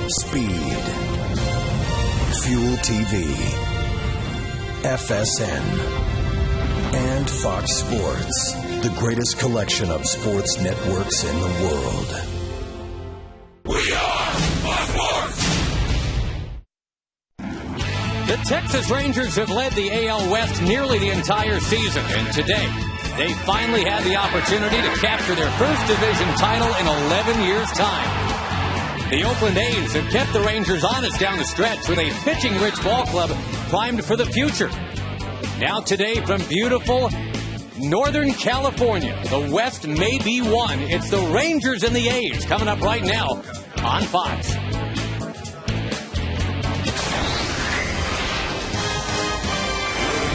Speed. Fuel TV. FSN. And Fox Sports. The greatest collection of sports networks in the world. We are Fox Sports! The Texas Rangers have led the AL West nearly the entire season, and today they finally had the opportunity to capture their first division title in 11 years' time. The Oakland A's have kept the Rangers honest down the stretch with a pitching-rich ball club primed for the future. Now today from beautiful Northern California, the West may be won. It's the Rangers and the A's coming up right now on Fox.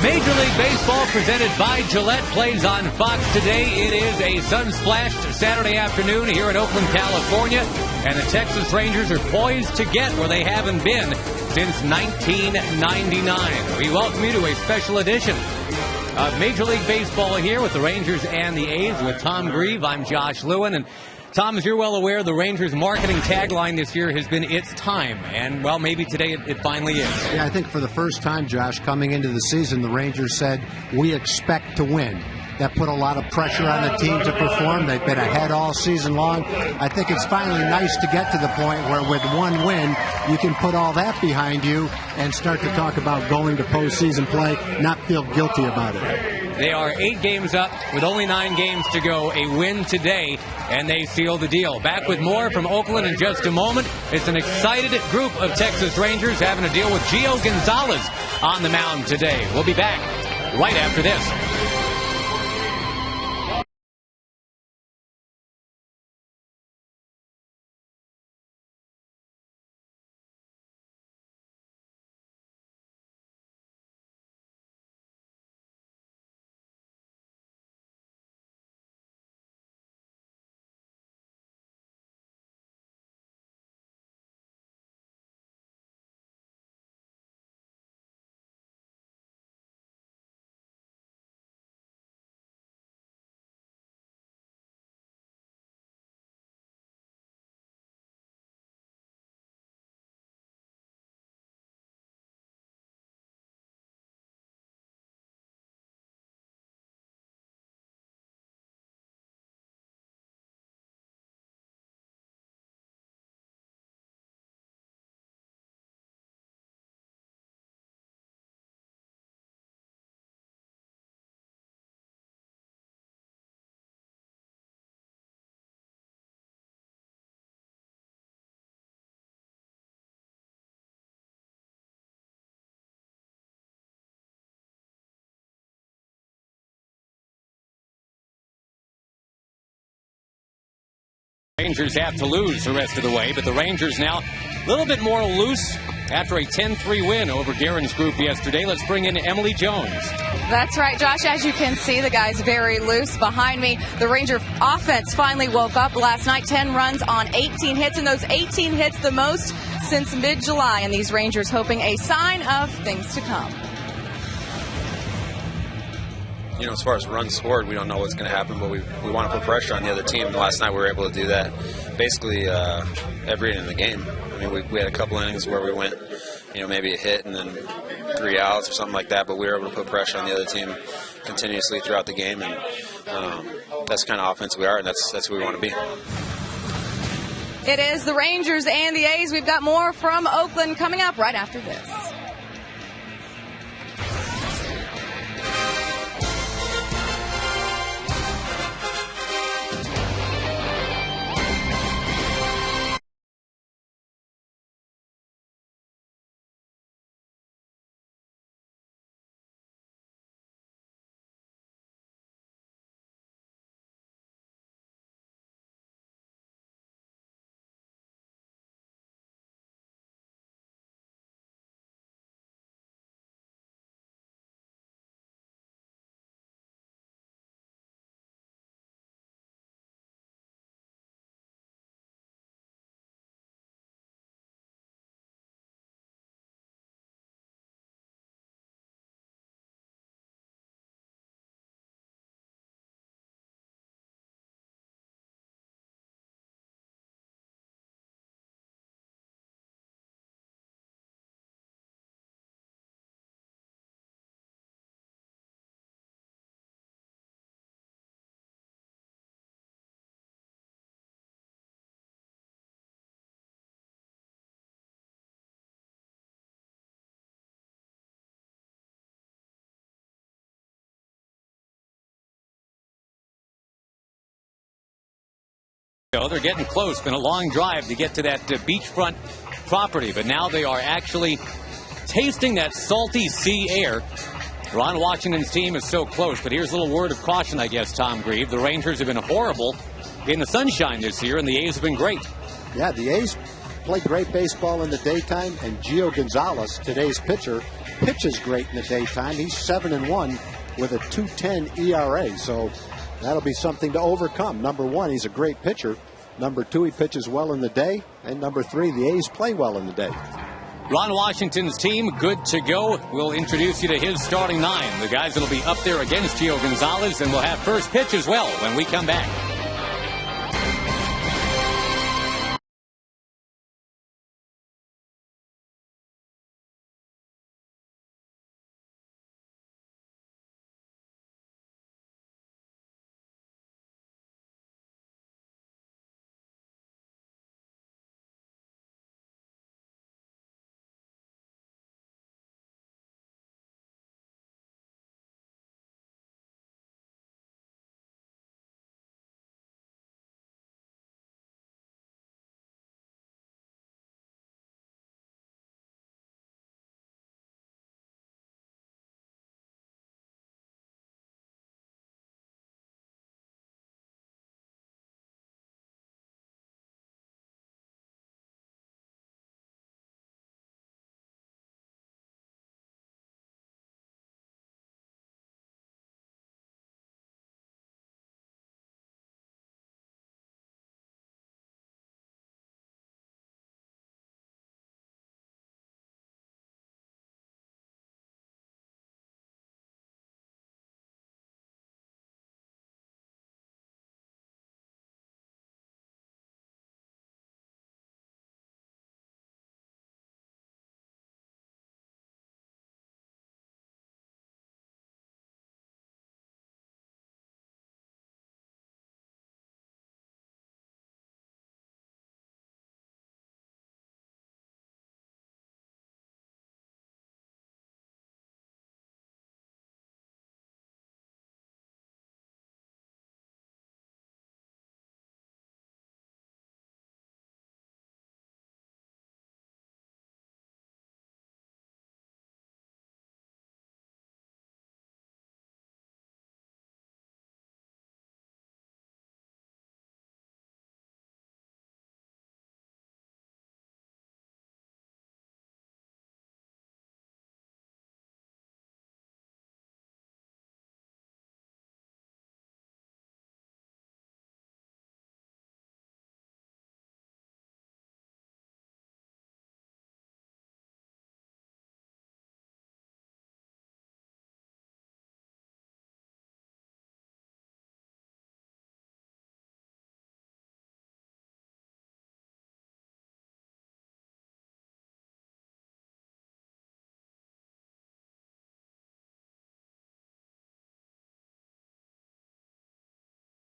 Major League Baseball presented by Gillette plays on Fox today. It is a sun-splashed Saturday afternoon here in Oakland, California, and the Texas Rangers are poised to get where they haven't been since 1999. We welcome you to a special edition of Major League Baseball here with the Rangers and the A's with Tom Grieve. I'm Josh Lewin, and Tom, as you're well aware, the Rangers' marketing tagline this year has been "It's time," and, well, maybe today it finally is. Yeah, I think for the first time, Josh, coming into the season, the Rangers said, we expect to win. That put a lot of pressure on the team to perform. They've been ahead all season long. I think it's finally nice to get to the point where with one win, you can put all that behind you and start to talk about going to postseason play, not feel guilty about it. They are 8 games up with only 9 games to go. A win today, and they seal the deal. Back with more from Oakland in just a moment. It's an excited group of Texas Rangers having to deal with Gio Gonzalez on the mound today. We'll be back right after this. Rangers have to lose the rest of the way, but the Rangers now a little bit more loose after a 10-3 win over Guerin's group yesterday. Let's bring in Emily Jones. That's right, Josh. As you can see, the guy's very loose behind me. The Ranger offense finally woke up last night. 10 runs on 18 hits, and those 18 hits the most since mid-July. And these Rangers hoping a sign of things to come. You know, as far as runs scored, we don't know what's going to happen, but we want to put pressure on the other team. And last night we were able to do that basically every inning of the game. I mean, we had a couple innings where we went, maybe a hit and then 3 outs or something like that, but we were able to put pressure on the other team continuously throughout the game, and that's the kind of offense we are, and that's who we want to be. It is the Rangers and the A's. We've got more from Oakland coming up right after this. They're getting close. Been a long drive to get to that beachfront property, but now they are actually tasting that salty sea air. Ron Washington's team is so close, but here's a little word of caution, I guess, Tom Grieve. The Rangers have been horrible in the sunshine this year, and the A's have been great. Yeah, the A's play great baseball in the daytime, and Gio Gonzalez, today's pitcher, pitches great in the daytime. He's 7-1 with a 2.10 ERA, so that'll be something to overcome. Number one, he's a great pitcher. Number two, he pitches well in the day. And number three, the A's play well in the day. Ron Washington's team, good to go. We'll introduce you to his starting nine. The guys that'll be up there against Gio Gonzalez, and we'll have first pitch as well when we come back.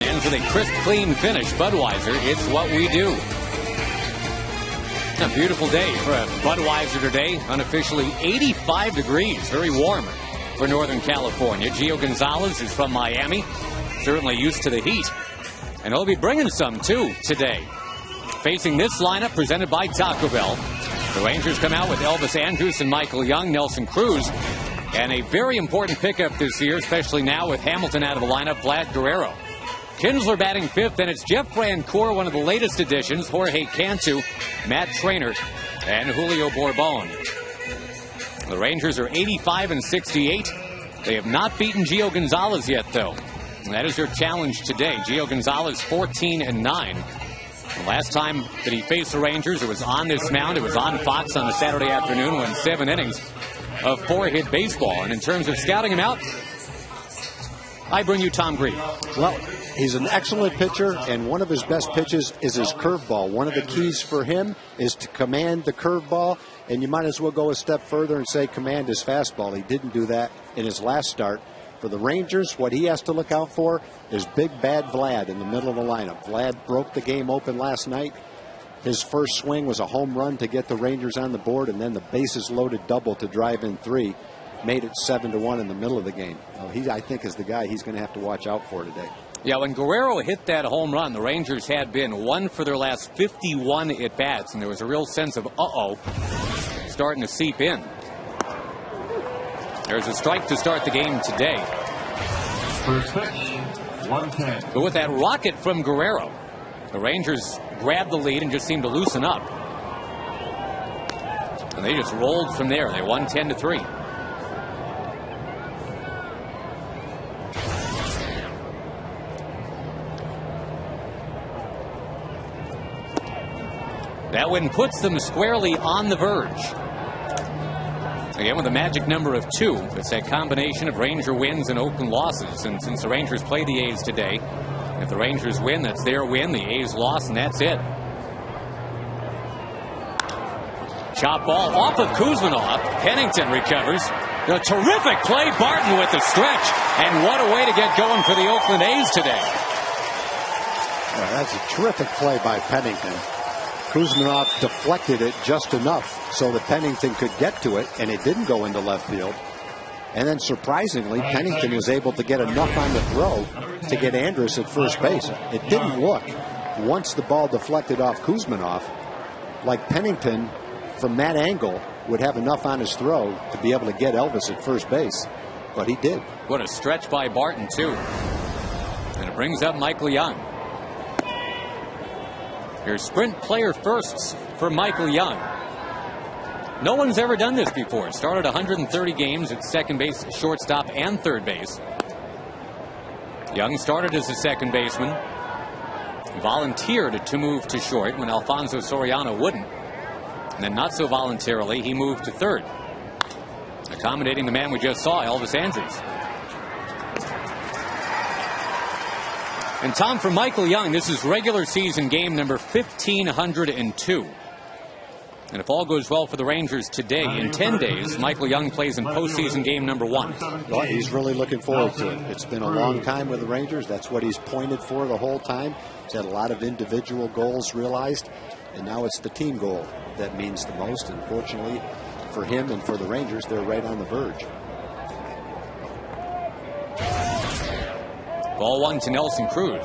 And for the crisp, clean finish, Budweiser, it's what we do. A beautiful day for a Budweiser today. Unofficially 85 degrees, very warm for Northern California. Gio Gonzalez is from Miami, certainly used to the heat. And he'll be bringing some, too, today. Facing this lineup presented by Taco Bell, the Rangers come out with Elvis Andrus and Michael Young, Nelson Cruz, and a very important pickup this year, especially now with Hamilton out of the lineup, Vlad Guerrero. Kinsler batting fifth, and it's Jeff Francoeur, one of the latest additions, Jorge Cantu, Matt Traynor, and Julio Bourbon. The Rangers are 85-68. They have not beaten Gio Gonzalez yet, though. And that is their challenge today. Gio Gonzalez 14-9. The last time that he faced the Rangers, it was on this mound. It was on Fox on a Saturday afternoon, won 7 innings of 4-hit baseball. And in terms of scouting him out, I bring you Tom Grieve. Well, he's an excellent pitcher, and one of his best pitches is his curveball. One of the keys for him is to command the curveball, and you might as well go a step further and say command his fastball. He didn't do that in his last start. For the Rangers, what he has to look out for is big bad Vlad in the middle of the lineup. Vlad broke the game open last night. His first swing was a home run to get the Rangers on the board, and then the bases loaded double to drive in 3. Made it 7-1 in the middle of the game. He, I think, is the guy he's going to have to watch out for today. Yeah, when Guerrero hit that home run, the Rangers had been 1 for their last 51 at-bats, and there was a real sense of uh-oh starting to seep in. There's a strike to start the game today. First pitch, 110. But with that rocket from Guerrero, the Rangers grabbed the lead and just seemed to loosen up. And they just rolled from there. They won 10-3. That win puts them squarely on the verge. Again, with a magic number of 2. It's that combination of Ranger wins and Oakland losses. And since the Rangers play the A's today, if the Rangers win, that's their win. The A's lost, and that's it. Chop ball off of Kuzminov. Pennington recovers. A terrific play. Barton with the stretch. And what a way to get going for the Oakland A's today. Well, that's a terrific play by Pennington. Kuzminov deflected it just enough so that Pennington could get to it, and it didn't go into left field. And then surprisingly, Pennington was able to get enough on the throw to get Andrus at first base. It didn't look, once the ball deflected off Kuzminov, like Pennington from that angle would have enough on his throw to be able to get Elvis at first base. But he did. What a stretch by Barton, too. And it brings up Michael Young. Here's sprint player firsts for Michael Young. No one's ever done this before. Started 130 games at second base, shortstop, and third base. Young started as a second baseman. Volunteered to move to short when Alfonso Soriano wouldn't. And then not so voluntarily, he moved to third, accommodating the man we just saw, Elvis Andrus. And Tom, for Michael Young, this is regular season game number 1,502. And if all goes well for the Rangers today, in 10 days, Michael Young plays in postseason game number 1. Well, he's really looking forward to it. It's been a long time with the Rangers. That's what he's pointed for the whole time. He's had a lot of individual goals realized, and now it's the team goal that means the most. And fortunately for him and for the Rangers, they're right on the verge. Ball 1 to Nelson Cruz.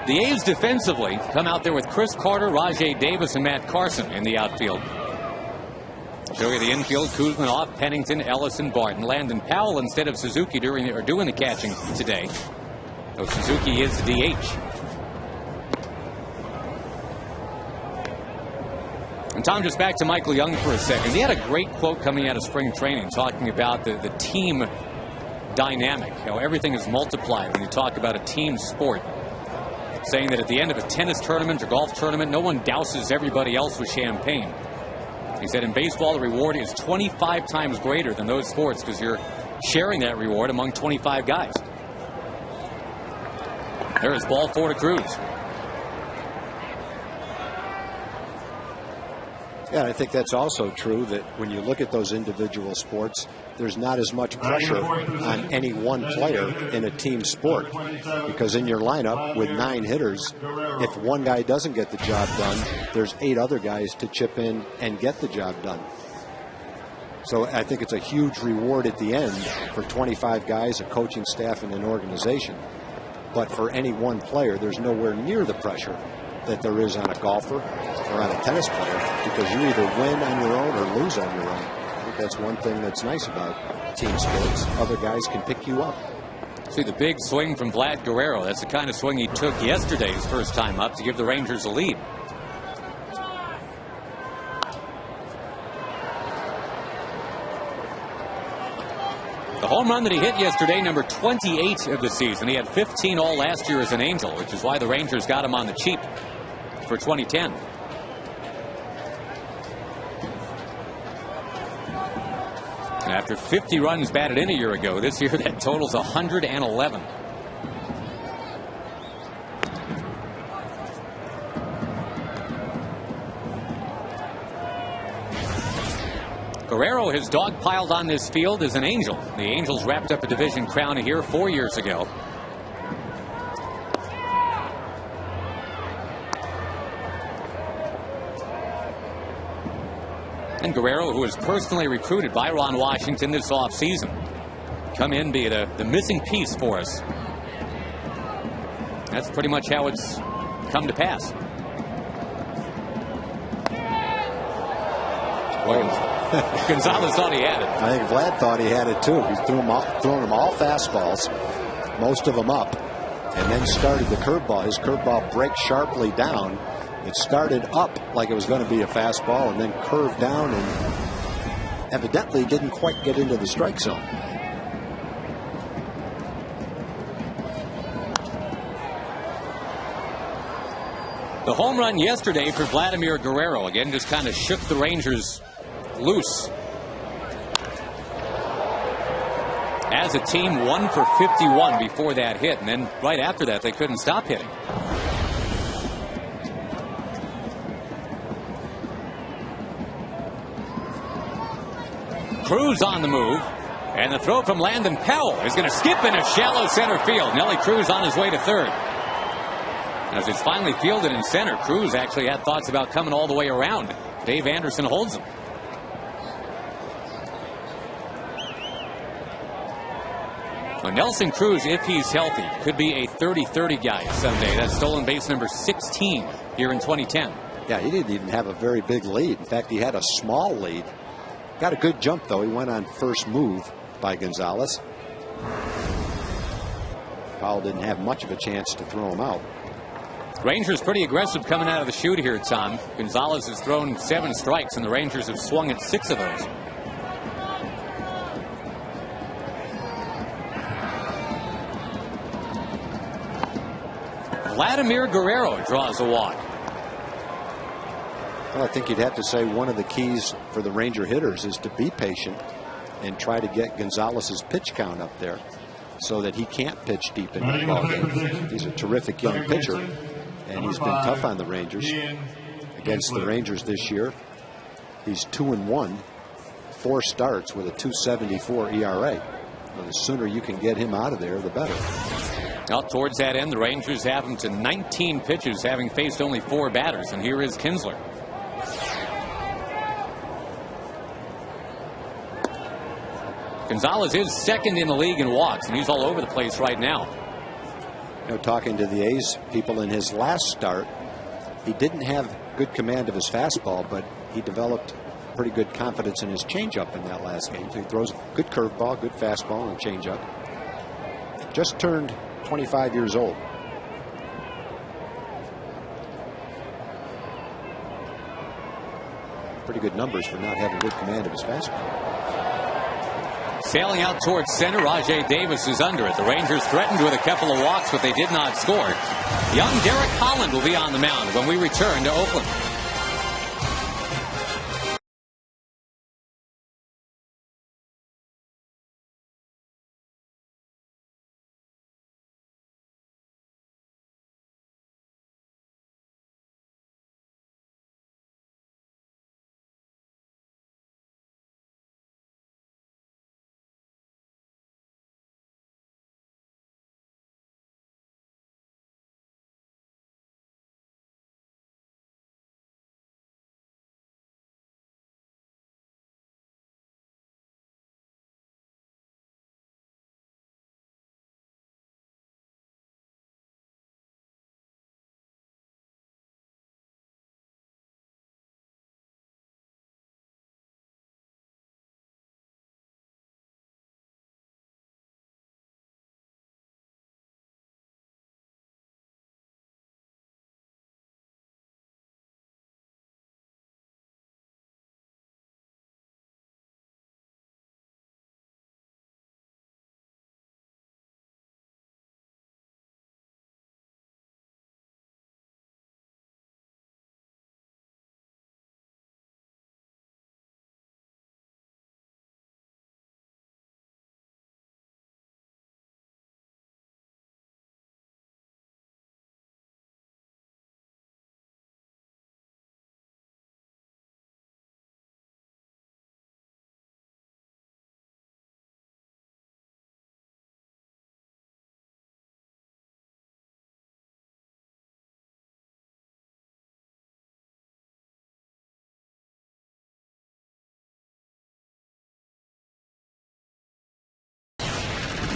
The A's defensively come out there with Chris Carter, Rajay Davis, and Matt Carson in the outfield. Show you the infield: Kuzminov, Pennington, Ellison, Barton. Landon Powell instead of Suzuki doing the catching today. So Suzuki is the DH. And Tom, just back to Michael Young for a second. He had a great quote coming out of spring training talking about the team dynamic, how everything is multiplied when you talk about a team sport. Saying that at the end of a tennis tournament or golf tournament, no one douses everybody else with champagne. He said in baseball, the reward is 25 times greater than those sports because you're sharing that reward among 25 guys. There is ball 4 to Cruz. Yeah, I think that's also true that when you look at those individual sports, there's not as much pressure on any one player in a team sport. Because in your lineup with 9 hitters, if one guy doesn't get the job done, there's 8 other guys to chip in and get the job done. So I think it's a huge reward at the end for 25 guys, a coaching staff, and an organization. But for any one player, there's nowhere near the pressure that there is on a golfer or on a tennis player, because you either win on your own or lose on your own. I think that's one thing that's nice about team sports. Other guys can pick you up. See the big swing from Vlad Guerrero. That's the kind of swing he took yesterday, his first time up, to give the Rangers a lead. The home run that he hit yesterday, number 28 of the season. He had 15 all last year as an Angel, which is why the Rangers got him on the cheap for 2010. And after 50 runs batted in a year ago, this year that totals 111. Guerrero has dogpiled on this field as an Angel. The Angels wrapped up a division crown here 4 years ago. And Guerrero, who was personally recruited by Ron Washington this offseason, come in, be the missing piece for us. That's pretty much how it's come to pass. Gonzalez thought he had it. I think Vlad thought he had it too. He's throwing them all fastballs, most of them up, and then started the curveball. His curveball breaks sharply down. It started up like it was going to be a fastball and then curved down and evidently didn't quite get into the strike zone. The home run yesterday for Vladimir Guerrero, again, just kind of shook the Rangers loose. As a team, 1 for 51 before that hit, and then right after that, they couldn't stop hitting. Cruz on the move, and the throw from Landon Powell is going to skip into shallow center field. Nelly Cruz on his way to third. As it's finally fielded in center, Cruz actually had thoughts about coming all the way around. Dave Anderson holds him. Well, Nelson Cruz, if he's healthy, could be a 30-30 guy someday. That's stolen base number 16 here in 2010. Yeah, he didn't even have a very big lead. In fact, he had a small lead. Got a good jump, though. He went on first move by Gonzalez. Powell didn't have much of a chance to throw him out. Rangers pretty aggressive coming out of the chute here, Tom. Gonzalez has thrown 7 strikes, and the Rangers have swung at 6 of those. Vladimir Guerrero draws a walk. Well, I think you'd have to say one of the keys for the Ranger hitters is to be patient and try to get Gonzalez's pitch count up there so that he can't pitch deep in the ball game. He's a terrific young pitcher, and he's been tough on the Rangers. Against the Rangers this year, he's 2-1, 4 starts with a 2.74 ERA. Well, the sooner you can get him out of there, the better. Well, towards that end, the Rangers have him to 19 pitches, having faced only 4 batters, and here is Kinsler. Gonzalez is second in the league in walks, and he's all over the place right now. You know, talking to the A's people in his last start, he didn't have good command of his fastball, but he developed pretty good confidence in his changeup in that last game. So he throws a good curveball, good fastball, and changeup. Just turned 25 years old. Pretty good numbers for not having good command of his fastball. Sailing out towards center, Rajai Davis is under it. The Rangers threatened with a couple of walks, but they did not score. Young Derek Holland will be on the mound when we return to Oakland.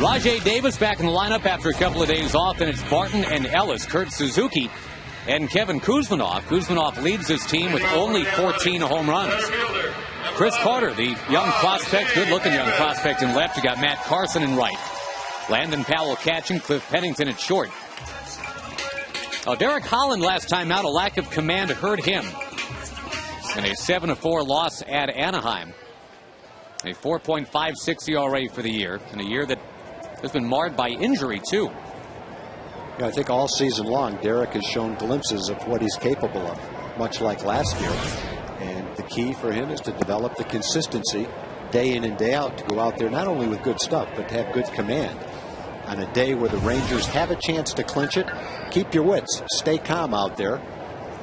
Rajai Davis back in the lineup after a couple of days off, and it's Barton and Ellis, Kurt Suzuki, and Kevin Kuzmanov. Kuzmanov leads his team with only 14 home runs. Chris Carter, the young prospect, good-looking young prospect in left. You got Matt Carson in right. Landon Powell catching, Cliff Pennington at short. Derek Holland last time out, a lack of command hurt him in a 7-4 loss at Anaheim. A 4.56 ERA for the year, in a year that has been marred by injury, too. Yeah, I think all season long, Derek has shown glimpses of what he's capable of, much like last year. And the key for him is to develop the consistency day in and day out, to go out there not only with good stuff, but to have good command. On a day where the Rangers have a chance to clinch it, keep your wits, stay calm out there,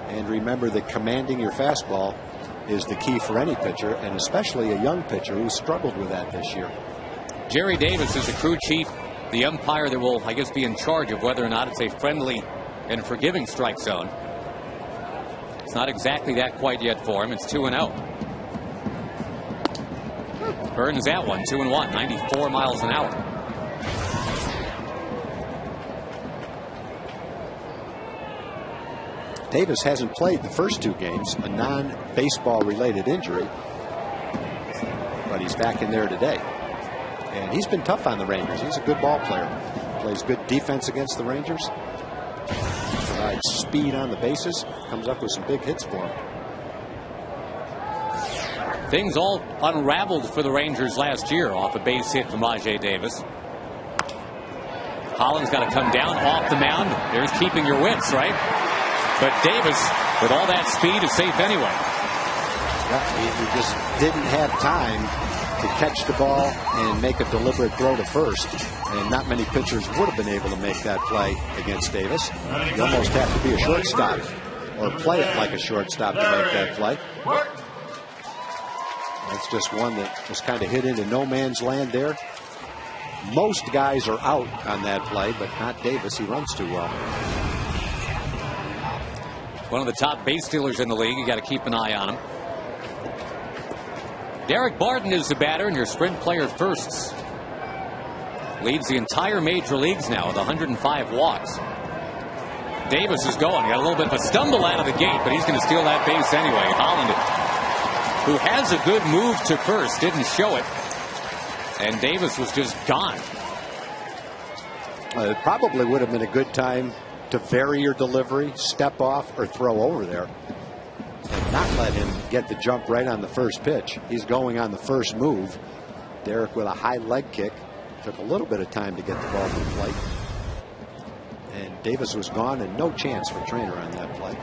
and remember that commanding your fastball is the key for any pitcher, and especially a young pitcher who struggled with that this year. Jerry Davis is the crew chief, the umpire that will, I guess, be in charge of whether or not it's a friendly and forgiving strike zone. It's not exactly that quite yet for him. It's 2-0. Burns that one, 2-1, 94 miles an hour. Davis hasn't played the first two games, a non-baseball related injury, but he's back in there today. And he's been tough on the Rangers. He's a good ball player. Plays good defense against the Rangers. Provides speed on the bases. Comes up with some big hits for him. Things all unraveled for the Rangers last year off a base hit from Rajai Davis. Holland's got to come down off the mound. There's keeping your wits, right? But Davis, with all that speed, is safe anyway. Yeah, he just didn't have time to catch the ball and make a deliberate throw to first. And not many pitchers would have been able to make that play against Davis. You almost have to be a shortstop or play it like a shortstop to make that play. That's just one that just kind of hit into no man's land there. Most guys are out on that play, but not Davis. He runs too well. One of the top base stealers in the league. You got to keep an eye on him. Derek Barton is the batter, and your sprint player firsts. Leads the entire major leagues now with 105 walks. Davis is going. He got a little bit of a stumble out of the gate, but he's going to steal that base anyway. Holland, who has a good move to first, didn't show it. And Davis was just gone. It probably would have been a good time to vary your delivery, step off, or throw over there, and not let him get the jump right on the first pitch. He's going on the first move. Derek with a high leg kick. Took a little bit of time to get the ball to the plate. And Davis was gone, and no chance for Trainer on that play.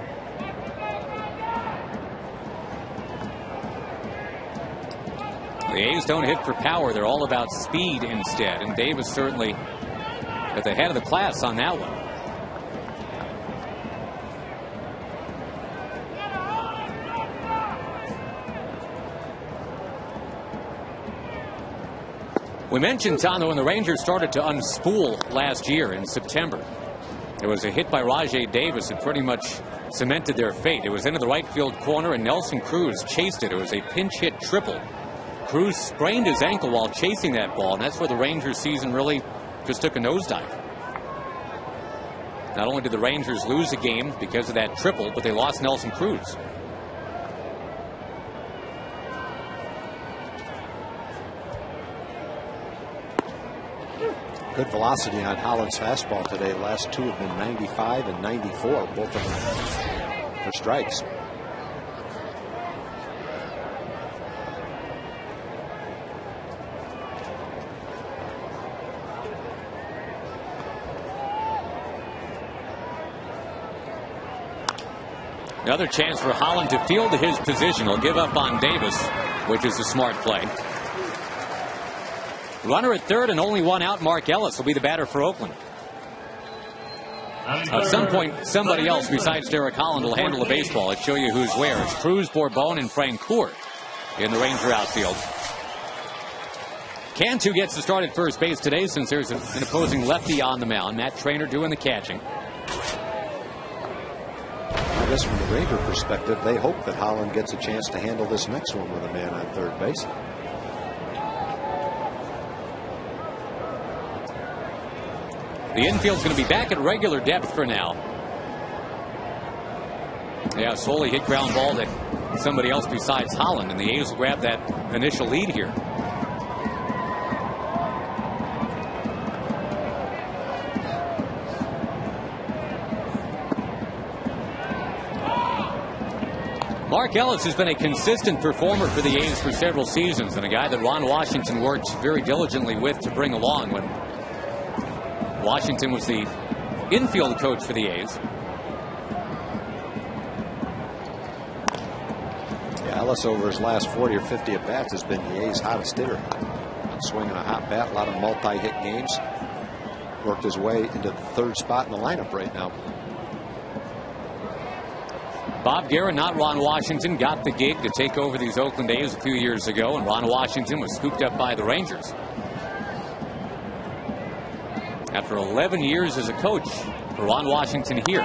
The A's don't hit for power. They're all about speed instead. And Davis certainly at the head of the class on that one. We mentioned, Tom, that when the Rangers started to unspool last year in September, there was a hit by Rajai Davis that pretty much cemented their fate. It was into the right field corner, and Nelson Cruz chased it. It was a pinch hit triple. Cruz sprained his ankle while chasing that ball, and that's where the Rangers season really just took a nosedive. Not only did the Rangers lose a game because of that triple, but they lost Nelson Cruz. Good velocity on Holland's fastball today. The last two have been 95 and 94, both of them for strikes. Another chance for Holland to field to his position. He'll give up on Davis, which is a smart play. Runner at third and only one out. Mark Ellis will be the batter for Oakland. At some point, somebody else besides Derek Holland will handle the baseball. Let's show you who's where. It's Cruz, Bourbon, and Francoeur in the Ranger outfield. Cantu gets the start at first base today since there's an opposing lefty on the mound. Matt Trainer doing the catching. I guess from the Ranger perspective, they hope that Holland gets a chance to handle this next one with a man on third base. The infield's going to be back at regular depth for now. Yeah, Soley hit ground ball to somebody else besides Holland, and the A's will grab that initial lead here. Mark Ellis has been a consistent performer for the A's for several seasons, and a guy that Ron Washington worked very diligently with to bring along when Washington was the infield coach for the A's. Yeah, Ellis over his last 40 or 50 at-bats has been the A's hottest hitter. Swinging a hot bat, a lot of multi-hit games. Worked his way into the third spot in the lineup right now. Bob Guerin, not Ron Washington, got the gig to take over these Oakland A's a few years ago, and Ron Washington was scooped up by the Rangers. After 11 years as a coach for Ron Washington here.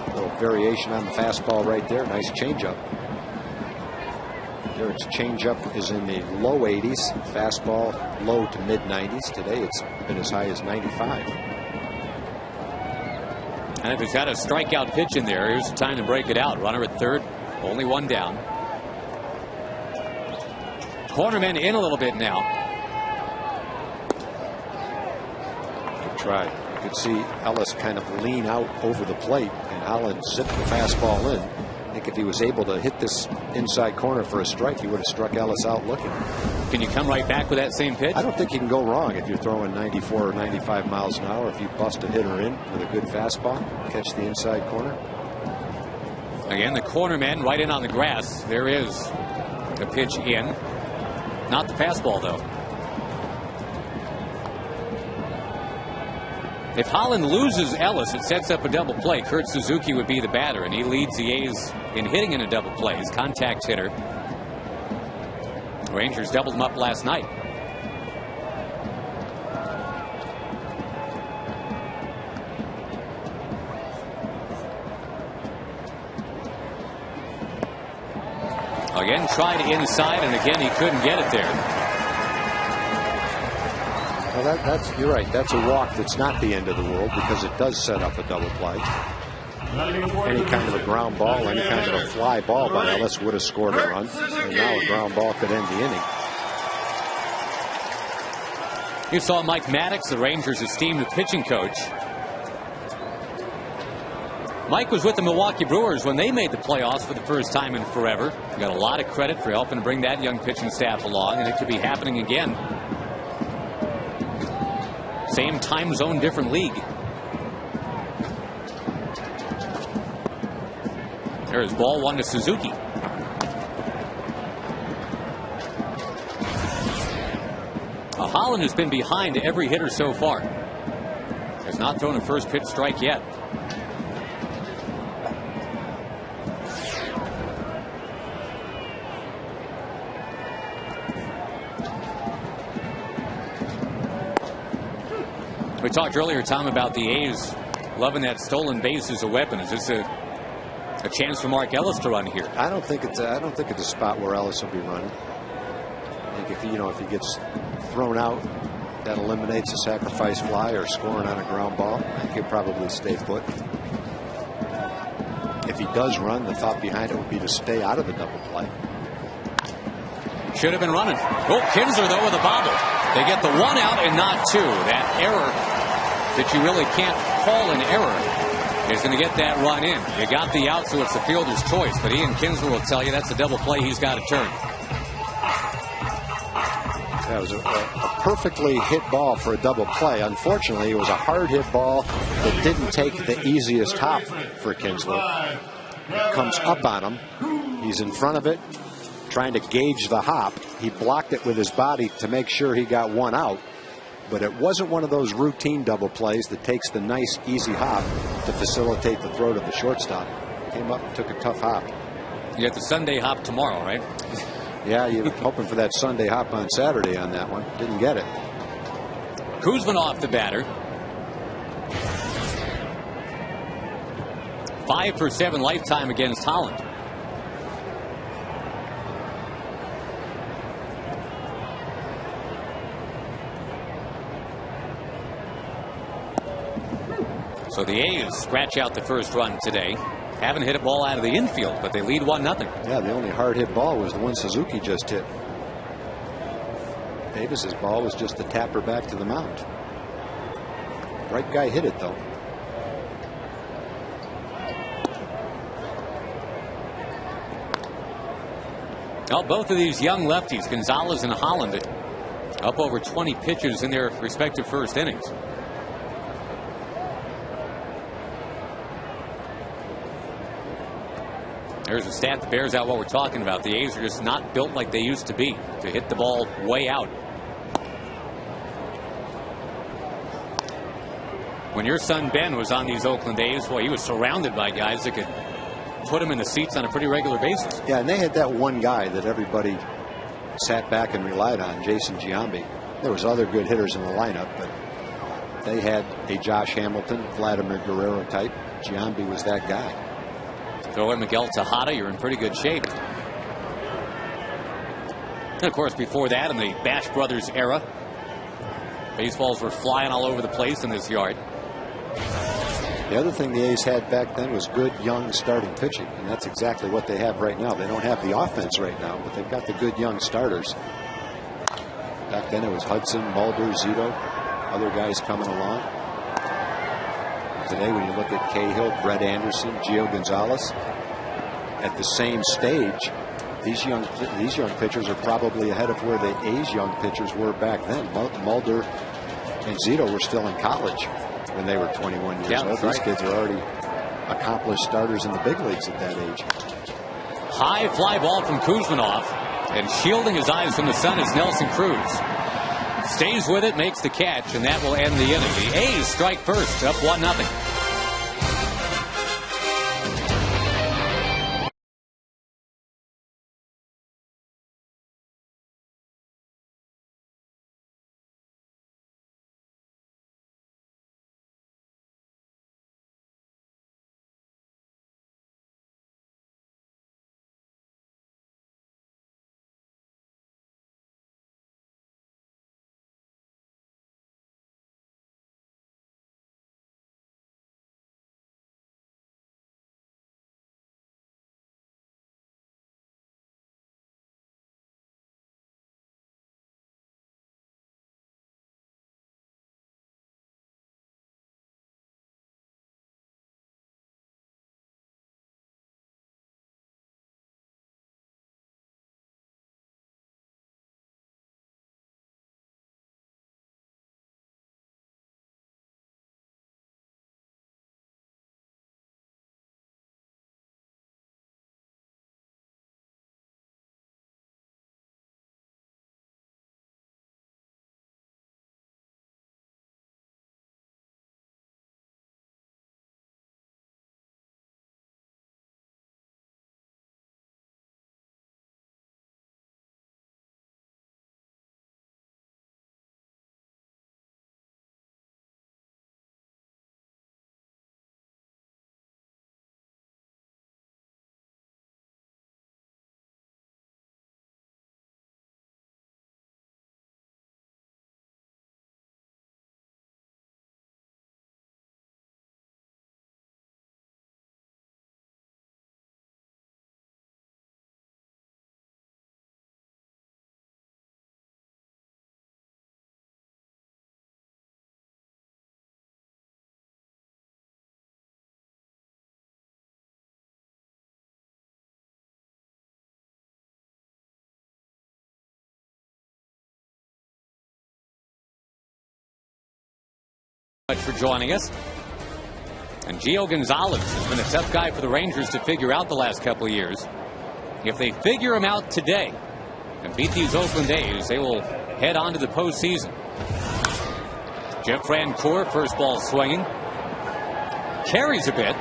A little variation on the fastball right there. Nice changeup. Garrett's changeup is in the low 80s. Fastball low to mid 90s. Today it's been as high as 95. And if he's had a strikeout pitch in there, here's the time to break it out. Runner at third, only one down. Cornerman in a little bit now. Good try. You could see Ellis kind of lean out over the plate, and Holland zipped the fastball in. I think if he was able to hit this inside corner for a strike, he would have struck Ellis out looking. Can you come right back with that same pitch? I don't think you can go wrong if you're throwing 94 or 95 miles an hour. If you bust a hitter in with a good fastball, catch the inside corner. Again, the cornerman right in on the grass. There is a pitch in. Not the fastball, though. If Holland loses Ellis, it sets up a double play. Kurt Suzuki would be the batter, and he leads the A's in hitting in a double play. He's contact hitter. The Rangers doubled him up last night. Again, tried inside, and again, he couldn't get it there. Well, you're right. That's a walk that's not the end of the world because it does set up a double play. Any kind of a ground ball, any kind of a fly ball by Ellis would have scored a run. And now a ground ball could end the inning. You saw Mike Maddox, the Rangers' esteemed pitching coach. Mike was with the Milwaukee Brewers when they made the playoffs for the first time in forever. He got a lot of credit for helping to bring that young pitching staff along, and it could be happening again. Same time zone, different league. There's ball one to Suzuki. Holland has been behind every hitter so far. Has not thrown a first pitch strike yet. We talked earlier, Tom, about the A's loving that stolen base as a weapon. Is this a chance for Mark Ellis to run here? I don't think it's a spot where Ellis will be running. I think if he gets thrown out, that eliminates a sacrifice fly or scoring on a ground ball. I think he'll probably stay put. If he does run, the thought behind it would be to stay out of the double play. Should have been running. Oh, Kinsler, though, with a bobble. They get the one out and not two. That error that you really can't call an error is going to get that run in. You got the out, so it's the fielder's choice. But Ian Kinsler will tell you that's a double play he's got to turn. That was a perfectly hit ball for a double play. Unfortunately, it was a hard hit ball that didn't take the easiest hop for Kinsler. It comes up on him. He's in front of it, trying to gauge the hop. He blocked it with his body to make sure he got one out. But it wasn't one of those routine double plays that takes the nice, easy hop to facilitate the throw to the shortstop. Came up and took a tough hop. You got the Sunday hop tomorrow, right? Yeah, you were hoping for that Sunday hop on Saturday on that one. Didn't get it. Kuzminoff, the batter. 5 for 7 lifetime against Holland. So the A's scratch out the first run today. Haven't hit a ball out of the infield, but they lead 1-0. Yeah, the only hard hit ball was the one Suzuki just hit. Davis's ball was just the tapper back to the mound. Right guy hit it though. Well, both of these young lefties, Gonzalez and Holland, up over 20 pitches in their respective first innings. There's a stat that bears out what we're talking about. The A's are just not built like they used to be to hit the ball way out. When your son Ben was on these Oakland A's, boy, he was surrounded by guys that could put him in the seats on a pretty regular basis. Yeah, and they had that one guy that everybody sat back and relied on, Jason Giambi. There was other good hitters in the lineup, but they had a Josh Hamilton, Vladimir Guerrero type. Giambi was that guy. Throw in Miguel Tejada, you're in pretty good shape. And of course, before that, in the Bash Brothers era, baseballs were flying all over the place in this yard. The other thing the A's had back then was good young starting pitching, and that's exactly what they have right now. They don't have the offense right now, but they've got the good young starters. Back then it was Hudson, Mulder, Zito, other guys coming along. Today when you look at Cahill, Brett Anderson, Gio Gonzalez, at the same stage, these young pitchers are probably ahead of where the A's young pitchers were back then. Mulder and Zito were still in college when they were 21 years old. These kids are already accomplished starters in the big leagues at that age. High fly ball from Kuzminov, and shielding his eyes from the sun is Nelson Cruz. Stays with it, makes the catch, and that will end the inning. The A's strike first, up 1-0. Much for joining us. And Gio Gonzalez has been a tough guy for the Rangers to figure out the last couple of years. If they figure him out today and beat these Oakland A's, they will head on to the postseason. Jeff Francoeur, first ball swinging. Carries a bit.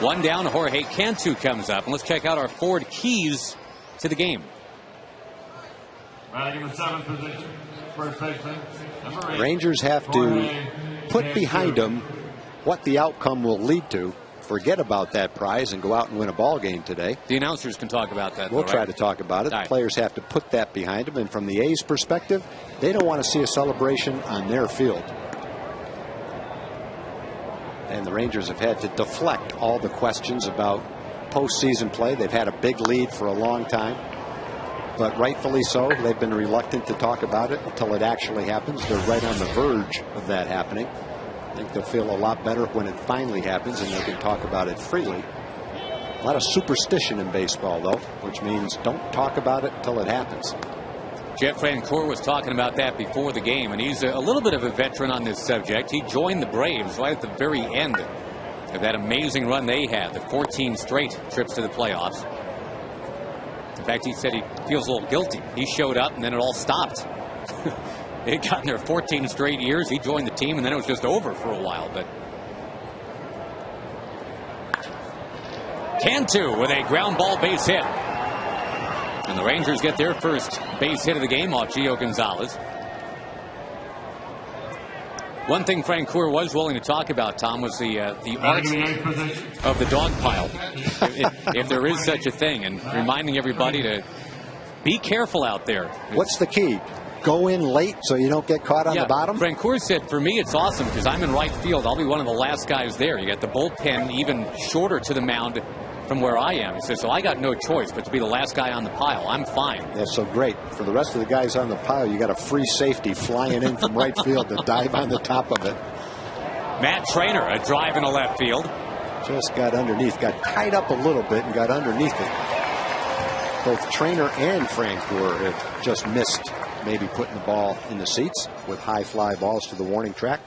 One down, Jorge Cantu comes up. And let's check out our forward keys to the game. Batting in the seventh position, first baseman, number 8. Rangers have to put behind them what the outcome will lead to forget about that prize and go out and win a ball game today. The announcers can talk about that. We'll though, try right? to talk about it. All The right. players have to put that behind them. And from the A's perspective, they don't want to see a celebration on their field. And the Rangers have had to deflect all the questions about postseason play. They've had a big lead for a long time. But rightfully so, they've been reluctant to talk about it until it actually happens. They're right on the verge of that happening. I think they'll feel a lot better when it finally happens and they can talk about it freely. A lot of superstition in baseball, though, which means don't talk about it until it happens. Jeff Francoeur was talking about that before the game, and he's a little bit of a veteran on this subject. He joined the Braves right at the very end of that amazing run they had, the 14 straight trips to the playoffs. In fact, he said he feels a little guilty. He showed up, and then it all stopped. They had gotten there 14 straight years. He joined the team, and then it was just over for a while. But Cantu with a ground ball base hit. And the Rangers get their first base hit of the game off Gio Gonzalez. One thing Francoeur was willing to talk about, Tom, was the art of the dog pile, if there is such a thing, and reminding everybody to be careful out there. What's the key? Go in late so you don't get caught on the bottom? Francoeur said, for me, it's awesome because I'm in right field. I'll be one of the last guys there. You got the bullpen even shorter to the mound from where I am. He says, so I got no choice but to be the last guy on the pile. I'm fine. That's so great. For the rest of the guys on the pile, you got a free safety flying in from right field to dive on the top of it. Matt Trainer, a drive in the left field. Just got underneath, got tied up a little bit and got underneath it. Both Trainer and Francoeur have just missed maybe putting the ball in the seats with high fly balls to the warning track.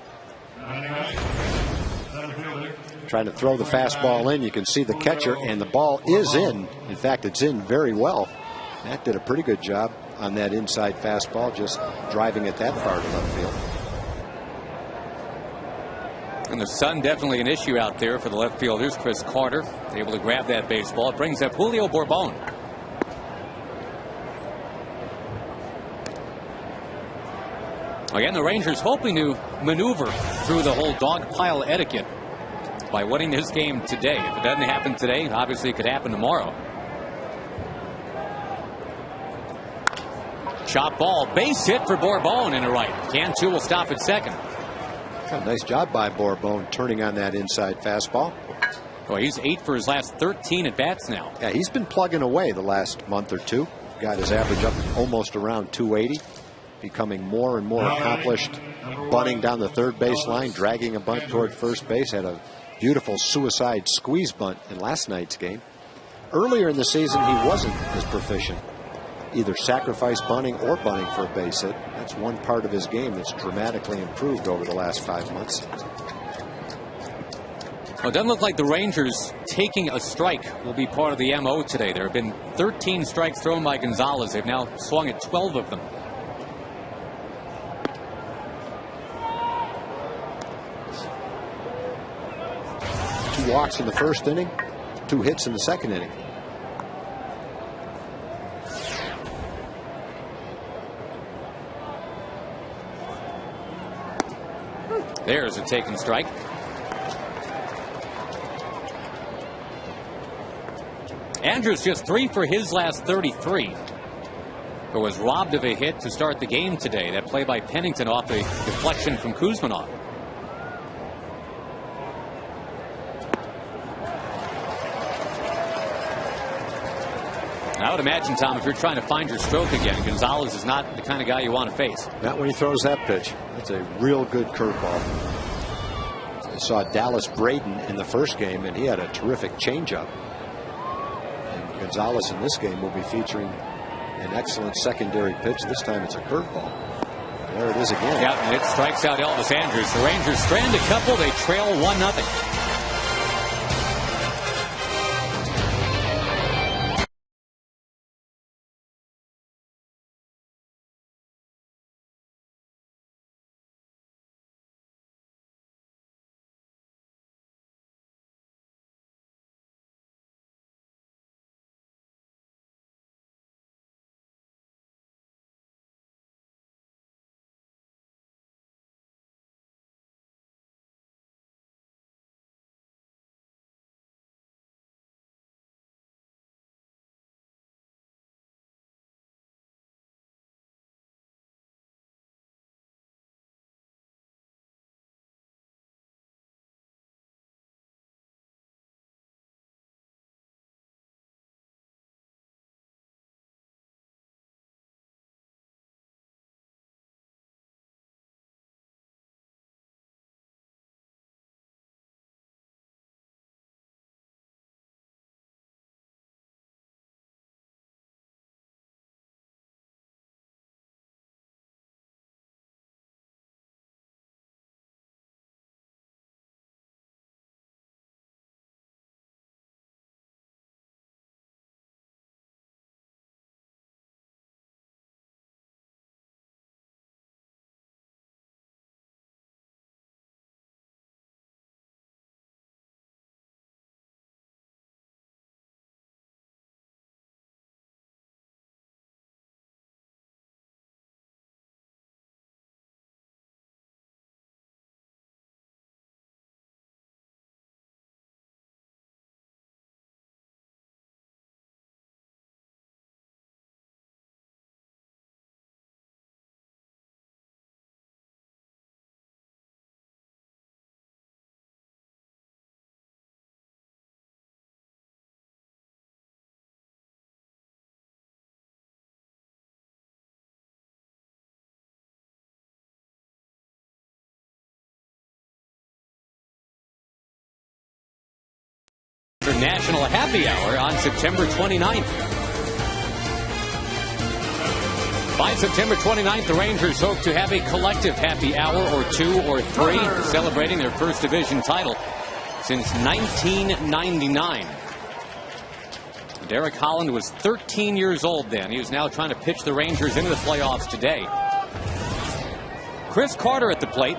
Trying to throw the fastball in. You can see the catcher, and the ball is in. In fact, it's in very well. Matt did a pretty good job on that inside fastball, just driving it that far to left field. And the sun definitely an issue out there for the left fielders. Chris Carter able to grab that baseball. It brings up Julio Bourbon. Again, the Rangers hoping to maneuver through the whole dog pile etiquette by winning this game today. If it doesn't happen today, obviously it could happen tomorrow. Chop ball, base hit for Bourbon into right. Cantu will stop at second. Nice job by Bourbon turning on that inside fastball. Well, he's 8 for his last 13 at bats now. Yeah, he's been plugging away the last month or two. Got his average up almost around 280. Becoming more and more accomplished, bunting down the third base line, dragging a bunt toward first base. Had a beautiful suicide squeeze bunt in last night's game. Earlier in the season, he wasn't as proficient, either sacrifice bunting or bunting for a base hit. That's one part of his game that's dramatically improved over the last 5 months. Well, it doesn't look like the Rangers taking a strike will be part of the MO today. There have been 13 strikes thrown by Gonzalez. They've now swung at 12 of them. Two walks in the first inning, 2 hits in the second inning. There's a taken strike. Andrews just 3 for his last 33. But was robbed of a hit to start the game today. That play by Pennington off a deflection from Kuzmanov. I would imagine, Tom, if you're trying to find your stroke again, Gonzalez is not the kind of guy you want to face. Not when he throws that pitch. That's a real good curveball. I saw Dallas Braden in the first game, and he had a terrific changeup. And Gonzalez in this game will be featuring an excellent secondary pitch. This time it's a curveball. There it is again. Yeah, and it strikes out Elvis Andrews. The Rangers strand a couple. They trail 1-0. National Happy Hour on September 29th. By September 29th, the Rangers hope to have a collective happy hour or 2 or 3, celebrating their first division title since 1999. Derek Holland was 13 years old then. He is now trying to pitch the Rangers into the playoffs today. Chris Carter at the plate.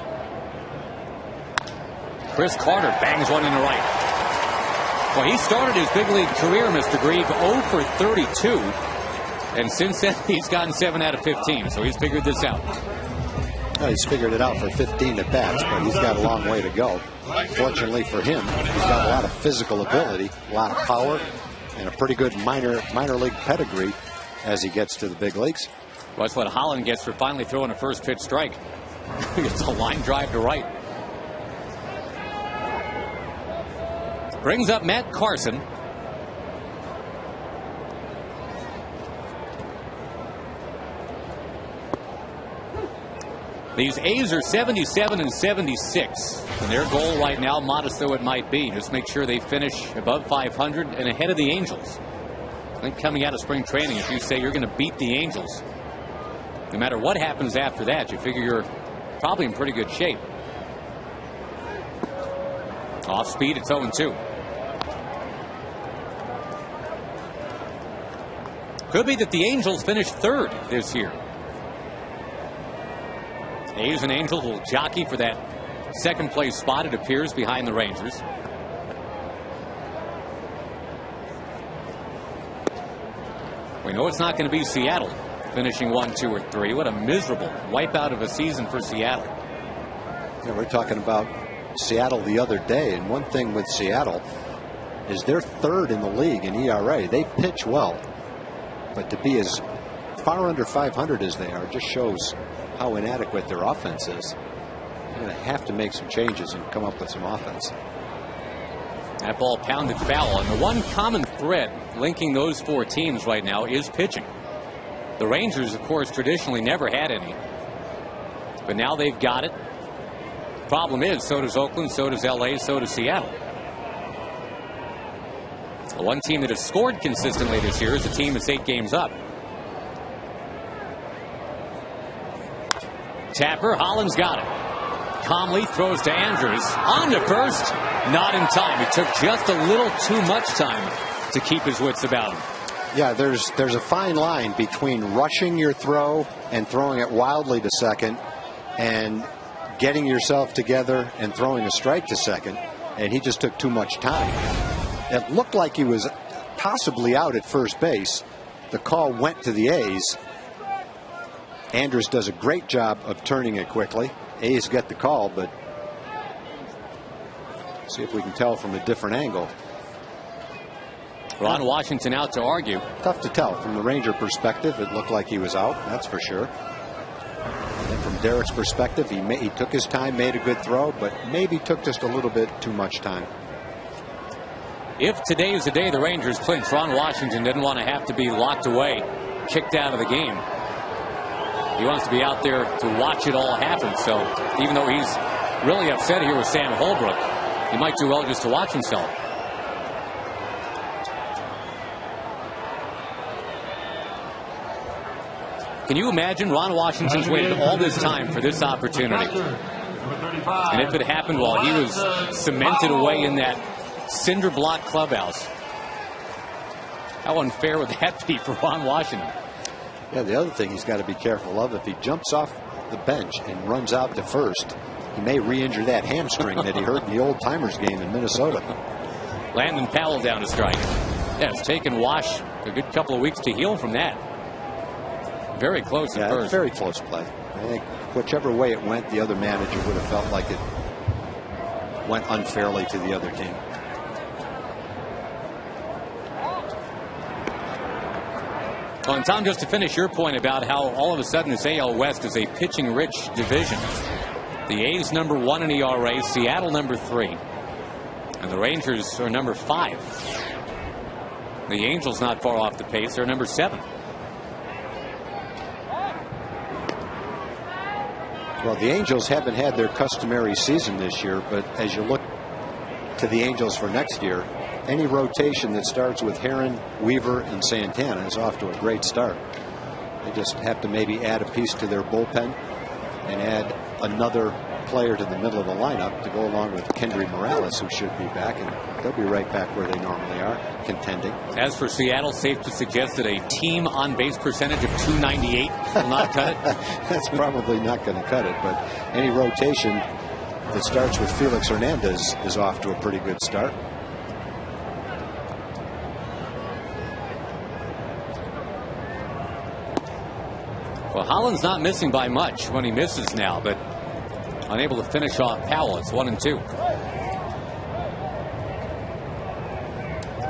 Chris Carter bangs one in the right. Well, he started his big league career, Mr. Grieve, 0 for 32. And since then, he's gotten 7 out of 15, so he's figured this out. Well, he's figured it out for 15 at bats, but he's got a long way to go. Fortunately for him, he's got a lot of physical ability, a lot of power, and a pretty good minor league pedigree as he gets to the big leagues. Well, that's what Holland gets for finally throwing a first pitch strike. He gets a line drive to right. Brings up Matt Carson. These A's are 77 and 76. And their goal right now, modest though it might be, just make sure they finish above 500 and ahead of the Angels. I think coming out of spring training, if you say you're going to beat the Angels, no matter what happens after that, you figure you're probably in pretty good shape. Off speed, it's 0-2. Could be that the Angels finish third this year. A's and Angels will jockey for that second place spot, it appears, behind the Rangers. We know it's not going to be Seattle finishing 1, 2, or 3. What a miserable wipeout of a season for Seattle. Yeah, we're talking about Seattle the other day, and one thing with Seattle is they're third in the league in ERA. They pitch well, but to be as far under 500 as they are just shows how inadequate their offense is. They're going to have to make some changes and come up with some offense. That ball pounded foul, and the one common thread linking those 4 teams right now is pitching. The Rangers, of course, traditionally never had any, but now they've got it. Problem is, so does Oakland, so does LA, so does Seattle. The one team that has scored consistently this year is a team that's 8 games up. Tapper, Holland's got it. Calmly throws to Andrews. On to first. Not in time. It took just a little too much time to keep his wits about him. Yeah, there's a fine line between rushing your throw and throwing it wildly to second and getting yourself together and throwing a strike to second. And he just took too much time. It looked like he was possibly out at first base. The call went to the A's. Andrews does a great job of turning it quickly. A's get the call, but see if we can tell from a different angle. Ron Washington out to argue. Tough to tell. From the Ranger perspective, it looked like he was out, that's for sure. And from Derek's perspective, he took his time, made a good throw, but maybe took just a little bit too much time. If today is the day the Rangers clinch, Ron Washington didn't want to have to be locked away, kicked out of the game. He wants to be out there to watch it all happen. So even though he's really upset here with Sam Holbrook, he might do well just to watch himself. Can you imagine Ron Washington's waited all this time for this opportunity? And if it happened while he was cemented away in that cinder block clubhouse, how unfair would that be for Ron Washington? Yeah, the other thing he's got to be careful of, if he jumps off the bench and runs out to first, he may re-injure that hamstring that he hurt in the old timers game in Minnesota. Landon Powell down to strike. Yeah, it's taken Wash a good couple of weeks to heal from that. Very close at first. Very close play. I think whichever way it went, the other manager would have felt like it went unfairly to the other team. Well, and Tom, just to finish your point about how all of a sudden this AL West is a pitching-rich division. The A's number 1 in ERA, Seattle number 3, and the Rangers are number 5. The Angels not far off the pace. They're number 7. Well, the Angels haven't had their customary season this year, but as you look to the Angels for next year, any rotation that starts with Heron, Weaver, and Santana is off to a great start. They just have to maybe add a piece to their bullpen and add another player to the middle of the lineup to go along with Kendry Morales, who should be back, and they'll be right back where they normally are, contending. As for Seattle, safe to suggest that a team on-base percentage of .298 will not cut it? That's probably not going to cut it, but any rotation that starts with Felix Hernandez is off to a pretty good start. Well, Holland's not missing by much when he misses now, but unable to finish off Powell. It's 1-2.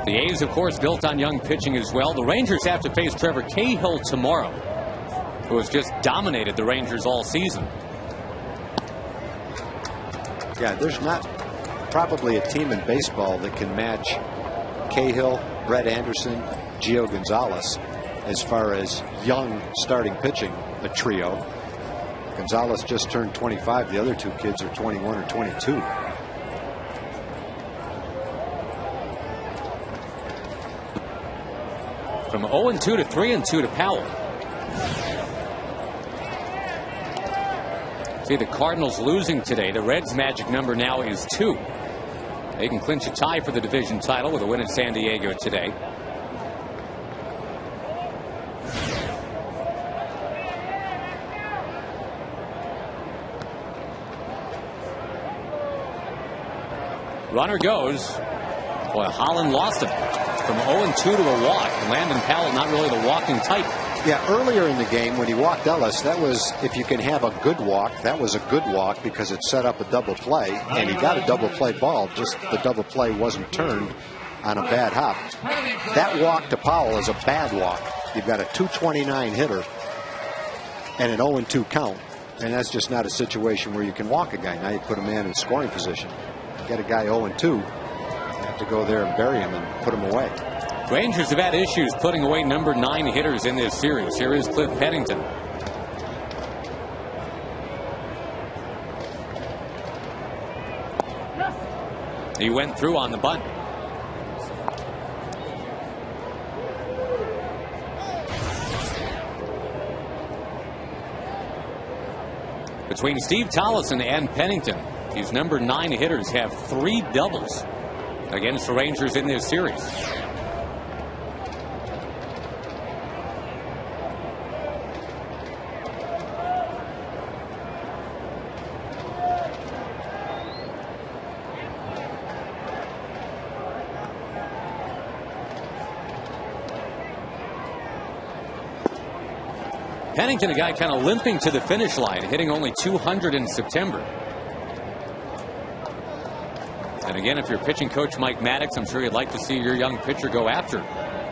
The A's, of course, built on young pitching as well. The Rangers have to face Trevor Cahill tomorrow, who has just dominated the Rangers all season. Yeah, there's not probably a team in baseball that can match Cahill, Brett Anderson, Gio Gonzalez as far as young starting pitching, a trio. Gonzalez just turned 25. The other two kids are 21 or 22. From 0-2 to 3-2 to Powell. See, the Cardinals losing today. The Reds' magic number now is 2. They can clinch a tie for the division title with a win at San Diego today. Runner goes. Boy, Holland lost him from 0-2 to a walk. Landon Powell not really the walking type. Yeah, earlier in the game when he walked Ellis, that was, if you can have a good walk, that was a good walk because it set up a double play, and he got a double play ball, just the double play wasn't turned on a bad hop. That walk to Powell is a bad walk. You've got a 229 hitter and an 0-2 count, and that's just not a situation where you can walk a guy. Now you put a man in scoring position. Get a guy 0-2, you have to go there and bury him and put him away. Rangers have had issues putting away number 9 hitters in this series. Here is Cliff Pennington. He went through on the bunt. Between Steve Tollison and Pennington, these number 9 hitters have 3 doubles against the Rangers in this series. Pennington, a guy kind of limping to the finish line, hitting only 200 in September. And again, if you're pitching coach Mike Maddox, I'm sure you'd like to see your young pitcher go after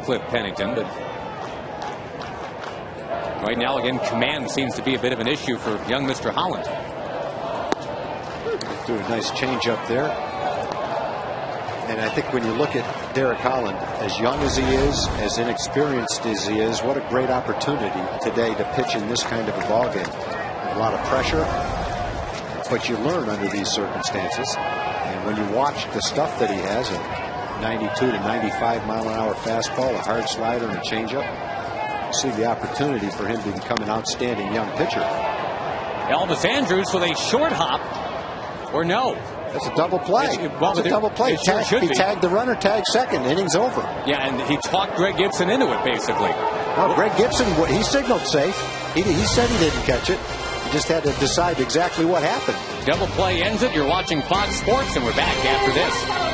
Cliff Pennington. But right now, again, command seems to be a bit of an issue for young Mr. Holland. Do a nice change up there. And I think when you look at Derek Holland, as young as he is, as inexperienced as he is, what a great opportunity today to pitch in this kind of a ball game. A lot of pressure, but you learn under these circumstances. And when you watch the stuff that he has, a 92 to 95 mile an hour fastball, a hard slider, and a changeup, you see the opportunity for him to become an outstanding young pitcher. Elvis Andrus with a short hop, or no? That's a double play. That's a double play. He tagged the runner, tagged second. Inning's over. Yeah, and he talked Greg Gibson into it, basically. Well, Greg Gibson, he signaled safe. He said he didn't catch it. He just had to decide exactly what happened. Double play ends it. You're watching Fox Sports, and we're back after this.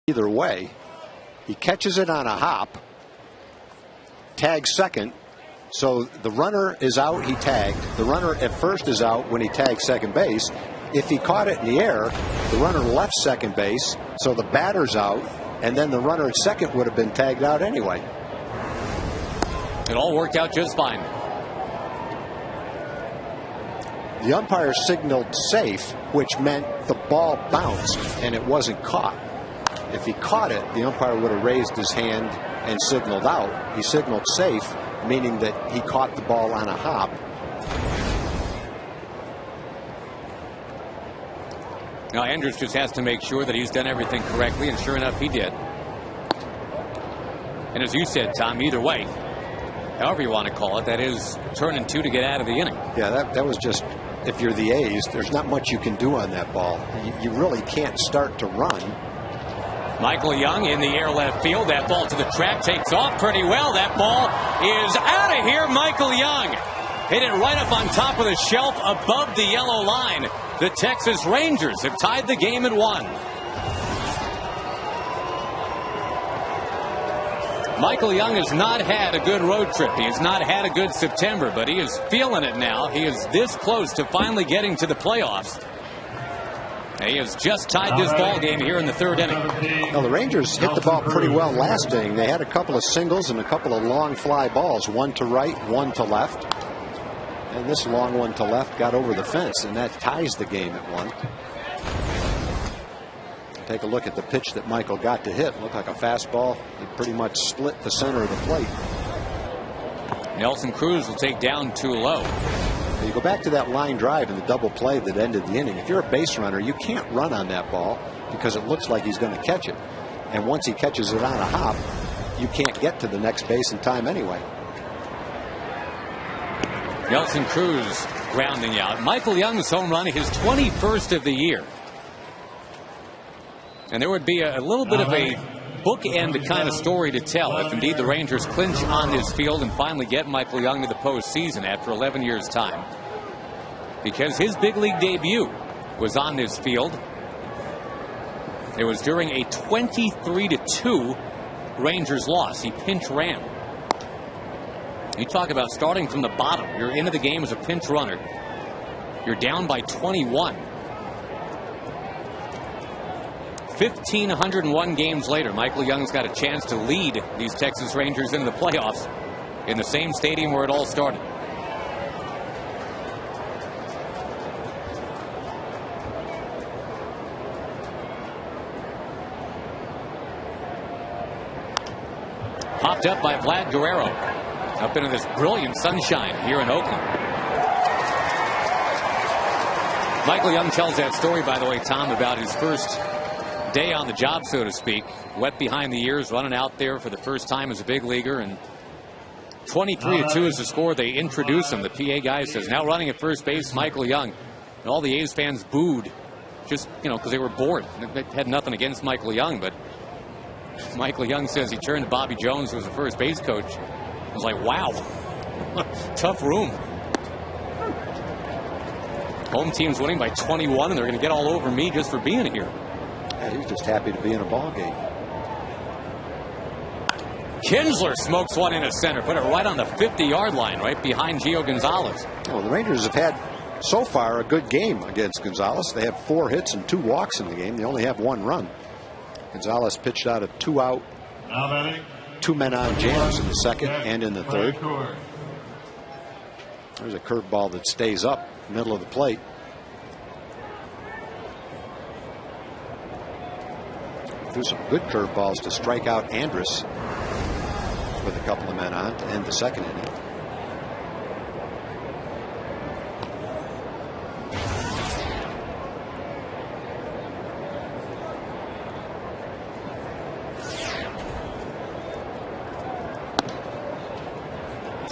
either way. He catches it on a hop, tags second, so the runner is out, he tagged. The runner at first is out when he tags second base. If he caught it in the air, the runner left second base, so the batter's out, and then the runner at second would have been tagged out anyway. It all worked out just fine. The umpire signaled safe, which meant the ball bounced and it wasn't caught. If he caught it, the umpire would have raised his hand and signaled out. He signaled safe, meaning that he caught the ball on a hop. Now Andrews just has to make sure that he's done everything correctly, and sure enough, he did. And as you said, Tom, either way, however you want to call it, that is turning two to get out of the inning. Yeah, that was just, if you're the A's, there's not much you can do on that ball. You really can't start to run. Michael Young in the air left field. That ball to the track takes off pretty well. That ball is out of here. Michael Young hit it right up on top of the shelf above the yellow line. The Texas Rangers have tied the game at 1. Michael Young has not had a good road trip. He has not had a good September, but he is feeling it now. He is this close to finally getting to the playoffs. He has just tied this ball game here in the 3rd inning. Well, the Rangers hit the ball pretty well last inning. They had a couple of singles and a couple of long fly balls, one to right, one to left. And this long one to left got over the fence, and that ties the game at 1. Take a look at the pitch that Michael got to hit. It looked like a fastball. It pretty much split the center of the plate. Nelson Cruz will take down too low. You go back to that line drive in the double play that ended the inning. If you're a base runner, you can't run on that ball because it looks like he's going to catch it. And once he catches it on a hop, you can't get to the next base in time anyway. Nelson Cruz grounding out. Michael Young's home run, his 21st of the year. And there would be a little bit of a bookend kind of story to tell if indeed the Rangers clinch on this field and finally get Michael Young to the postseason after 11 years' time. Because his big league debut was on this field. It was during a 23-2 Rangers loss. He pinch ran. You talk about starting from the bottom. You're into the game as a pinch runner. You're down by 21. 1,501 games later, Michael Young's got a chance to lead these Texas Rangers into the playoffs in the same stadium where it all started. Popped up by Vlad Guerrero. Up into this brilliant sunshine here in Oakland. Michael Young tells that story, by the way, Tom, about his first day on the job, so to speak. Wet behind the ears, running out there for the first time as a big leaguer. And 23-2 is the score. They introduce him. The PA guy says, now running at first base, Michael Young. And all the A's fans booed, just, because they were bored. They had nothing against Michael Young, but Michael Young says he turned to Bobby Jones, who was the first base coach. I was like, wow, tough room. Home team's winning by 21, and they're going to get all over me just for being here. Yeah, he was just happy to be in a ball game. Kinsler smokes one into center, put it right on the 50-yard line, right behind Gio Gonzalez. Well, the Rangers have had, so far, a good game against Gonzalez. They have 4 hits and 2 walks in the game. They only have 1 run. Gonzalez pitched out a 2-out, 2-men-on jams in the second and in the third. There's a curveball that stays up, middle of the plate. Threw some good curveballs to strike out Andrus with a couple of men on to end the second inning.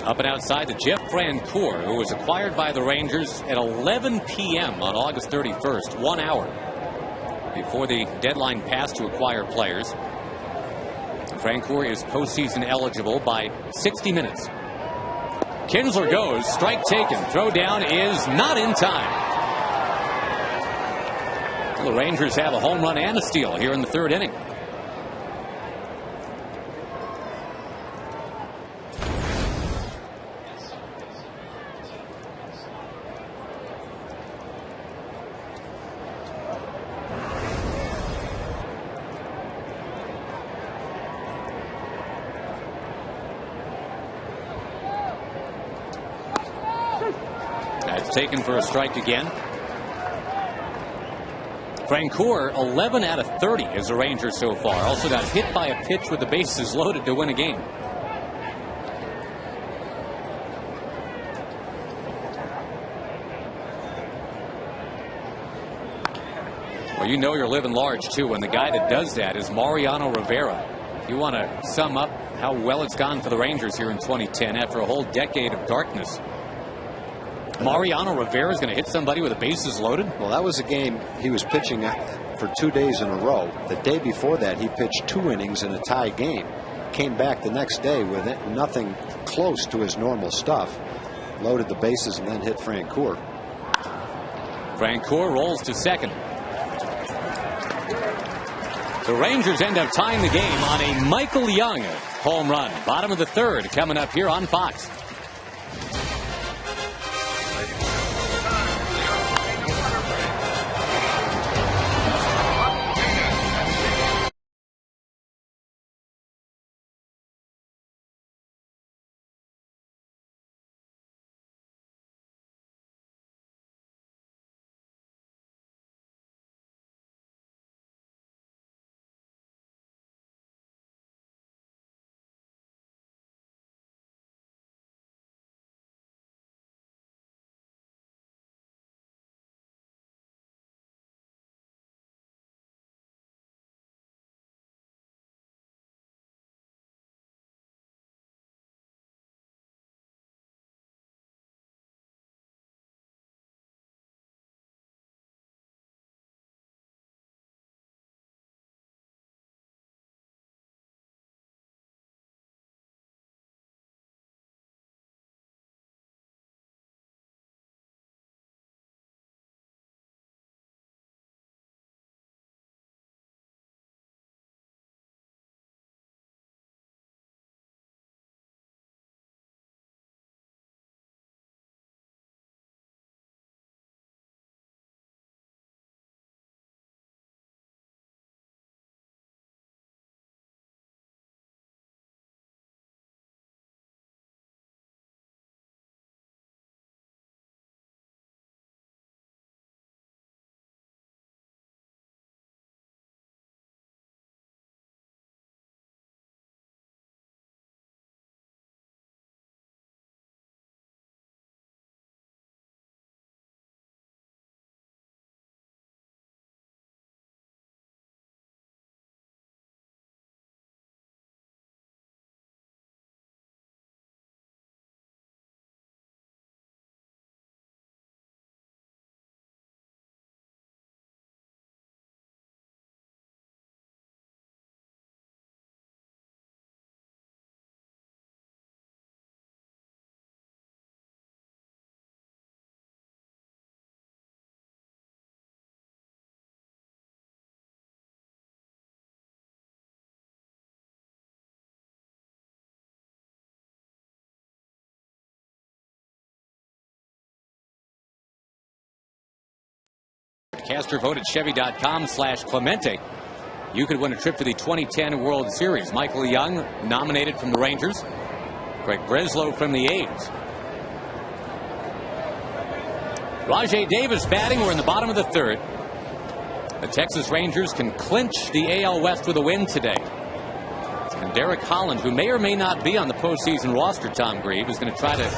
Up and outside to Jeff Francoeur, who was acquired by the Rangers at 11 p.m. on August 31st, 1 hour before the deadline passed to acquire players. Francoeur is postseason eligible by 60 minutes. Kinsler goes, strike taken, throw down is not in time. Well, the Rangers have a home run and a steal here in the 3rd inning. taken for a strike again. Francoeur, 11 out of 30 as a Ranger so far. Also got hit by a pitch with the bases loaded to win a game. Well, you know you're living large, too, when the guy that does that is Mariano Rivera. You want to sum up how well it's gone for the Rangers here in 2010 after a whole decade of darkness. Mariano Rivera is going to hit somebody with the bases loaded? Well, that was a game he was pitching for 2 days in a row. The day before that, he pitched 2 innings in a tie game. Came back the next day with nothing close to his normal stuff. Loaded the bases and then hit Francoeur. Francoeur rolls to second. The Rangers end up tying the game on a Michael Young home run. Bottom of the third coming up here on Fox. Caster vote at Chevy.com/Clemente. You could win a trip to the 2010 World Series. Michael Young nominated from the Rangers. Greg Breslow from the A's. Rajai Davis batting. We're in the bottom of the third. The Texas Rangers can clinch the AL West with a win today. And Derek Holland, who may or may not be on the postseason roster, Tom Grieve, is going to try to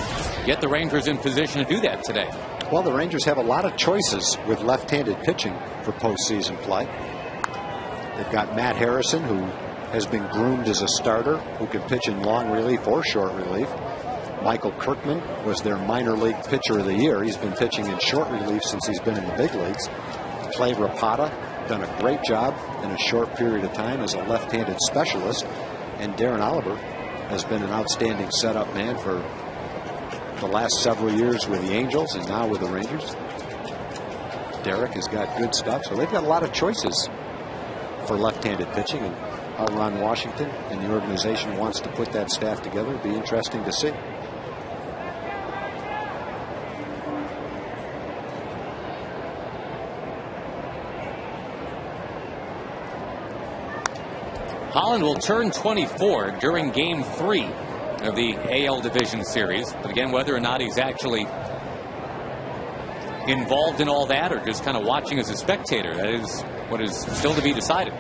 get the Rangers in position to do that today. Well, the Rangers have a lot of choices with left-handed pitching for postseason play. They've got Matt Harrison, who has been groomed as a starter, who can pitch in long relief or short relief. Michael Kirkman was their minor league pitcher of the year. He's been pitching in short relief since he's been in the big leagues. Clay Rapata, done a great job in a short period of time as a left-handed specialist. And Darren Oliver has been an outstanding setup man for the last several years with the Angels and now with the Rangers. Derek has got good stuff, so they've got a lot of choices for left-handed pitching, and how Ron Washington and the organization wants to put that staff together will be interesting to see. Holland will turn 24 during Game 3 of the AL Division Series. But again, whether or not he's actually involved in all that or just kind of watching as a spectator? That is what is still to be decided.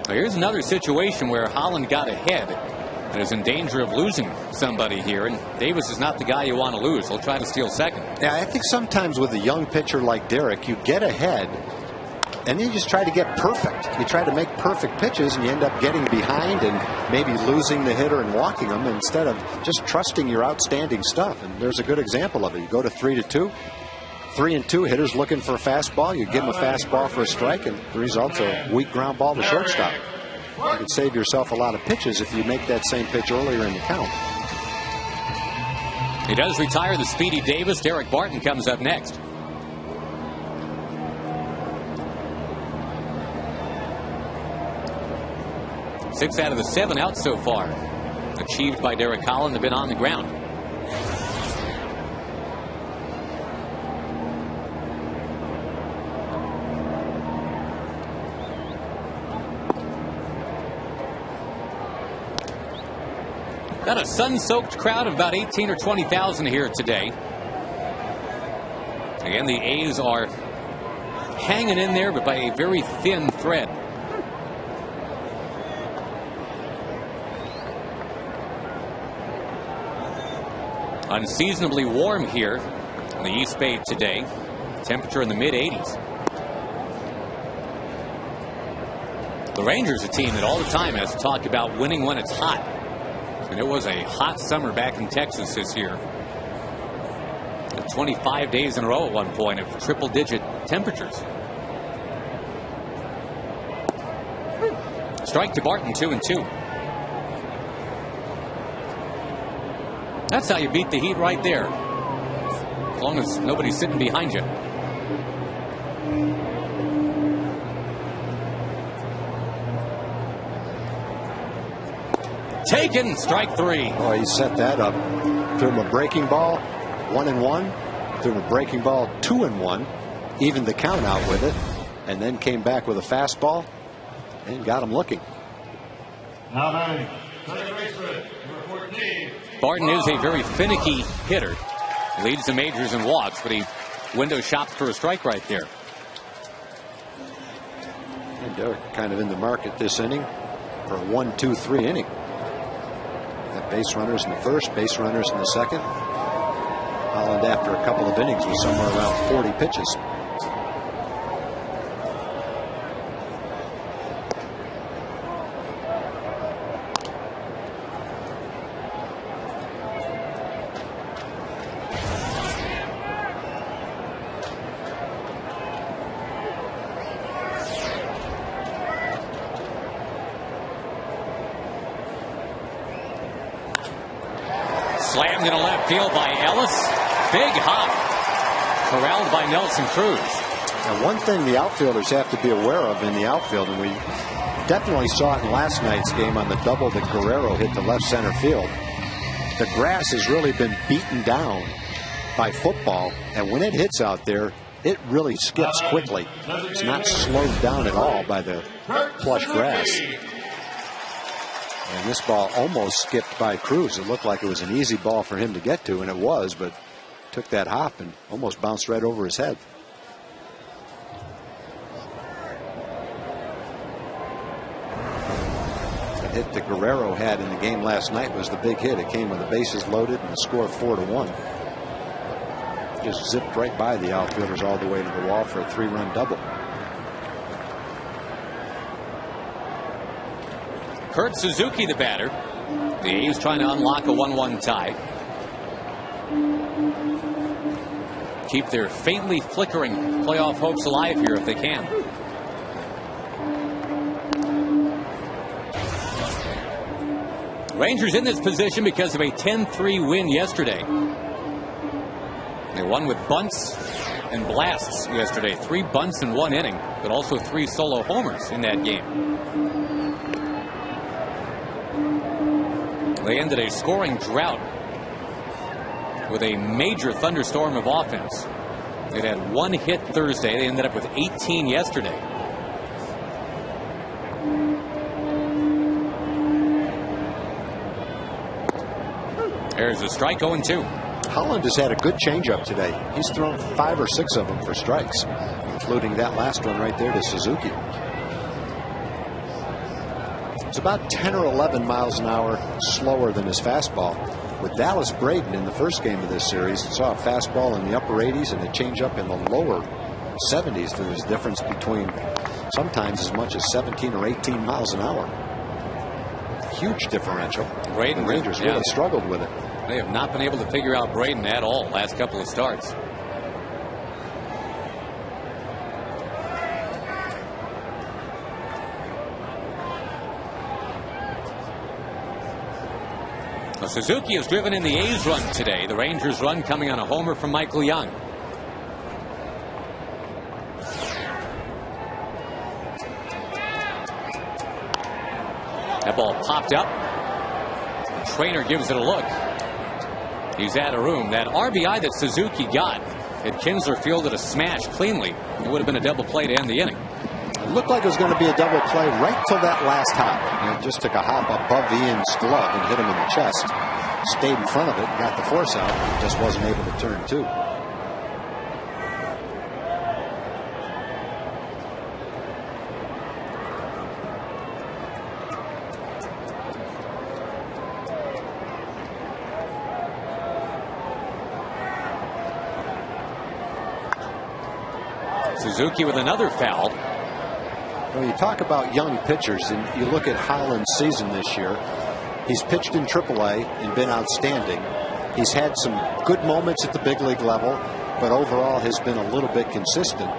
Now here's another situation where Holland got ahead and is in danger of losing somebody here, and Davis is not the guy you want to lose. He'll try to steal second. Yeah, I think sometimes with a young pitcher like Derek, you get ahead and you just try to get perfect. You try to make perfect pitches and you end up getting behind and maybe losing the hitter and walking them instead of just trusting your outstanding stuff. And there's a good example of it. You go to 3-2. 3-2, hitters looking for a fastball. You give them a fastball for a strike, and the result's a weak ground ball to shortstop. You could save yourself a lot of pitches if you make that same pitch earlier in the count. He does retire the speedy Davis. Derek Barton comes up next. Six out of the 7 out so far achieved by Derek Holland have been on the ground. Got a sun-soaked crowd of about 18 or 20,000 here today. Again, the A's are hanging in there, but by a very thin thread. Unseasonably warm here in the East Bay today. Temperature in the mid-80s. The Rangers, a team that all the time has to talk about winning when it's hot. And it was a hot summer back in Texas this year. 25 days in a row at one point of triple-digit temperatures. Strike to Barton, 2-2. That's how you beat the Heat right there. As long as nobody's sitting behind you. Taken, strike 3. Oh, he set that up. Threw him a breaking ball, 1-1. Threw him a breaking ball, 2-1. Evened the count out with it, and then came back with a fastball and got him looking. Now batting, second baseman, number 14. Barton is a very finicky hitter. Leads the majors in walks, but he window shopped for a strike right there. And Derek kind of in the market this inning for a 1-2-3 inning. Got base runners in the first, base runners in the second. Holland, after a couple of innings, was somewhere around 40 pitches. Slammed into left field by Ellis. Big hop. Corralled by Nelson Cruz. Now, one thing the outfielders have to be aware of in the outfield, and we definitely saw it in last night's game on the double that Guerrero hit to left center field. The grass has really been beaten down by football, and when it hits out there, it really skips quickly. It's not slowed down at all by the plush grass. And this ball almost skipped by Cruz. It looked like it was an easy ball for him to get to, and it was, but took that hop and almost bounced right over his head. The hit that Guerrero had in the game last night was the big hit. It came with the bases loaded and the score of 4-1. Just zipped right by the outfielders all the way to the wall for a 3-run double. Kurt Suzuki, the batter. The A's trying to unlock a 1-1 tie. Keep their faintly flickering playoff hopes alive here if they can. Rangers in this position because of a 10-3 win yesterday. They won with bunts and blasts yesterday. 3 bunts in 1 inning, but also 3 solo homers in that game. They ended a scoring drought with a major thunderstorm of offense. They had 1 hit Thursday. They ended up with 18 yesterday. There's a strike, 0-2. Holland has had a good changeup today. He's thrown 5 or 6 of them for strikes, including that last one right there to Suzuki. It's about 10 or 11 miles an hour slower than his fastball. With Dallas Braden in the first game of this series, saw a fastball in the upper 80s and a changeup in the lower 70s. There's a difference between sometimes as much as 17 or 18 miles an hour. Huge differential. Braden, the Rangers really struggled with it. They have not been able to figure out Braden at all last couple of starts. Well, Suzuki has driven in the A's run today. The Rangers run coming on a homer from Michael Young. That ball popped up. The trainer gives it a look. He's out of room. That RBI that Suzuki got, had Kinsler fielded a smash cleanly, it would have been a double play to end the inning. It looked like it was going to be a double play right till that last hop. And it just took a hop above Ian's glove and hit him in the chest. Stayed in front of it, got the force out, and just wasn't able to turn 2. Suzuki with another foul. When you talk about young pitchers and you look at Holland's season this year, he's pitched in AAA and been outstanding. He's had some good moments at the big league level, but overall has been a little bit consistent.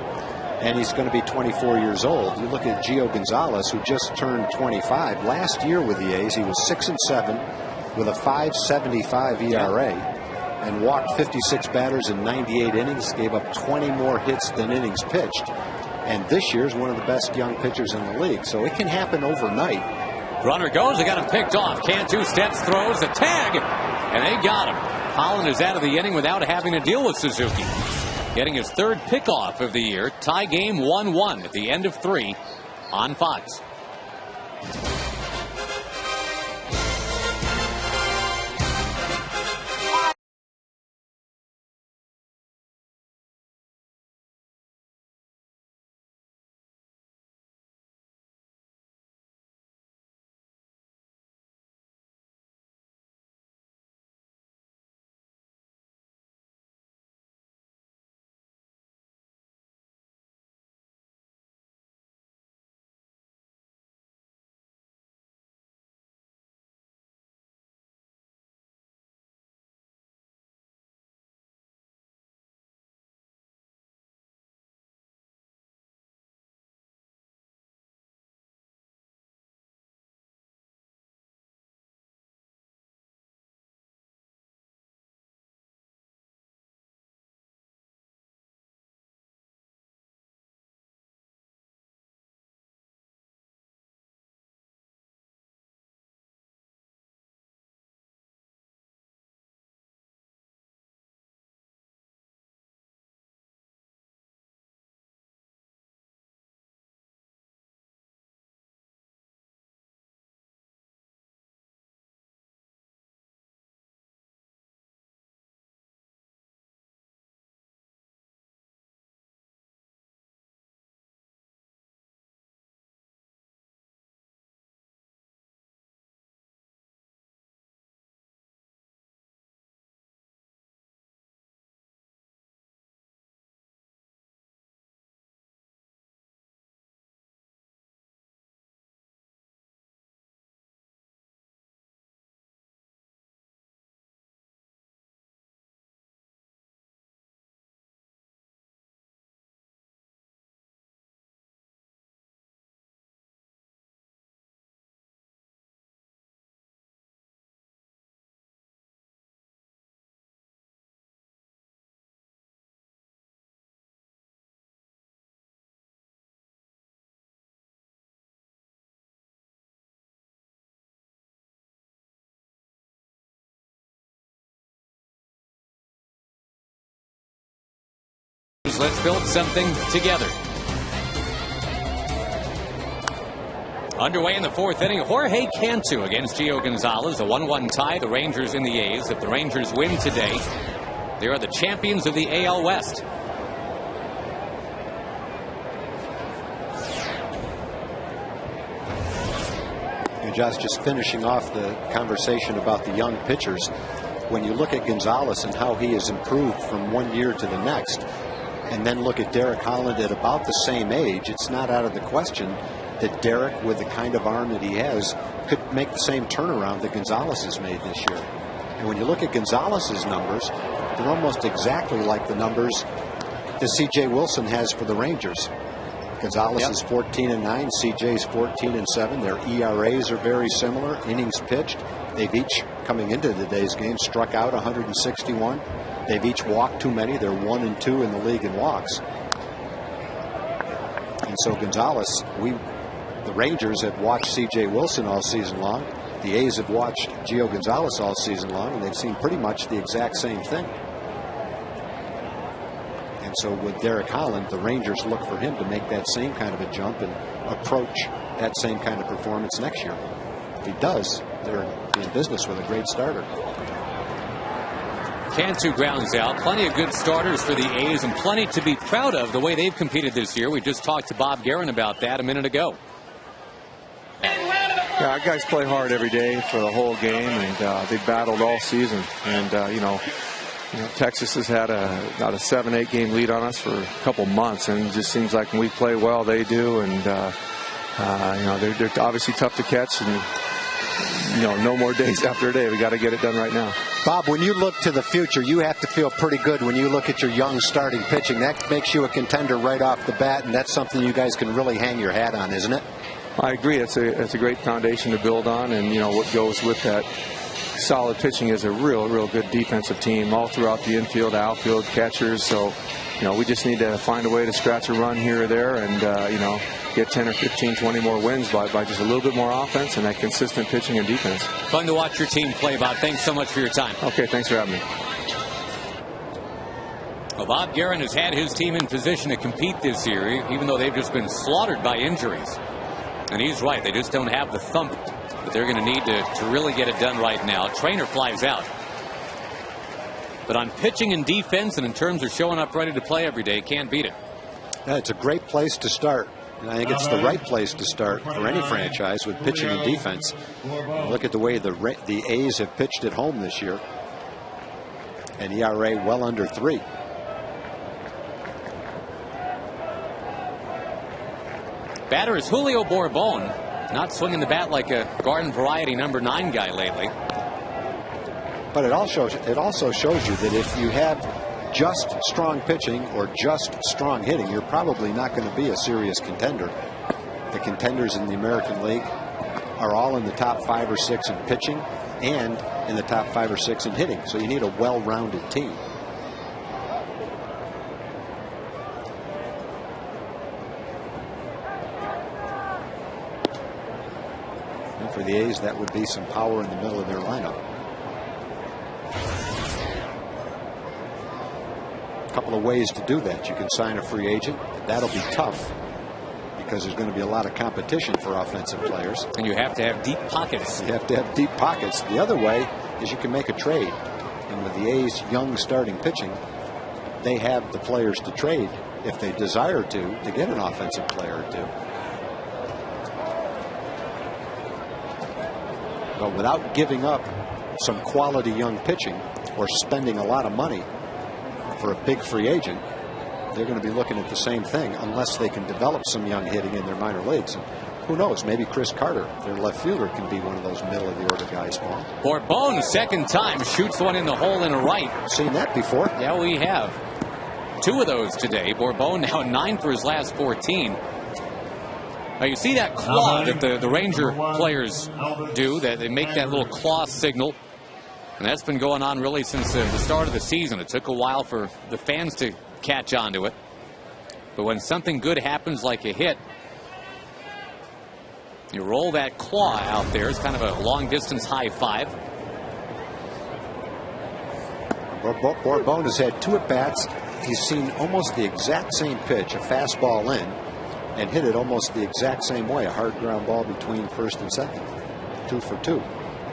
And he's going to be 24 years old. You look at Gio Gonzalez, who just turned 25. Last year with the A's, he was 6-7 with a 5.75 ERA. And walked 56 batters in 98 innings, gave up 20 more hits than innings pitched. And this year's one of the best young pitchers in the league. So it can happen overnight. Runner goes, they got him picked off. Cantu steps, throws, a tag, and they got him. Holland is out of the inning without having to deal with Suzuki. Getting his 3rd pickoff of the year. Tie game 1-1 at the end of 3 on Fox. Let's build something together. Underway in the fourth inning, Jorge Cantu against Gio Gonzalez. A 1-1 tie, the Rangers and the A's. If the Rangers win today, they are the champions of the AL West. And just finishing off the conversation about the young pitchers, when you look at Gonzalez and how he has improved from one year to the next, and then look at Derek Holland at about the same age, it's not out of the question that Derek, with the kind of arm that he has, could make the same turnaround that Gonzalez has made this year. And when you look at Gonzalez's numbers, they're almost exactly like the numbers that C.J. Wilson has for the Rangers. Gonzalez is 14-9, C.J.'s 14-7. Their ERAs are very similar. Innings pitched, they've each, coming into today's game, struck out 161. They've each walked too many. They're 1-2 in the league in walks. And so Gonzalez, the Rangers have watched C.J. Wilson all season long. The A's have watched Gio Gonzalez all season long, and they've seen pretty much the exact same thing. And so with Derek Holland, the Rangers look for him to make that same kind of a jump and approach that same kind of performance next year. If he does, they're in business with a great starter. Cantu grounds out. Plenty of good starters for the A's and plenty to be proud of the way they've competed this year. We just talked to Bob Guerin about that a minute ago. Yeah, our guys play hard every day for the whole game, and they battled all season. And, you know, Texas has had about a 7-8 game lead on us for a couple months, and it just seems like when we play well, they do. And, you know, they're obviously tough to catch, and, you know, no more days after a day. We got to get it done right now. Bob, when you look to the future, you have to feel pretty good when you look at your young starting pitching. That makes you a contender right off the bat, and that's something you guys can really hang your hat on, isn't it? I agree. It's a great foundation to build on, and you know what goes with that solid pitching is a real good defensive team all throughout the infield, outfield, catchers. So, you know, we just need to find a way to scratch a run here or there, and you know, get 10 or 15, 20 more wins by just a little bit more offense and that consistent pitching and defense. Fun to watch your team play, Bob. Thanks so much for your time. Okay, thanks for having me. Well, Bob Guerin has had his team in position to compete this year, even though they've just been slaughtered by injuries. And he's right. They just don't have the thump that they're going to need to really get it done right now. Trainer flies out. But on pitching and defense and in terms of showing up ready to play every day, can't beat it. Yeah, it's a great place to start. And I think it's the right place to start for any franchise with pitching and defense. Look at the way the A's have pitched at home this year. An ERA well under 3. Batter is Julio Bourbon, not swinging the bat like a garden variety number 9 guy lately. But it also shows you that if you have just strong pitching or just strong hitting, you're probably not going to be a serious contender. The contenders in the American League are all in the top 5 or 6 in pitching and in the top 5 or 6 in hitting. So you need a well-rounded team. And for the A's, that would be some power in the middle of their lineup. A couple of ways to do that. You can sign a free agent. That'll be tough because there's going to be a lot of competition for offensive players. And you have to have deep pockets. You have to have deep pockets. The other way is you can make a trade. And with the A's young starting pitching, they have the players to trade if they desire to get an offensive player or two. But without giving up some quality young pitching or spending a lot of money for a big free agent, they're going to be looking at the same thing unless they can develop some young hitting in their minor leagues. And who knows, maybe Chris Carter, their left fielder, can be one of those middle of the order guys for them. Bourbon, second time, shoots one in the hole in the right. Seen that before. Yeah, we have. 2 of those today. Bourbon now 9 for his last 14. Now you see that claw that the Ranger players do, that they make that little claw signal. And that's been going on really since the start of the season. It took a while for the fans to catch on to it. But when something good happens like a hit, you roll that claw out there. It's kind of a long distance high five. Bourbon has had 2 at-bats. He's seen almost the exact same pitch, a fastball in. and hit it almost the exact same way. A hard ground ball between first and second. 2 for 2.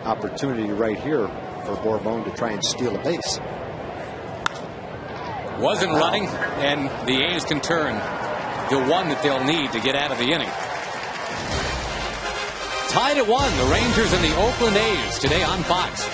Opportunity right here for Bourbon to try and steal a base. Wasn't running, and the A's can turn the one that they'll need to get out of the inning. Tied at 1, the Rangers and the Oakland A's today on Fox.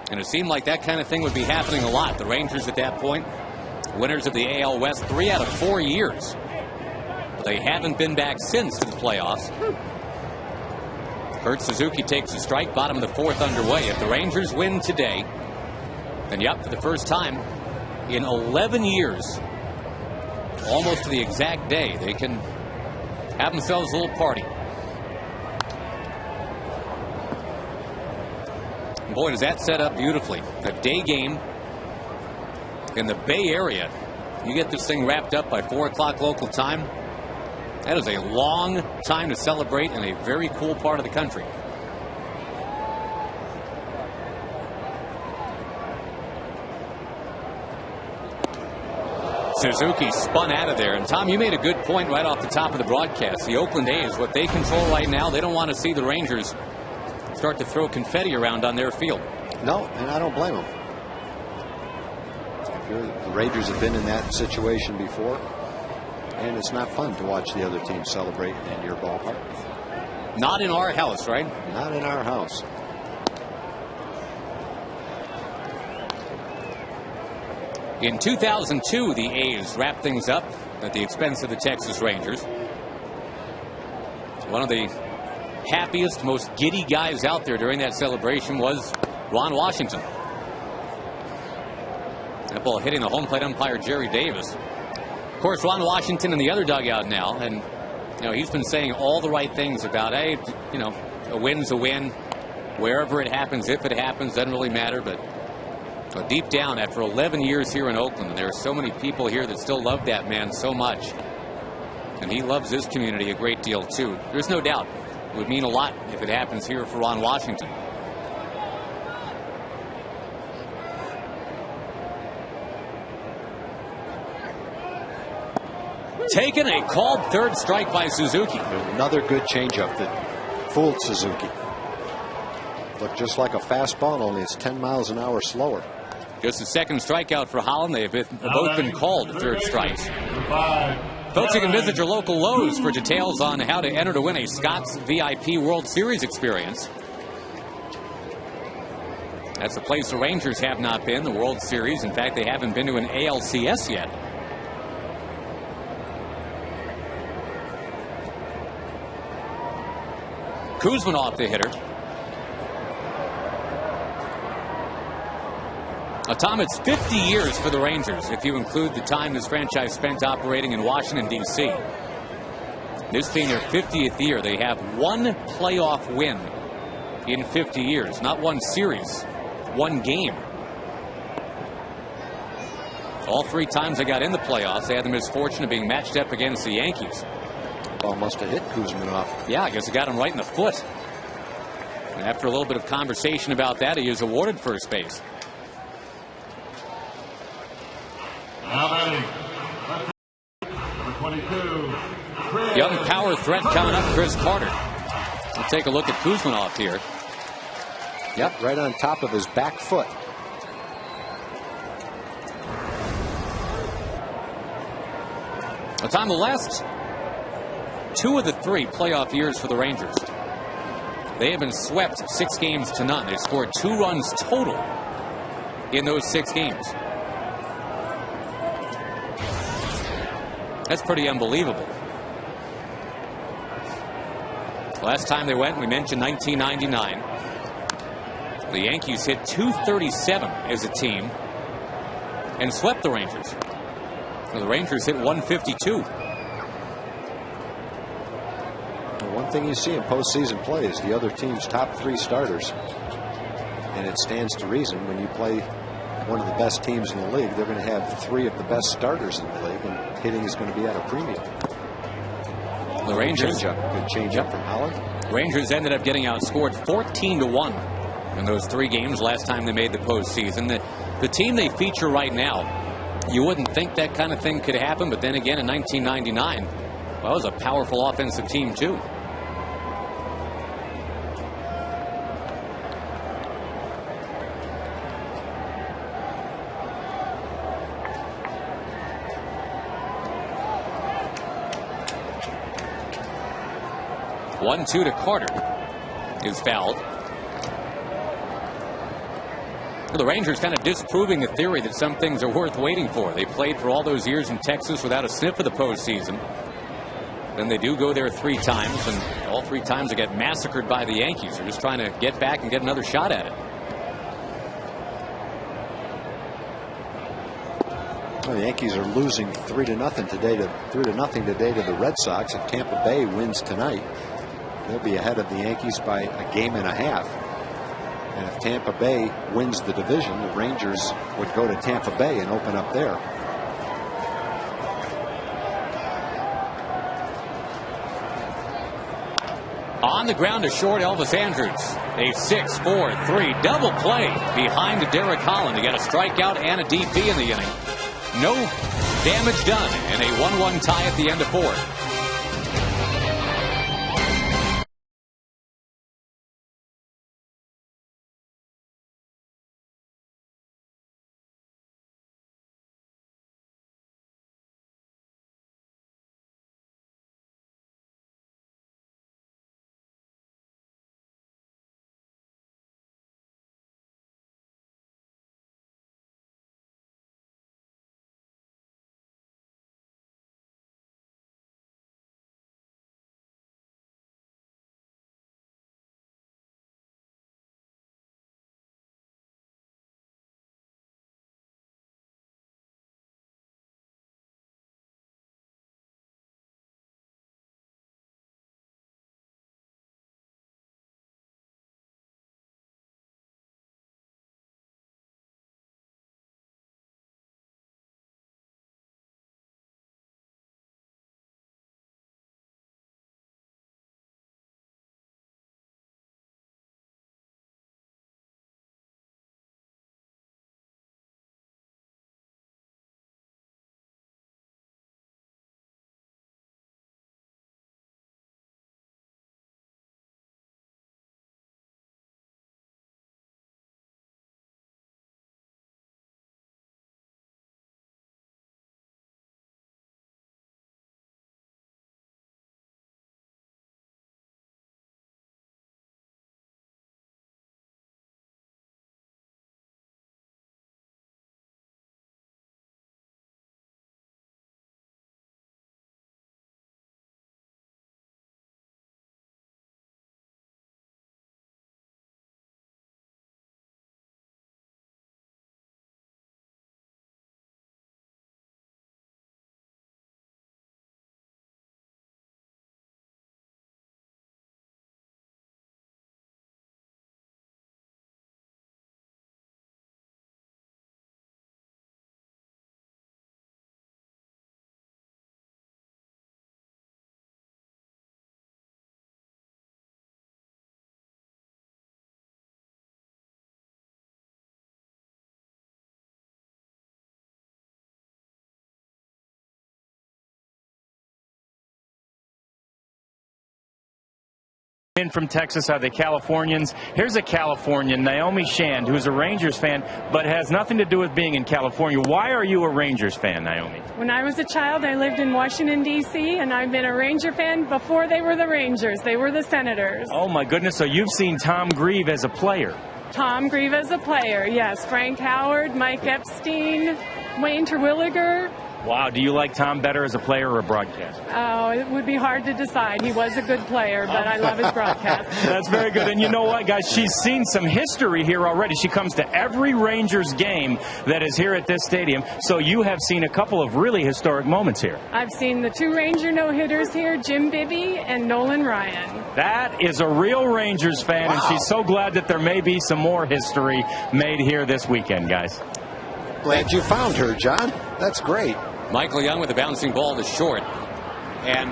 And it seemed like that kind of thing would be happening a lot. The Rangers at that point, winners of the AL West 3 out of 4 years. But they haven't been back since to the playoffs. Kurt Suzuki takes a strike, bottom of the 4th underway. If the Rangers win today, then yep, for the first time in 11 years, almost to the exact day, they can have themselves a little party. Boy, does that set up beautifully. A day game in the Bay Area. You get this thing wrapped up by 4 o'clock local time. That is a long time to celebrate in a very cool part of the country. Suzuki spun out of there. And Tom, you made a good point right off the top of the broadcast. The Oakland A's, what they control right now, they don't want to see the Rangers start to throw confetti around on their field. No, and I don't blame them. The Rangers have been in that situation before, and it's not fun to watch the other team celebrate in your ballpark. Not in our house, right? Not in our house. In 2002, the A's wrapped things up at the expense of the Texas Rangers. One of the happiest, most giddy guys out there during that celebration was Ron Washington. That ball hitting the home plate umpire Jerry Davis. Of course, Ron Washington in the other dugout now, and he's been saying all the right things about, hey, a win's a win, wherever it happens, if it happens, doesn't really matter. But deep down, after 11 years here in Oakland, there are so many people here that still love that man so much, and he loves his community a great deal too. There's no doubt. It would mean a lot if it happens here for Ron Washington. Taken a called third strike by Suzuki. Another good changeup that fooled Suzuki. Looked just like a fastball, only it's 10 miles an hour slower. Just a second strikeout for Holland. They have both been called third strikes. Folks, you can visit your local Lowe's for details on how to enter to win a Scott's VIP World Series experience. That's the place the Rangers have not been, the World Series. In fact, they haven't been to an ALCS yet. Kuzmanov, the hitter. Tom, it's 50 years for the Rangers if you include the time this franchise spent operating in Washington, D.C. This being their 50th year, they have one playoff win in 50 years. Not one series, one game. All 3 times they got in the playoffs, they had the misfortune of being matched up against the Yankees. Ball must have hit Kuzmanov. Yeah, I guess it got him right in the foot. And after a little bit of conversation about that, he is awarded first base. Number 22. Young power threat coming up, Chris Carter. We'll take a look at Kuzmanov here. Yep, right on top of his back foot. Tom, the last 2 of the 3 playoff years for the Rangers, they have been swept 6 games to none. They scored 2 runs total in those 6 games. That's pretty unbelievable. Last time they went, we mentioned 1999. The Yankees hit .237 as a team and swept the Rangers. The Rangers hit .152. One thing you see in postseason play is the other team's top 3 starters. And it stands to reason when you play one of the best teams in the league, they're going to have 3 of the best starters in the league, and hitting is going to be at a premium. The Rangers, good changeup from Holland. Rangers ended up getting outscored 14-1 in those 3 games last time they made the postseason. The team they feature right now, you wouldn't think that kind of thing could happen, but then again in 1999, well, it was a powerful offensive team too. One-two to Carter is fouled. The Rangers kind of disproving the theory that some things are worth waiting for. They played for all those years in Texas without a sniff of the postseason. Then they do go there 3 times, and all 3 times they get massacred by the Yankees. They're just trying to get back and get another shot at it. Well, the Yankees are losing 3-0 today to the Red Sox. If Tampa Bay wins tonight, they'll be ahead of the Yankees by a game and a half. And if Tampa Bay wins the division, the Rangers would go to Tampa Bay and open up there. On the ground to short, Elvis Andrus. A 6-4-3 double play behind Derek Holland. He got a strikeout and a DP in the inning. No damage done, and a 1-1 tie at the end of 4. in from Texas? Are they Californians? Here's a Californian, Naomi Shand, who's a Rangers fan, but has nothing to do with being in California. Why are you a Rangers fan, Naomi? When I was a child, I lived in Washington, D.C., and I've been a Ranger fan before they were the Rangers. They were the Senators. Oh, my goodness. So you've seen Tom Grieve as a player. Tom Grieve as a player, yes. Frank Howard, Mike Epstein, Wayne Terwilliger. Wow. Do you like Tom better as a player or a broadcaster? Oh, it would be hard to decide. He was a good player, but I love his broadcast. That's very good. And you know what, guys? She's seen some history here already. She comes to every Rangers game that is here at this stadium. So you have seen a couple of really historic moments here. I've seen the 2 Ranger no-hitters here, Jim Bibby and Nolan Ryan. That is a real Rangers fan, Wow. and she's so glad that there may be some more history made here this weekend, guys. Glad you found her, John. That's great. Michael Young with the bouncing ball to short. And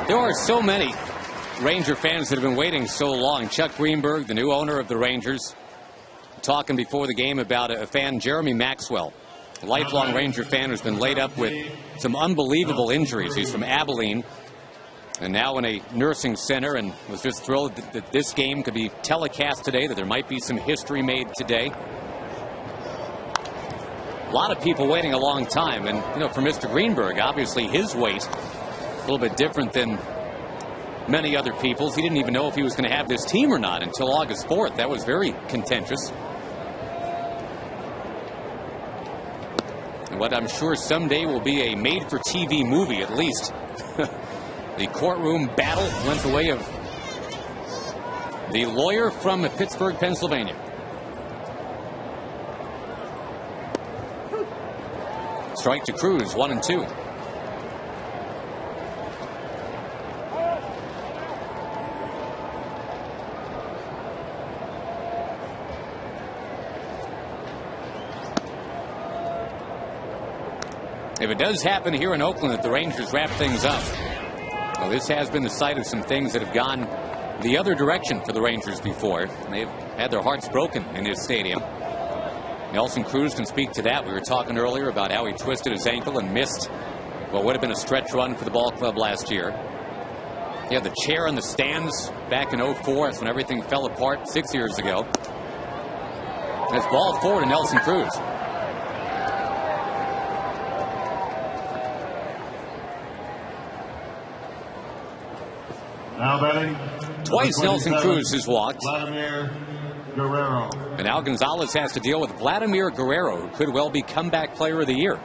there are so many Ranger fans that have been waiting so long. Chuck Greenberg, the new owner of the Rangers, talking before the game about a fan, Jeremy Maxwell, a lifelong Ranger fan who's been laid up with some unbelievable injuries. He's from Abilene and now in a nursing center, and was just thrilled that this game could be telecast today, that there might be some history made today. A lot of people waiting a long time, and you know, for Mr. Greenberg, obviously his wait a little bit different than many other people's. He didn't even know if he was going to have this team or not until August 4th. That was very contentious. And what I'm sure someday will be a made-for-TV movie, at least. The courtroom battle went the way of the lawyer from Pittsburgh, Pennsylvania. Strike to Cruz, 1-2. If it does happen here in Oakland that the Rangers wrap things up, well, this has been the site of some things that have gone the other direction for the Rangers before. They've had their hearts broken in this stadium. Nelson Cruz can speak to that. We were talking earlier about how he twisted his ankle and missed what would have been a stretch run for the ball club last year. He had the chair in the stands back in 04. That's when everything fell apart 6 years ago. That's ball forward to Nelson Cruz. Now batting. Twice Nelson Cruz has walked. Vladimir Guerrero. And now Gonzalez has to deal with Vladimir Guerrero, who could well be comeback player of the year.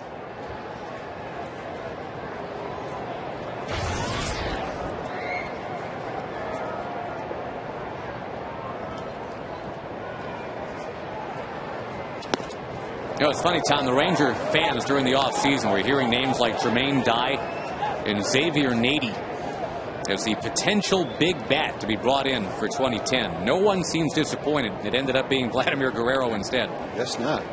You know, it's funny, Tom, the Ranger fans during the offseason were hearing names like Jermaine Dye and Xavier Nady as the potential big bat to be brought in for 2010. No one seems disappointed. It ended up being Vladimir Guerrero instead. Guess not.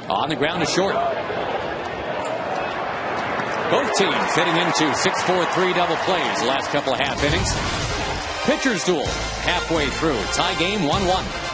On the ground to short. Both teams heading into 6-4-3 double plays the last couple of half innings. Pitchers duel halfway through. Tie game 1-1.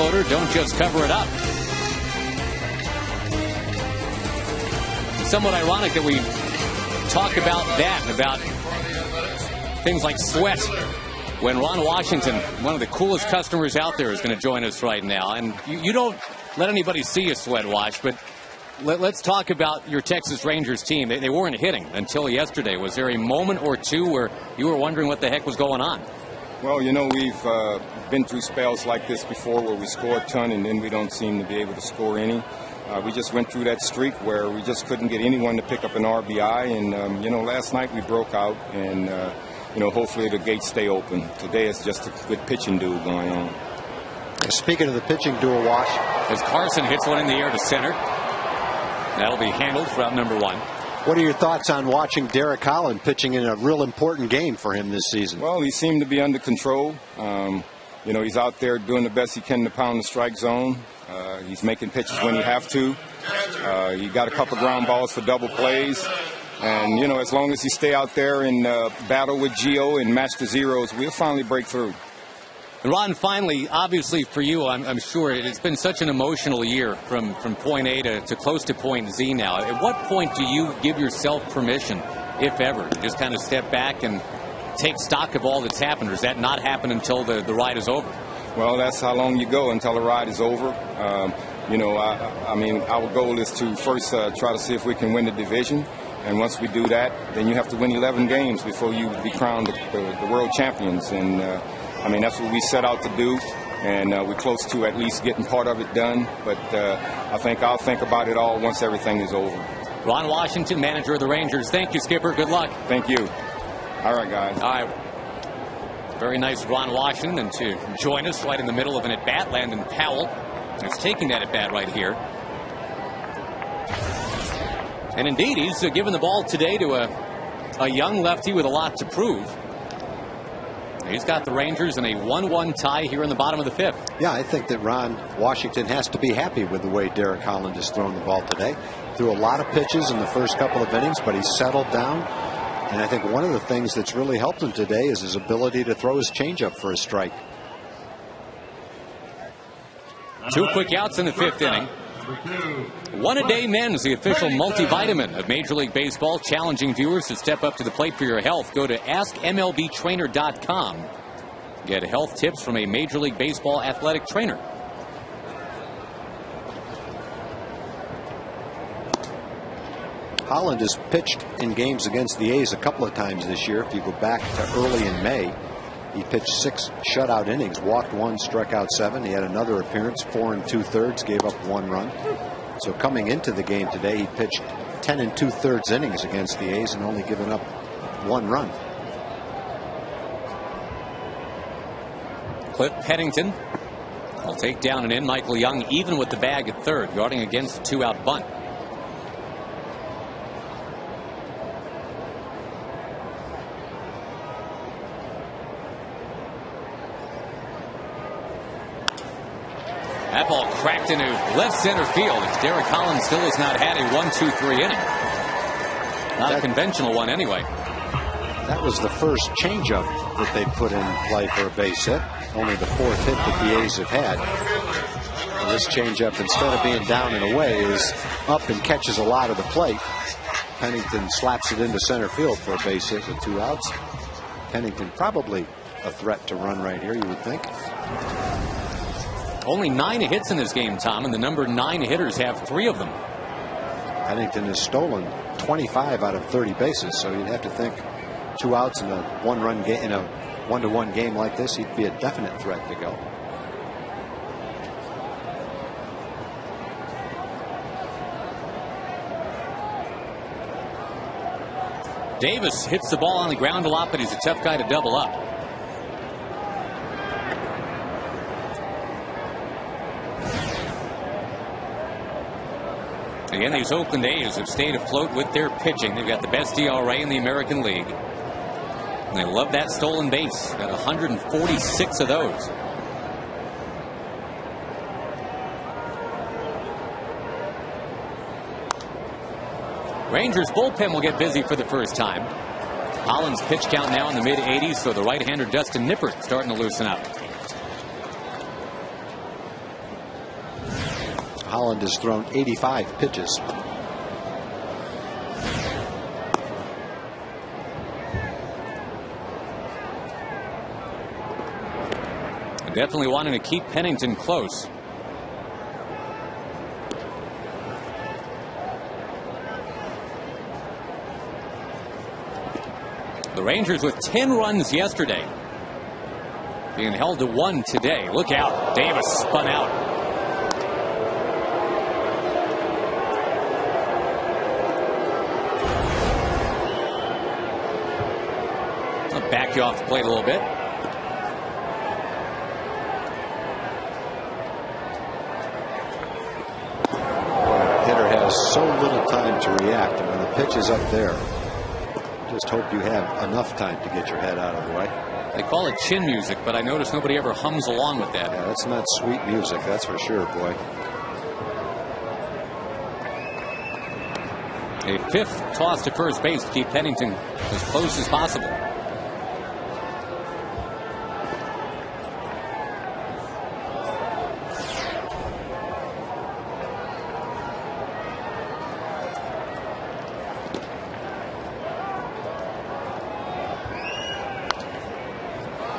floater, don't just cover it up. It's somewhat ironic that we talk about that, about things like sweat, when Ron Washington, one of the coolest customers out there, is going to join us right now. And you don't let anybody see you sweat, Wash, but let's talk about your Texas Rangers team. They weren't hitting until yesterday. Was there a moment or two where you were wondering what the heck was going on? Well, you know, we've been through spells like this before where we score a ton and then we don't seem to be able to score any. We just went through that streak where we just couldn't get anyone to pick up an RBI. And, you know, last night we broke out and, you know, hopefully the gates stay open. Today it's just a good pitching duel going on. Speaking of the pitching duel, Wash. As Carson hits one in the air to center. That'll be handled for out number 1. What are your thoughts on watching Derek Holland pitching in a real important game for him this season? Well, he seemed to be under control. You know, he's out there doing the best he can to pound the strike zone. He's making pitches when he have to. He got a couple ground balls for double plays. And, you know, as long as he stay out there and battle with Gio and match the zeros, we'll finally break through. And Ron, finally, obviously for you, I'm sure it's been such an emotional year from point A to close to point Z now. At what point do you give yourself permission, if ever, to just kind of step back and take stock of all that's happened? Or does that not happen until the ride is over? Well, that's how long you go until the ride is over. You know, I mean, our goal is to first try to see if we can win the division. And once we do that, then you have to win 11 games before you be crowned the world champions. And I mean, that's what we set out to do, and we're close to at least getting part of it done. But I think I'll think about it all once everything is over. Ron Washington, manager of the Rangers. Thank you, Skipper. Good luck. Thank you. All right, guys. All right. Very nice, Ron Washington, and to join us right in the middle of an at-bat, Landon Powell is taking that at-bat right here. And indeed, he's given the ball today to a young lefty with a lot to prove. He's got the Rangers in a 1-1 tie here in the bottom of the 5th. Yeah, I think that Ron Washington has to be happy with the way Derek Holland has thrown the ball today. Threw a lot of pitches in the first couple of innings, but he settled down. And I think one of the things that's really helped him today is his ability to throw his changeup for a strike. 2 quick outs in the 5th inning. One A Day Men's, the official multivitamin of Major League Baseball, challenging viewers to step up to the plate for your health. Go to AskMLBTrainer.com. Get health tips from a Major League Baseball athletic trainer. Holland has pitched in games against the A's a couple of times this year. If you go back to early in May, he pitched 6 shutout innings, walked 1, struck out 7. He had another appearance, 4 2/3, gave up 1 run. So coming into the game today, he pitched 10 2/3 innings against the A's and only given up 1 run. Cliff Pennington will take down and in. Michael Young even with the bag at third, guarding against the 2-out bunt. That ball cracked into left center field. Derek Holland still has not had a 1-2-3 inning. Not a conventional one anyway. That was the first changeup that they put in play for a base hit. Only the 4th hit that the A's have had. And this changeup, instead of being down and away, is up and catches a lot of the plate. Pennington slaps it into center field for a base hit with 2 outs. Pennington probably a threat to run right here, you would think. Only 9 hits in this game, Tom, and the number 9 hitters have 3 of them. Pennington has stolen 25 out of 30 bases, so you'd have to think 2 outs in a 1-run game, in a 1-1 game like this, he'd be a definite threat to go. Davis hits the ball on the ground a lot, but he's a tough guy to double up. Again, these Oakland A's have stayed afloat with their pitching. They've got the best ERA in the American League. And they love that stolen base. Got 146 of those. Rangers bullpen will get busy for the first time. Holland's pitch count now in the mid-80s, so the right-hander Dustin Nippert starting to loosen up. Holland has thrown 85 pitches. Definitely wanting to keep Pennington close. The Rangers with 10 runs yesterday, being held to 1 today. Look out. Davis spun out. I'll back you off the plate a little bit. Hitter has so little time to react, and when the pitch is up there, just hope you have enough time to get your head out of the way. They call it chin music, but I notice nobody ever hums along with that. Yeah, that's not sweet music, that's for sure, boy. A 5th toss to first base to keep Pennington as close as possible.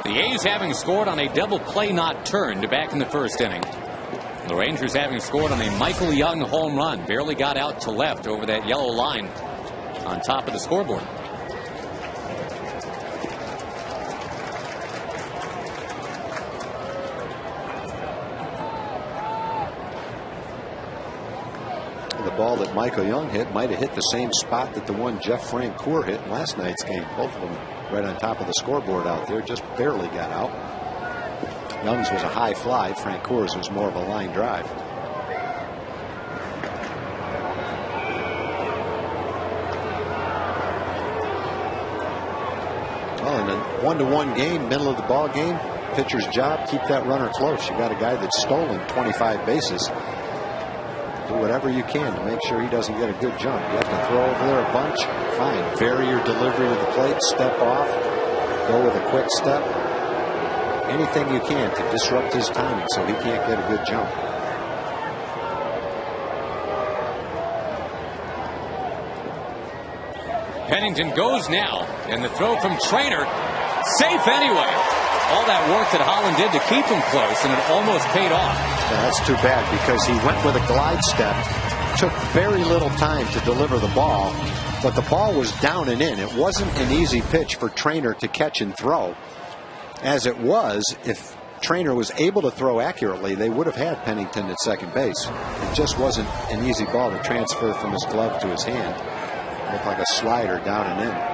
The A's having scored on a double play not turned back in the first inning. The Rangers having scored on a Michael Young home run. Barely got out to left over that yellow line on top of the scoreboard. The ball that Michael Young hit might have hit the same spot that the one Jeff Francoeur hit in last night's game. Both of them right on top of the scoreboard out there, just barely got out. Young's was a high fly. Francoeur's was more of a line drive. Well, in a 1-1 game, middle of the ball game, pitcher's job, keep that runner close. You got a guy that's stolen 25 bases. Do whatever you can to make sure he doesn't get a good jump. You have to throw over there a bunch. Fine. Vary your delivery to the plate. Step off. Go with a quick step. Anything you can to disrupt his timing so he can't get a good jump. Pennington goes now, and the throw from Trainer. Safe anyway. All that work that Holland did to keep him close, and it almost paid off. Yeah, that's too bad because he went with a glide step, took very little time to deliver the ball, but the ball was down and in. It wasn't an easy pitch for Trainer to catch and throw. As it was, if Trainer was able to throw accurately, they would have had Pennington at second base. It just wasn't an easy ball to transfer from his glove to his hand. It looked like a slider down and in.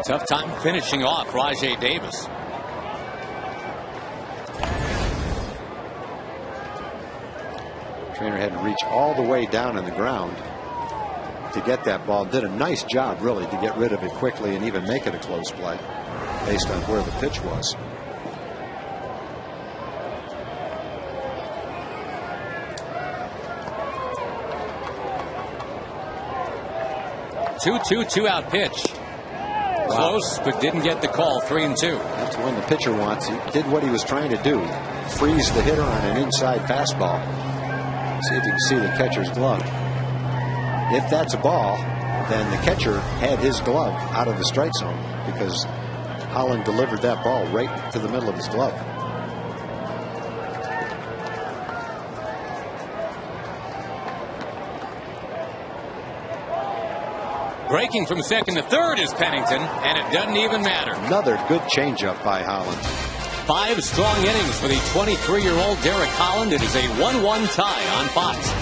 Tough time finishing off Rajay Davis. Trainer had to reach all the way down in the ground to get that ball. Did a nice job, really, to get rid of it quickly and even make it a close play based on where the pitch was. Two out pitch. Close, but didn't get the call. 3-2. That's when the pitcher wants. He did what he was trying to do. Freeze the hitter on an inside fastball. See if you can see the catcher's glove. If that's a ball, then the catcher had his glove out of the strike zone because Holland delivered that ball right to the middle of his glove. Breaking from second to third is Pennington, and it doesn't even matter. Another good changeup by Holland. 5 strong innings for the 23-year-old Derek Holland. It is a 1-1 tie on Fox.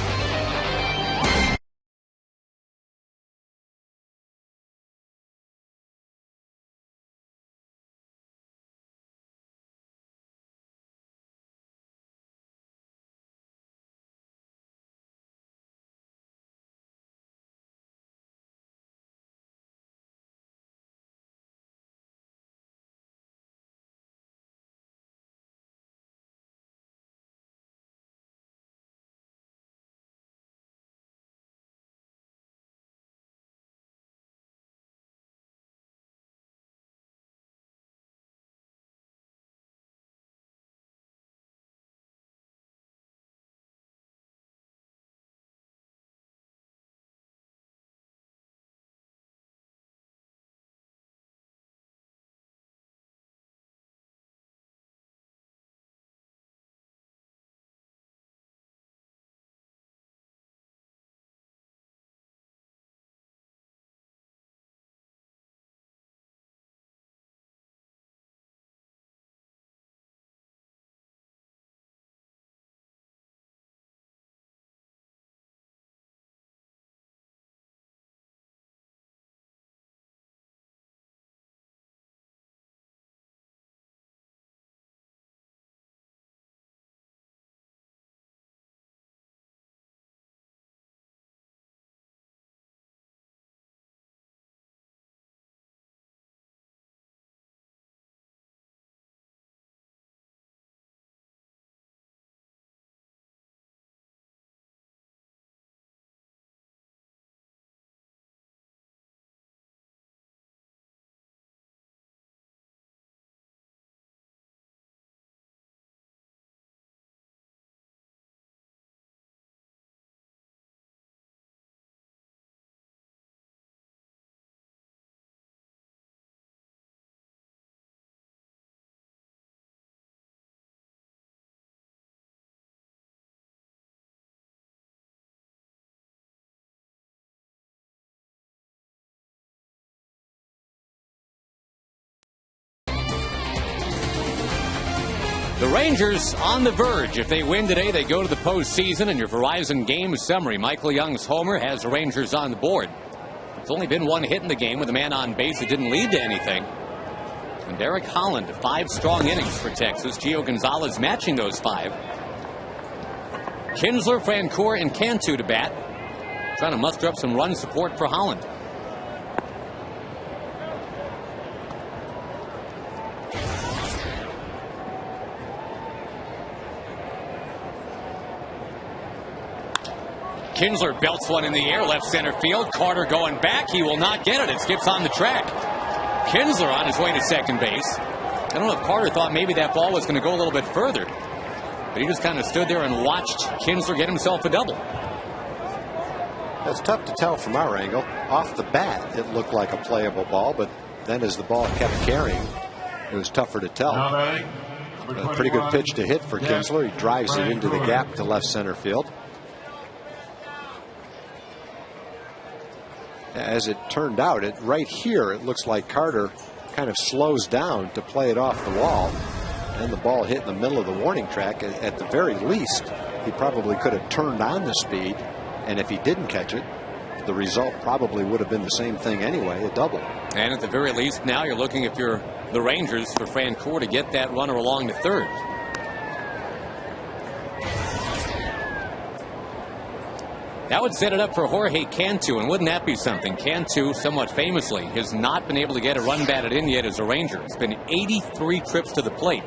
The Rangers on the verge. If they win today, they go to the postseason. And your Verizon game summary, Michael Young's homer has the Rangers on the board. It's only been one hit in the game with a man on base that didn't lead to anything. And Derek Holland, 5 strong innings for Texas. Gio Gonzalez matching those 5. Kinsler, Francoeur, and Cantu to bat. Trying to muster up some run support for Holland. Kinsler belts one in the air, left center field. Carter going back. He will not get it. It skips on the track. Kinsler on his way to second base. I don't know if Carter thought maybe that ball was going to go a little bit further. But he just kind of stood there and watched Kinsler get himself a double. It's tough to tell from our angle. Off the bat, it looked like a playable ball, but then as the ball kept carrying, it was tougher to tell. A pretty good pitch to hit for Kinsler. He drives it into the gap to left center field. As it turned out, right here, it looks like Carter kind of slows down to play it off the wall. And the ball hit in the middle of the warning track. At the very least, he probably could have turned on the speed. And if he didn't catch it, the result probably would have been the same thing anyway, a double. And at the very least, now you're looking, if you're the Rangers, for Francoeur to get that runner along to third. That would set it up for Jorge Cantu, and wouldn't that be something? Cantu, somewhat famously, has not been able to get a run batted in yet as a Ranger. It's been 83 trips to the plate.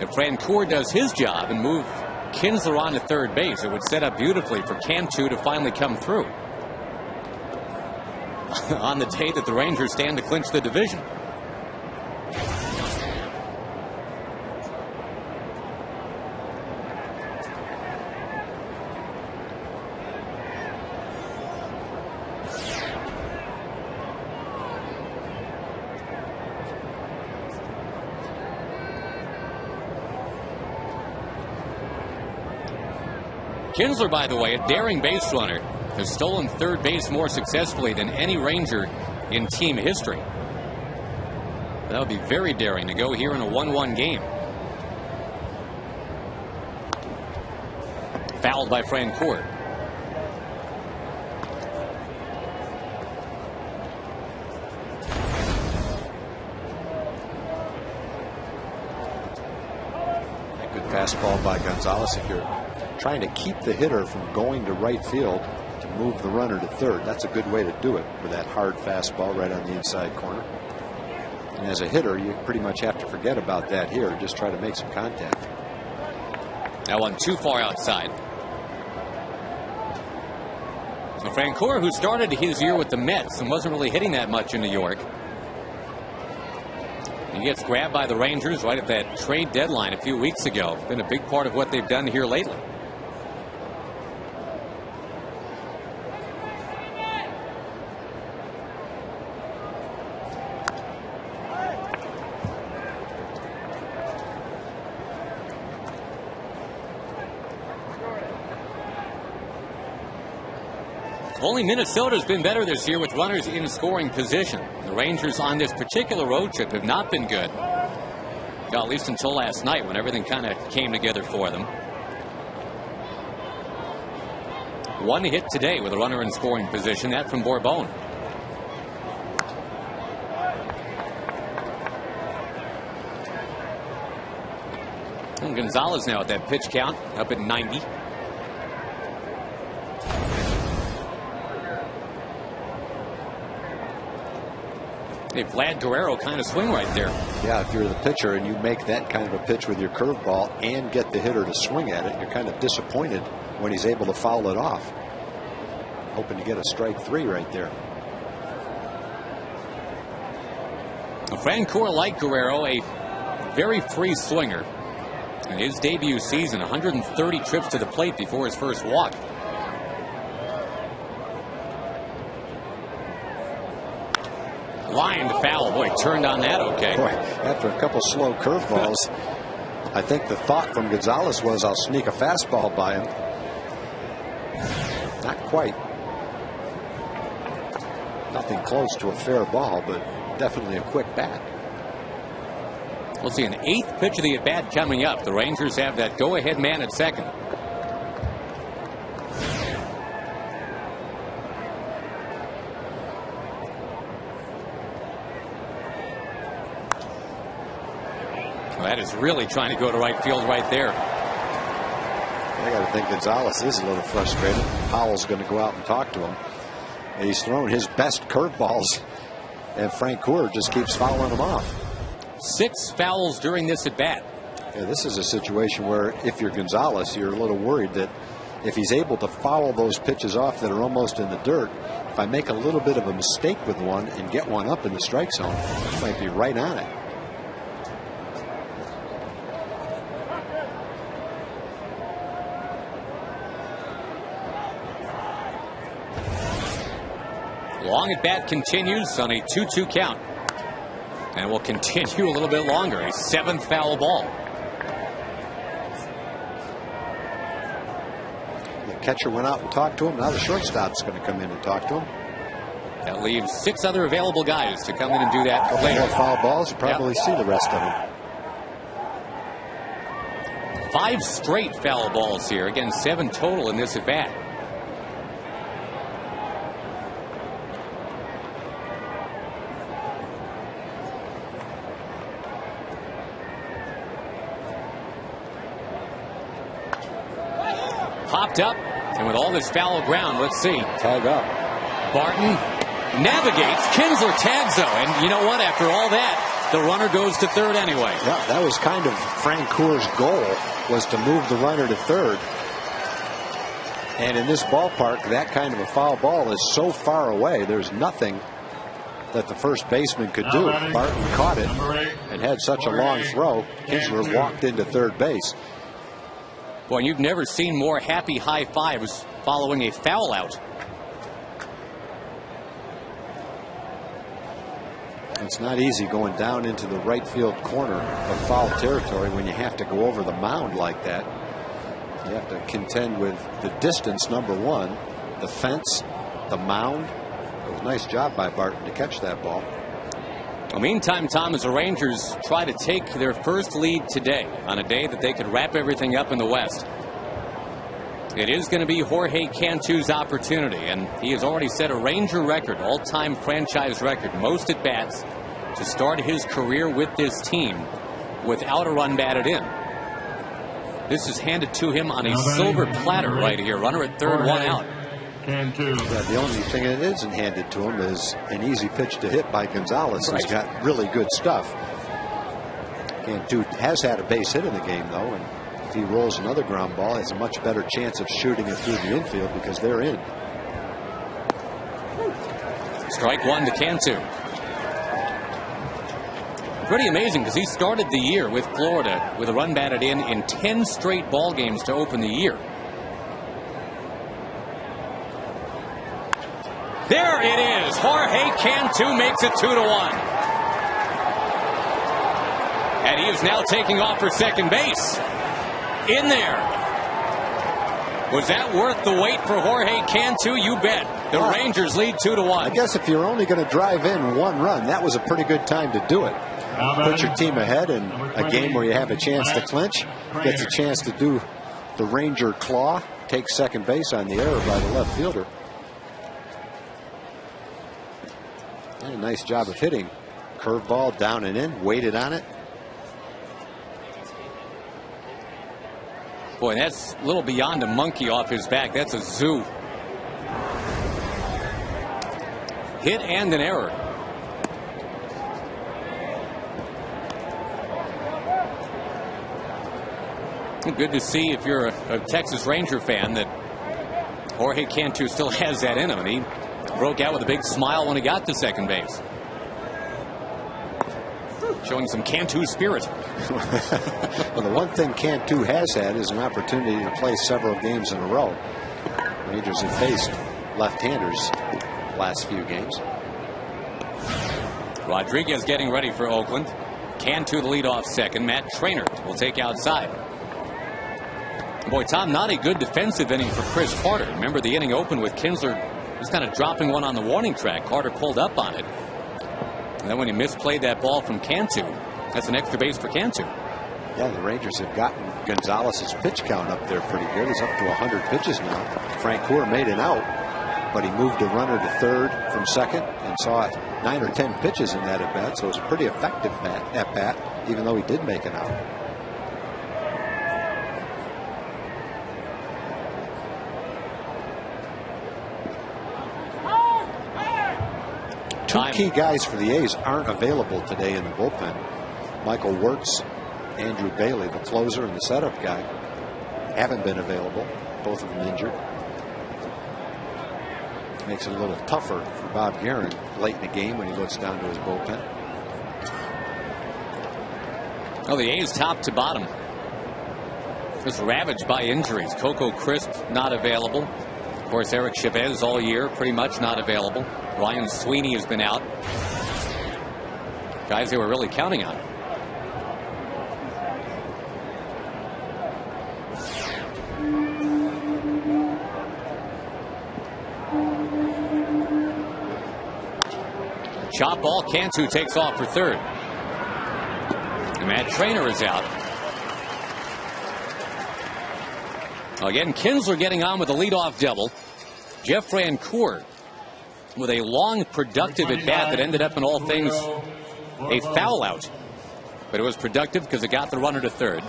If Francoeur does his job and move Kinsler on to third base, it would set up beautifully for Cantu to finally come through on the day that the Rangers stand to clinch the division. Kinsler, by the way, a daring base runner, has stolen third base more successfully than any Ranger in team history. That would be very daring to go here in a 1-1 game. Fouled by Francoeur. A good fastball by Gonzalez. If you're trying to keep the hitter from going to right field to move the runner to third, that's a good way to do it with that hard fastball right on the inside corner. And as a hitter, you pretty much have to forget about that here. Just try to make some contact. That one too far outside. So Francoeur, who started his year with the Mets and wasn't really hitting that much in New York, he gets grabbed by the Rangers right at that trade deadline a few weeks ago. Been a big part of what they've done here lately. Only Minnesota's been better this year with runners in scoring position. The Rangers on this particular road trip have not been good. Well, at least until last night when everything kind of came together for them. One hit today with a runner in scoring position, that from Bourbon. And Gonzalez now at that pitch count up at 90. Hey, Vlad Guerrero kind of swing right there. Yeah, if you're the pitcher and you make that kind of a pitch with your curveball and get the hitter to swing at it, you're kind of disappointed when he's able to foul it off. Hoping to get a strike 3 right there. Francoeur, like Guerrero, a very free swinger. In his debut season, 130 trips to the plate before his first walk. Line to foul. Boy, turned on that okay. Boy, after a couple slow curveballs, I think the thought from Gonzalez was, I'll sneak a fastball by him. Not quite. Nothing close to a fair ball, but definitely a quick bat. We'll see an 8th pitch of the at-bat coming up. The Rangers have that go-ahead man at second. Well, that is really trying to go to right field right there. I got to think Gonzalez is a little frustrated. Powell's going to go out and talk to him. And he's thrown his best curveballs, and Frank Coeur just keeps fouling them off. 6 fouls during this at bat. Yeah, this is a situation where if you're Gonzalez, you're a little worried that if he's able to foul those pitches off that are almost in the dirt, if I make a little bit of a mistake with one and get one up in the strike zone, I might be right on it. Long at bat continues on a 2-2 count. And will continue a little bit longer. A 7th foul ball. The catcher went out and talked to him. Now the shortstop's going to come in and talk to him. That leaves 6 other available guys to come in and do that later. More foul balls. You'll probably see the rest of them. 5 straight foul balls here. Again, 7 total in this at bat. Popped up, and with all this fallow ground, let's see. Tag up. Barton navigates. Kinsler tags, though. And you know what? After all that, the runner goes to third anyway. Yeah, that was kind of Frank Coeur's goal, was to move the runner to third. And in this ballpark, that kind of a foul ball is so far away, there's nothing that the first baseman could do. Barton caught it and had such a long throw. Kinsler walked into third base. Boy, you've never seen more happy high fives following a foul out. It's not easy going down into the right field corner of foul territory when you have to go over the mound like that. You have to contend with the distance, number one, the fence, the mound. It was a nice job by Barton to catch that ball. Well, meantime, Tom, as the Rangers try to take their first lead today on a day that they could wrap everything up in the West. It is going to be Jorge Cantu's opportunity, and he has already set a Ranger record, all-time franchise record, most at-bats to start his career with this team without a run batted in. This is handed to him on a silver platter right here. Runner at third, 1 out. Yeah, the only thing that isn't handed to him is an easy pitch to hit by Gonzalez. Right. He's got really good stuff. Cantu has had a base hit in the game, though, and if he rolls another ground ball, he has a much better chance of shooting it through the infield because they're in. Strike 1 to Cantu. Pretty amazing because he started the year with Florida with a run batted in 10 straight ball games to open the year. There it is. Jorge Cantu makes it 2-1. And he is now taking off for second base. In there. Was that worth the wait for Jorge Cantu? You bet. The Rangers lead 2-1. I guess if you're only going to drive in 1 run, that was a pretty good time to do it. Put your team ahead in a game where you have a chance to clinch. Gets a chance to do the Ranger claw. Take second base on the error by the left fielder. And a nice job of hitting. Curveball down and in. Waited on it. Boy, that's a little beyond a monkey off his back. That's a zoo. Hit and an error. Good to see, if you're a Texas Ranger fan, that Jorge Cantu still has that in him. And he broke out with a big smile when he got to second base. Showing some Cantu spirit. Well, the one thing Cantu has had is an opportunity to play several games in a row. Rangers have faced left-handers last few games. Rodriguez getting ready for Oakland. Cantu the leadoff second. Matt Traynor will take outside. Boy, Tom, not a good defensive inning for Chris Carter. Remember the inning opened with Kinsler just kind of dropping one on the warning track. Carter pulled up on it. And then when he misplayed that ball from Cantu, That's an extra base for Cantu. Yeah, the Rangers have gotten Gonzalez's pitch count up there pretty good. He's up to 100 pitches now. Frank Coeur made an out, but he moved a runner to third from second and saw 9 or 10 pitches in that at-bat, so it was a pretty effective at-bat, even though he did make an out. Two key guys for the A's aren't available today in the bullpen. Michael Wirtz, Andrew Bailey, the closer and the setup guy, haven't been available. Both of them injured. Makes it a little tougher for Bob Guerin late in the game when he looks down to his bullpen. Oh, the A's top to bottom is ravaged by injuries. Coco Crisp not available. Of course, Eric Chavez all year pretty much not available. Ryan Sweeney has been out. Guys they were really counting on. Chop ball. Cantu takes off for third. And Matt Trainer is out. Again, Kinsler getting on with a leadoff double. Jeff Francoeur with a long, productive at-bat that ended up in all things a foul out. But it was productive because it got the runner to third.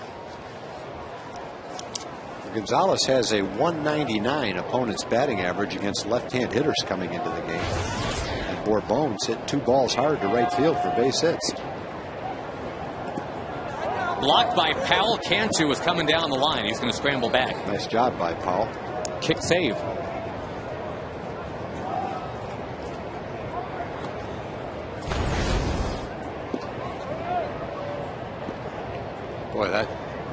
Gonzalez has a 199 opponent's batting average against left-hand hitters coming into the game. And Bourbone's hit 2 balls hard to right field for base hits. Blocked by Powell. Cantu was coming down the line. He's going to scramble back. Nice job by Powell. Kick save. Boy,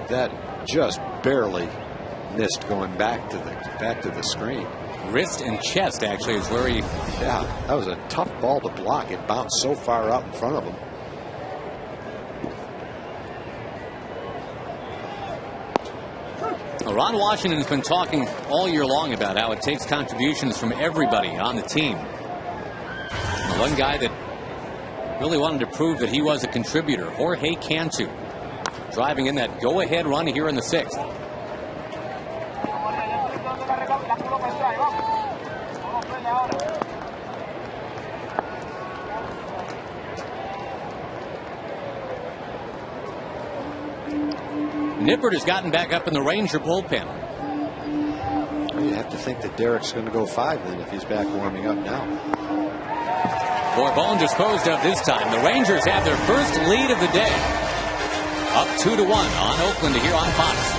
that just barely missed going back to the screen. Wrist and chest actually is where he. Yeah, that was a tough ball to block. It bounced so far out in front of him. Ron Washington's been talking all year long about how it takes contributions from everybody on the team. The one guy that really wanted to prove that he was a contributor, Jorge Cantu, driving in that go-ahead run here in the 6th. Nippert has gotten back up in the Ranger bullpen. Well, you have to think that Derek's going to go 5 then if he's back warming up now. Bourbon disposed of this time. The Rangers have their first lead of the day. Up 2-1 on Oakland here on Fox.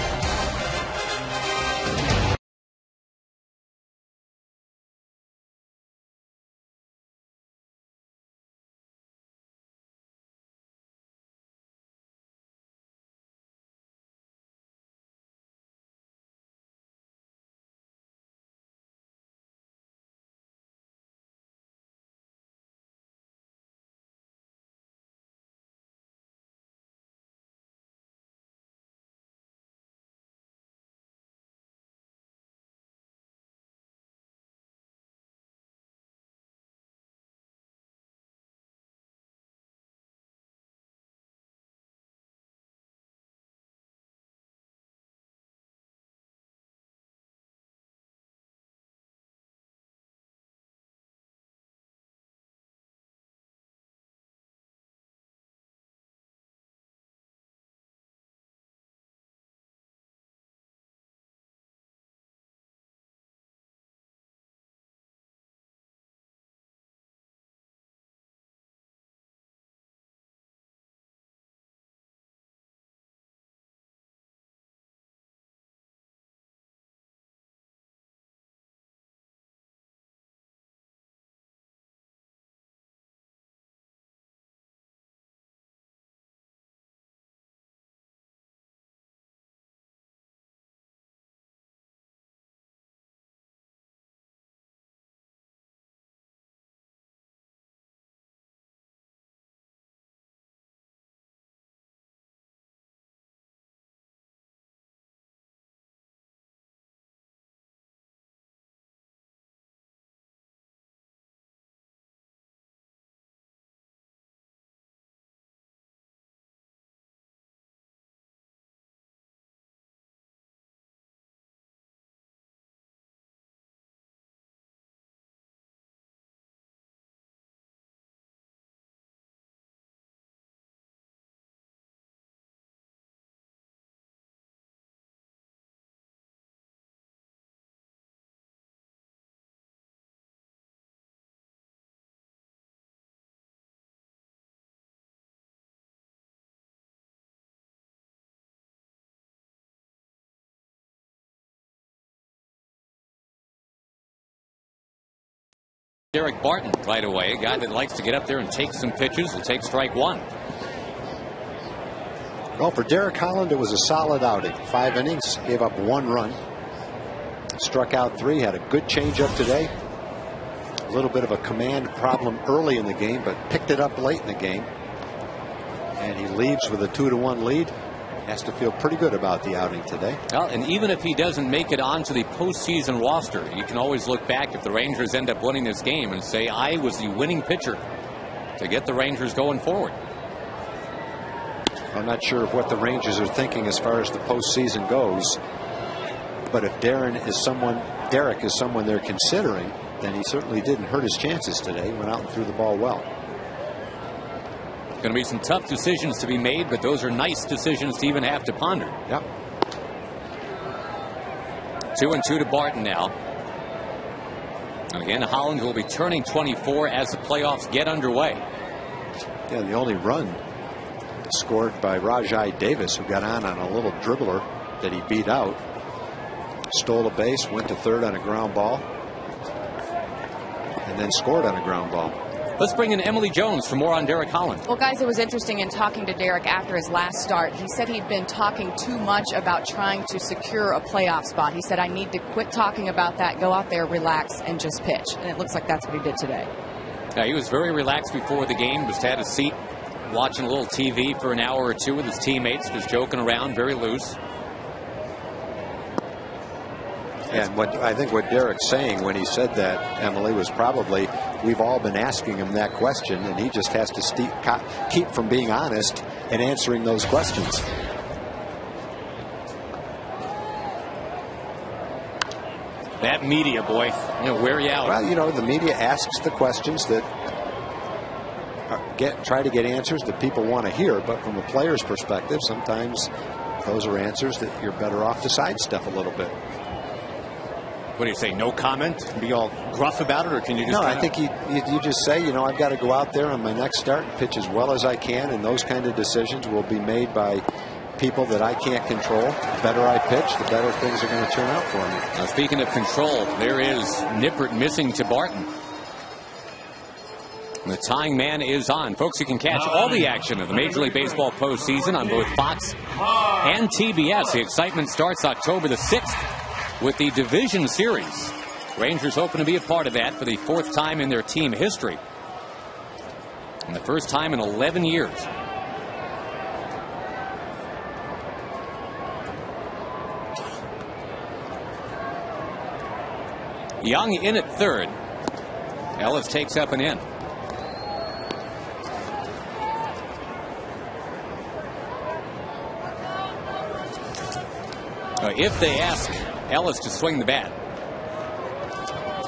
Derek Barton right away, a guy that likes to get up there and take some pitches. Will take strike one. Well, for Derek Holland, it was a solid outing. 5 innings, gave up 1 run. Struck out 3, had a good changeup today. A little bit of a command problem early in the game, but picked it up late in the game. And he leaves with a 2-1 lead. Has to feel pretty good about the outing today. Well, and even if he doesn't make it onto the postseason roster, you can always look back if the Rangers end up winning this game and say, I was the winning pitcher to get the Rangers going forward. I'm not sure of what the Rangers are thinking as far as the postseason goes. But if Derek is someone they're considering, then he certainly didn't hurt his chances today. He went out and threw the ball well. Going to be some tough decisions to be made, but those are nice decisions to even have to ponder. Yep. 2-2 to Barton now. And again, Holland will be turning 24 as the playoffs get underway. Yeah, the only run scored by Rajai Davis, who got on a little dribbler that he beat out. Stole a base, went to third on a ground ball, and then scored on a ground ball. Let's bring in Emily Jones for more on Derek Holland. Well, guys, it was interesting in talking to Derek after his last start. He said he'd been talking too much about trying to secure a playoff spot. He said, I need to quit talking about that, go out there, relax, and just pitch. And it looks like that's what he did today. Yeah, he was very relaxed before the game, just had a seat, watching a little TV for an hour or two with his teammates, just joking around, very loose. And I think what Derek's saying when he said that, Emily, was probably we've all been asking him that question, and he just has to keep from being honest and answering those questions. That media, boy, wear you out. Well, the media asks the questions that try to get answers that people want to hear, but from a player's perspective, sometimes those are answers that you're better off to sidestep a little bit. What do you say? No comment? Be all gruff about it, or can you just? No, I think you just say, I've got to go out there on my next start and pitch as well as I can, and those kind of decisions will be made by people that I can't control. The better I pitch, the better things are going to turn out for me. Now, speaking of control, there is Nippert missing to Barton. The tying man is on. Folks, you can catch all the action of the Major League Baseball postseason on both Fox and TBS. The excitement starts October the 6th. with the division series. Rangers hoping to be a part of that for the 4th time in their team history. And the first time in 11 years. Young in at third. Ellis takes up an in. If they ask Ellis to swing the bat,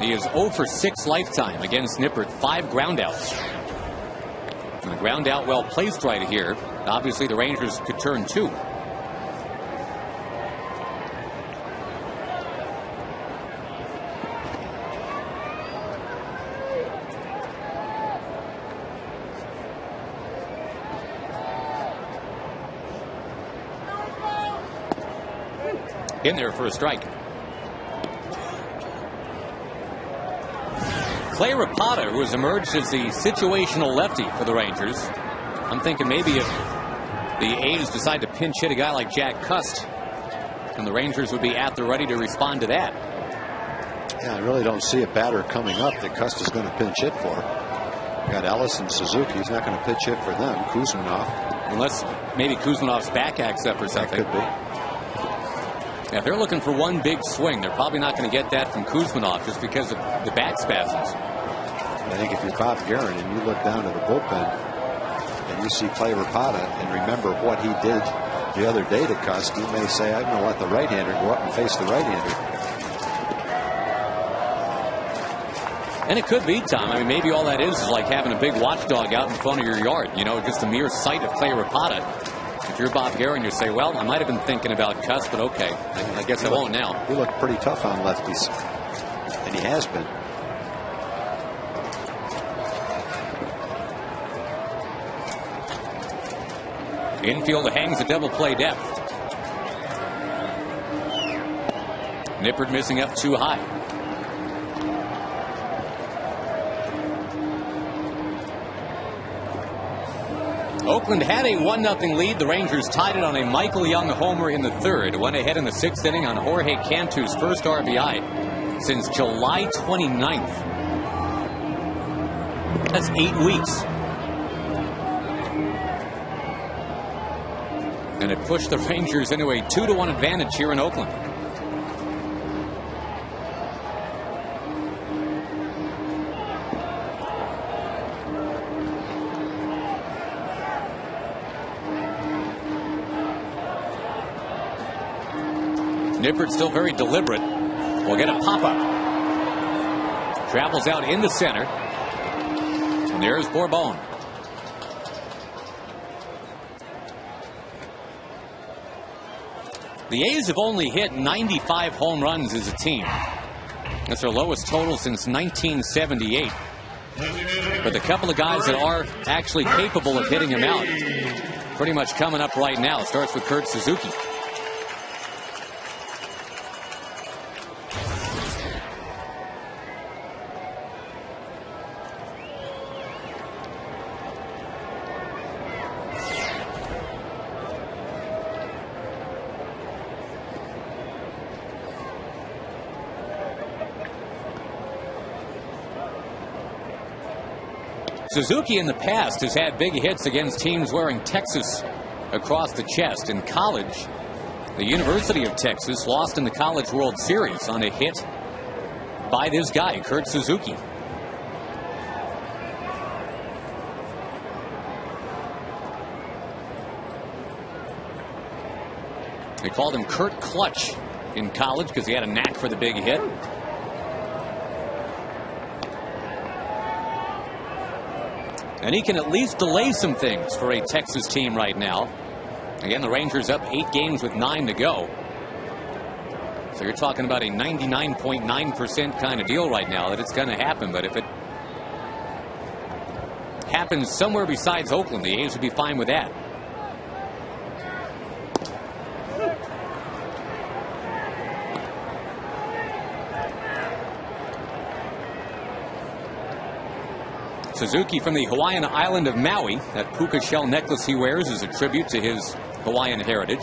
he is 0 for 6 lifetime against Nippert. 5 groundouts. And a ground out well placed right here. Obviously the Rangers could turn 2. In there for a strike. Clay Rapata, who has emerged as the situational lefty for the Rangers. I'm thinking maybe if the A's decide to pinch hit a guy like Jack Cust, and the Rangers would be at the ready to respond to that. Yeah, I really don't see a batter coming up that Cust is going to pinch hit for. Got Ellis and Suzuki. He's not going to pitch hit for them. Kuzmanov. Unless maybe Kuzmanov's back acts up or something. That could be. Yeah, if they're looking for one big swing, they're probably not going to get that from Kuzmanov just because of the back spasms. I think if you're Bob Guerin and you look down at the bullpen and you see Clay Rapata and remember what he did the other day to Cust, you may say, I'm going to let the right-hander go up and face the right-hander. And it could be, Tom. I mean, maybe all that is like having a big watchdog out in front of your yard. You know, just a mere sight of Clay Rapata. If you're Bob Guerin, you say, well, I might have been thinking about Cust, but okay. I guess I won't now. He looked pretty tough on lefties. And he has been. Infield hangs a double play depth. Nippert missing up too high. Oakland had a 1-0 lead. The Rangers tied it on a Michael Young homer in the third. Went ahead in the 6th inning on Jorge Cantu's first RBI since July 29th. That's 8 weeks. And it pushed the Rangers into a 2-1 advantage here in Oakland. Nippert still very deliberate. Will get a pop-up. Travels out in the center. And there's Bourbon. The A's have only hit 95 home runs as a team. That's their lowest total since 1978. But the couple of guys that are actually capable of hitting him out pretty much coming up right now. It starts with Kurt Suzuki. Suzuki in the past has had big hits against teams wearing Texas across the chest. In college, the University of Texas lost in the College World Series on a hit by this guy, Kurt Suzuki. They called him Kurt Clutch in college because he had a knack for the big hit. And he can at least delay some things for a Texas team right now. Again, the Rangers up 8 games with 9 to go. So you're talking about a 99.9% kind of deal right now that it's going to happen. But if it happens somewhere besides Oakland, the A's would be fine with that. Suzuki from the Hawaiian island of Maui. That puka shell necklace he wears is a tribute to his Hawaiian heritage.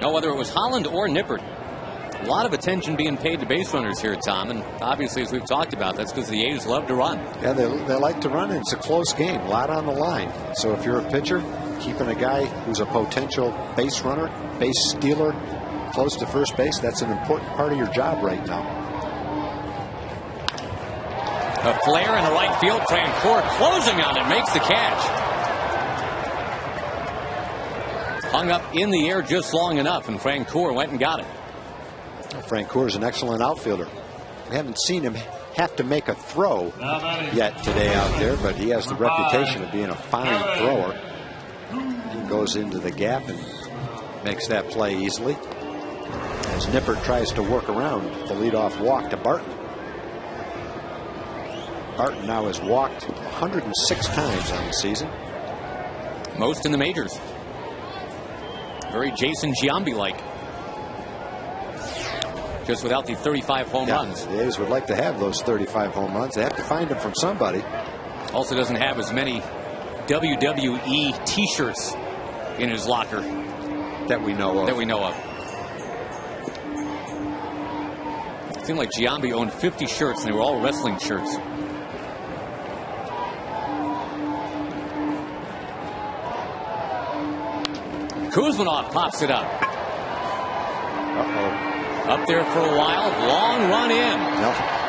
Now, whether it was Holland or Nippert, a lot of attention being paid to base runners here, Tom. And obviously, as we've talked about, that's because the A's love to run. Yeah, they like to run, and it's a close game, a lot on the line. So if you're a pitcher, keeping a guy who's a potential base runner, base stealer, close to first base, that's an important part of your job right now. A flare in the right field. Francoeur closing on it, makes the catch. Hung up in the air just long enough, and Francoeur went and got it. Francoeur is an excellent outfielder. We haven't seen him have to make a throw yet today out there, but he has the reputation of being a fine thrower. He goes into the gap and makes that play easily. As Nippert tries to work around the leadoff walk to Barton. Barton now has walked 106 times on the season. Most in the majors. Very Jason Giambi-like. Just without the 35 home runs. The A's would like to have those 35 home runs. They have to find them from somebody. Also doesn't have as many WWE T-shirts in his locker that we know of. It seemed like Giambi owned 50 shirts, and they were all wrestling shirts. Kuzmanov pops it up. Up there for a while. Long run in.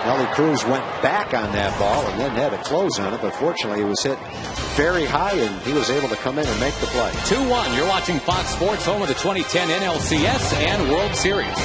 Nelly Cruz went back on that ball and then had a close on it, but fortunately it was hit very high and he was able to come in and make the play. 2-1. You're watching Fox Sports, home of the 2010 NLCS and World Series.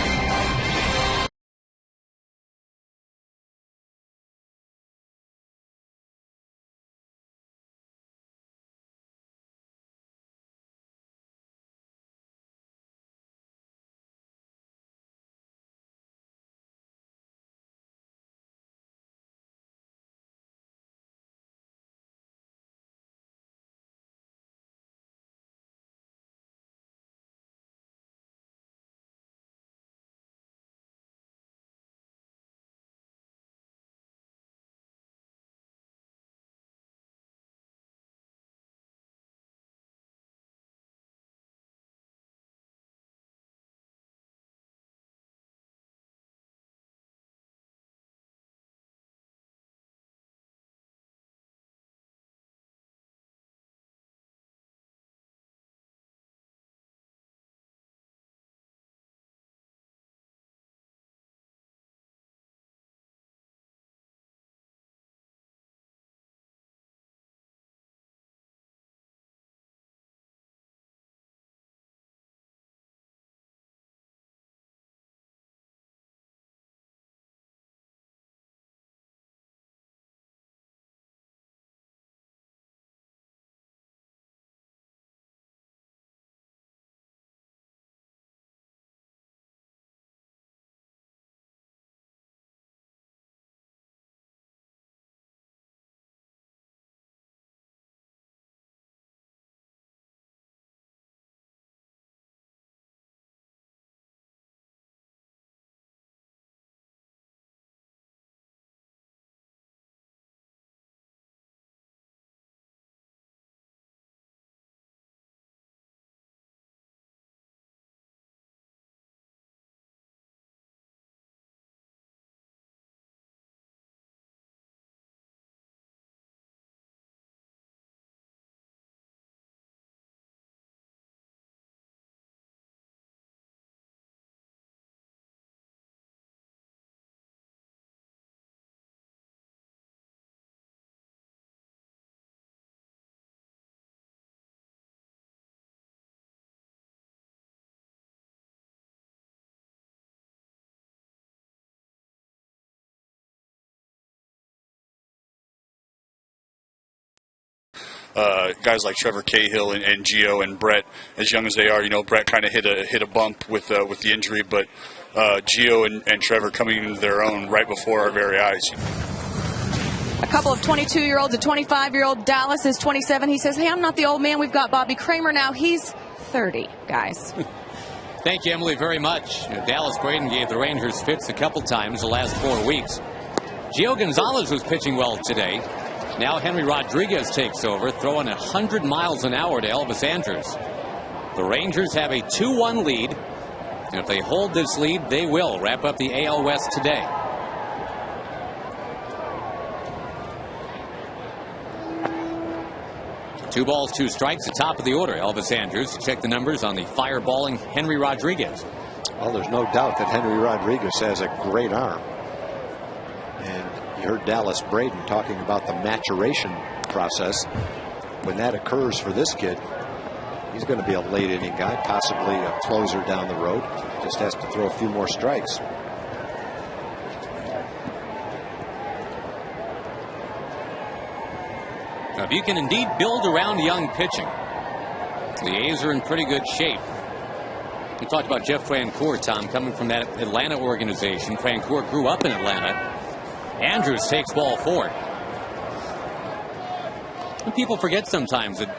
guys like Trevor Cahill and Gio and Brett, as young as they are. Brett kind of hit a bump with the injury, but Gio and Trevor coming into their own right before our very eyes. A couple of 22-year-olds, a 25-year-old. Dallas is 27. He says, hey, I'm not the old man. We've got Bobby Kramer now. He's 30, guys. Thank you, Emily, very much. Dallas Braden gave the Rangers fits a couple times the last 4 weeks. Gio Gonzalez was pitching well today. Now Henry Rodriguez takes over, throwing 100 miles an hour to Elvis Andrus. The Rangers have a 2-1 lead. And if they hold this lead, they will wrap up the AL West today. Two balls, two strikes, the top of the order. Elvis Andrus. Check the numbers on the fireballing Henry Rodriguez. Well, there's no doubt that Henry Rodriguez has a great arm. And you heard Dallas Braden talking about the maturation process. When that occurs for this kid, he's going to be a late inning guy, possibly a closer down the road. Just has to throw a few more strikes. Now, if you can indeed build around young pitching, the A's are in pretty good shape. We talked about Jeff Francoeur, Tom, coming from that Atlanta organization. Francoeur grew up in Atlanta. Andrus takes ball 4. And people forget sometimes that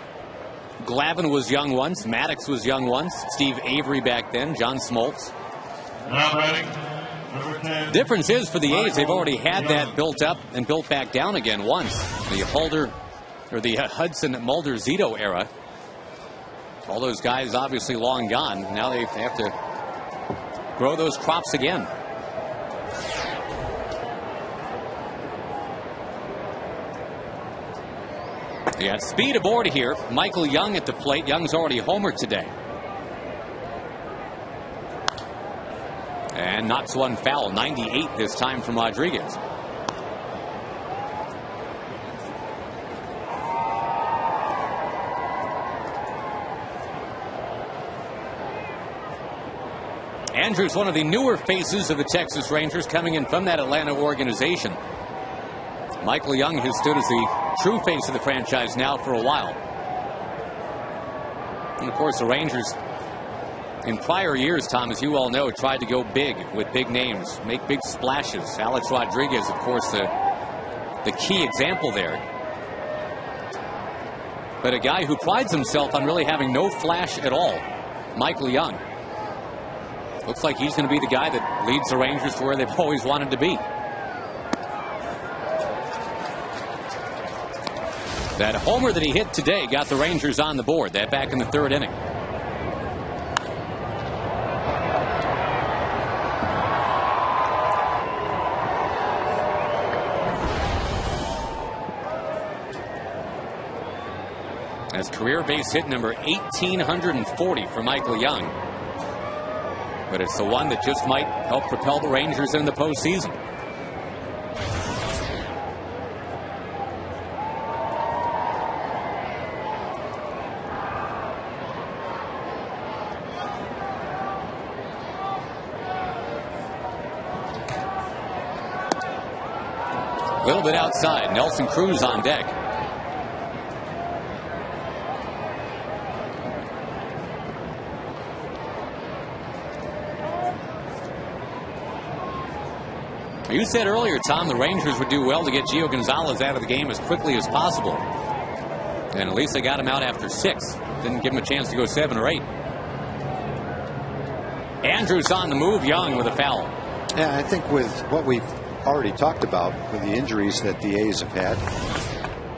Glavine was young once, Maddox was young once, Steve Avery back then, John Smoltz. Now batting, number 10. Difference is for the A's, they've already had that built up and built back down again once. The Hudson Mulder Zito era. All those guys obviously long gone. Now they have to grow those crops again. They got speed aboard here. Michael Young at the plate. Young's already homered today. And knocks one foul. 98 this time from Rodriguez. Andrus, one of the newer faces of the Texas Rangers, coming in from that Atlanta organization. Michael Young has stood as the true face of the franchise now for a while. And of course, the Rangers, in prior years, Tom, as you all know, tried to go big with big names, make big splashes. Alex Rodriguez, of course, the key example there. But a guy who prides himself on really having no flash at all, Michael Young. Looks like he's going to be the guy that leads the Rangers to where they've always wanted to be. That homer that he hit today got the Rangers on the board. That back in the 3rd inning. That's career base hit number 1,840 for Michael Young. But it's the one that just might help propel the Rangers in the postseason. A little bit outside. Nelson Cruz on deck. You said earlier, Tom, the Rangers would do well to get Gio Gonzalez out of the game as quickly as possible. And at least they got him out after 6. Didn't give him a chance to go 7 or 8. Andrus on the move. Young with a foul. Yeah, I think with what we've already talked about with the injuries that the A's have had,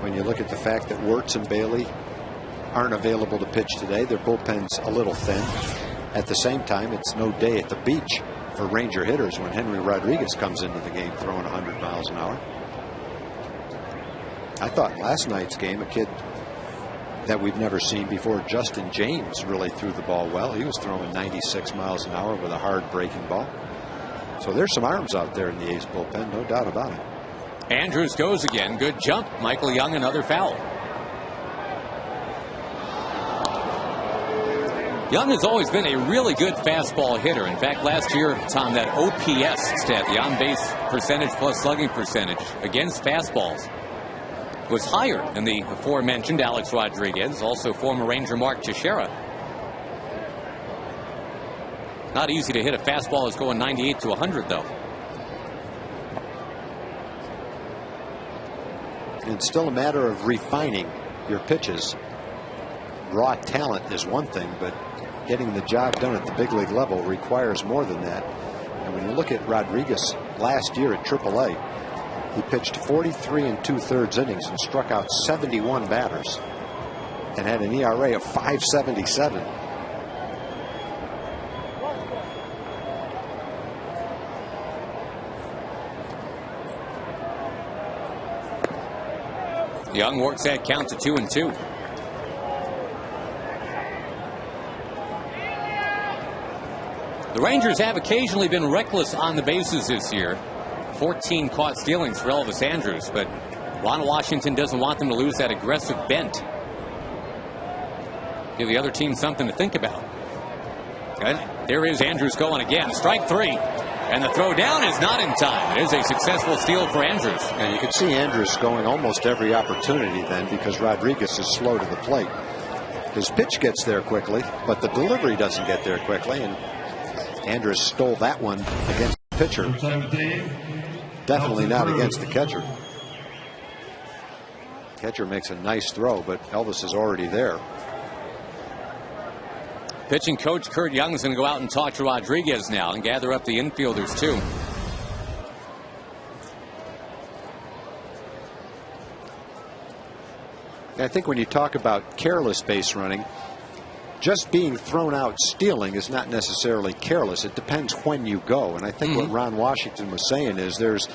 when you look at the fact that Wirtz and Bailey aren't available to pitch today, their bullpen's a little thin. At the same time, it's no day at the beach for Ranger hitters when Henry Rodriguez comes into the game throwing 100 miles an hour. I thought last night's game, a kid that we've never seen before, Justin James, really threw the ball well. He was throwing 96 miles an hour with a hard breaking ball. So there's some arms out there in the A's bullpen, no doubt about it. Andrus goes again. Good jump. Michael Young, another foul. Young has always been a really good fastball hitter. In fact, last year, Tom, that OPS stat, the on-base percentage plus slugging percentage against fastballs, was higher than the aforementioned Alex Rodriguez, also former Ranger Mark Teixeira. Not easy to hit a fastball that's going 98 to 100, though. It's still a matter of refining your pitches. Raw talent is one thing, but getting the job done at the big league level requires more than that. And when you look at Rodriguez last year at AAA, he pitched 43 2/3 innings and struck out 71 batters and had an ERA of 5.77. Young works that count to 2-2. The Rangers have occasionally been reckless on the bases this year. 14 caught stealings for Elvis Andrus, but Ron Washington doesn't want them to lose that aggressive bent. Give the other team something to think about. And there is Andrus going again. Strike 3. And the throw down is not in time. It is a successful steal for Andrus. And you can see Andrus going almost every opportunity then, because Rodriguez is slow to the plate. His pitch gets there quickly, but the delivery doesn't get there quickly. And Andrus stole that one against the pitcher. Definitely not against the catcher. Catcher makes a nice throw, but Elvis is already there. Pitching coach Kurt Young is going to go out and talk to Rodriguez now and gather up the infielders too. I think when you talk about careless base running, just being thrown out stealing is not necessarily careless. It depends when you go. And I think what Ron Washington was saying is there's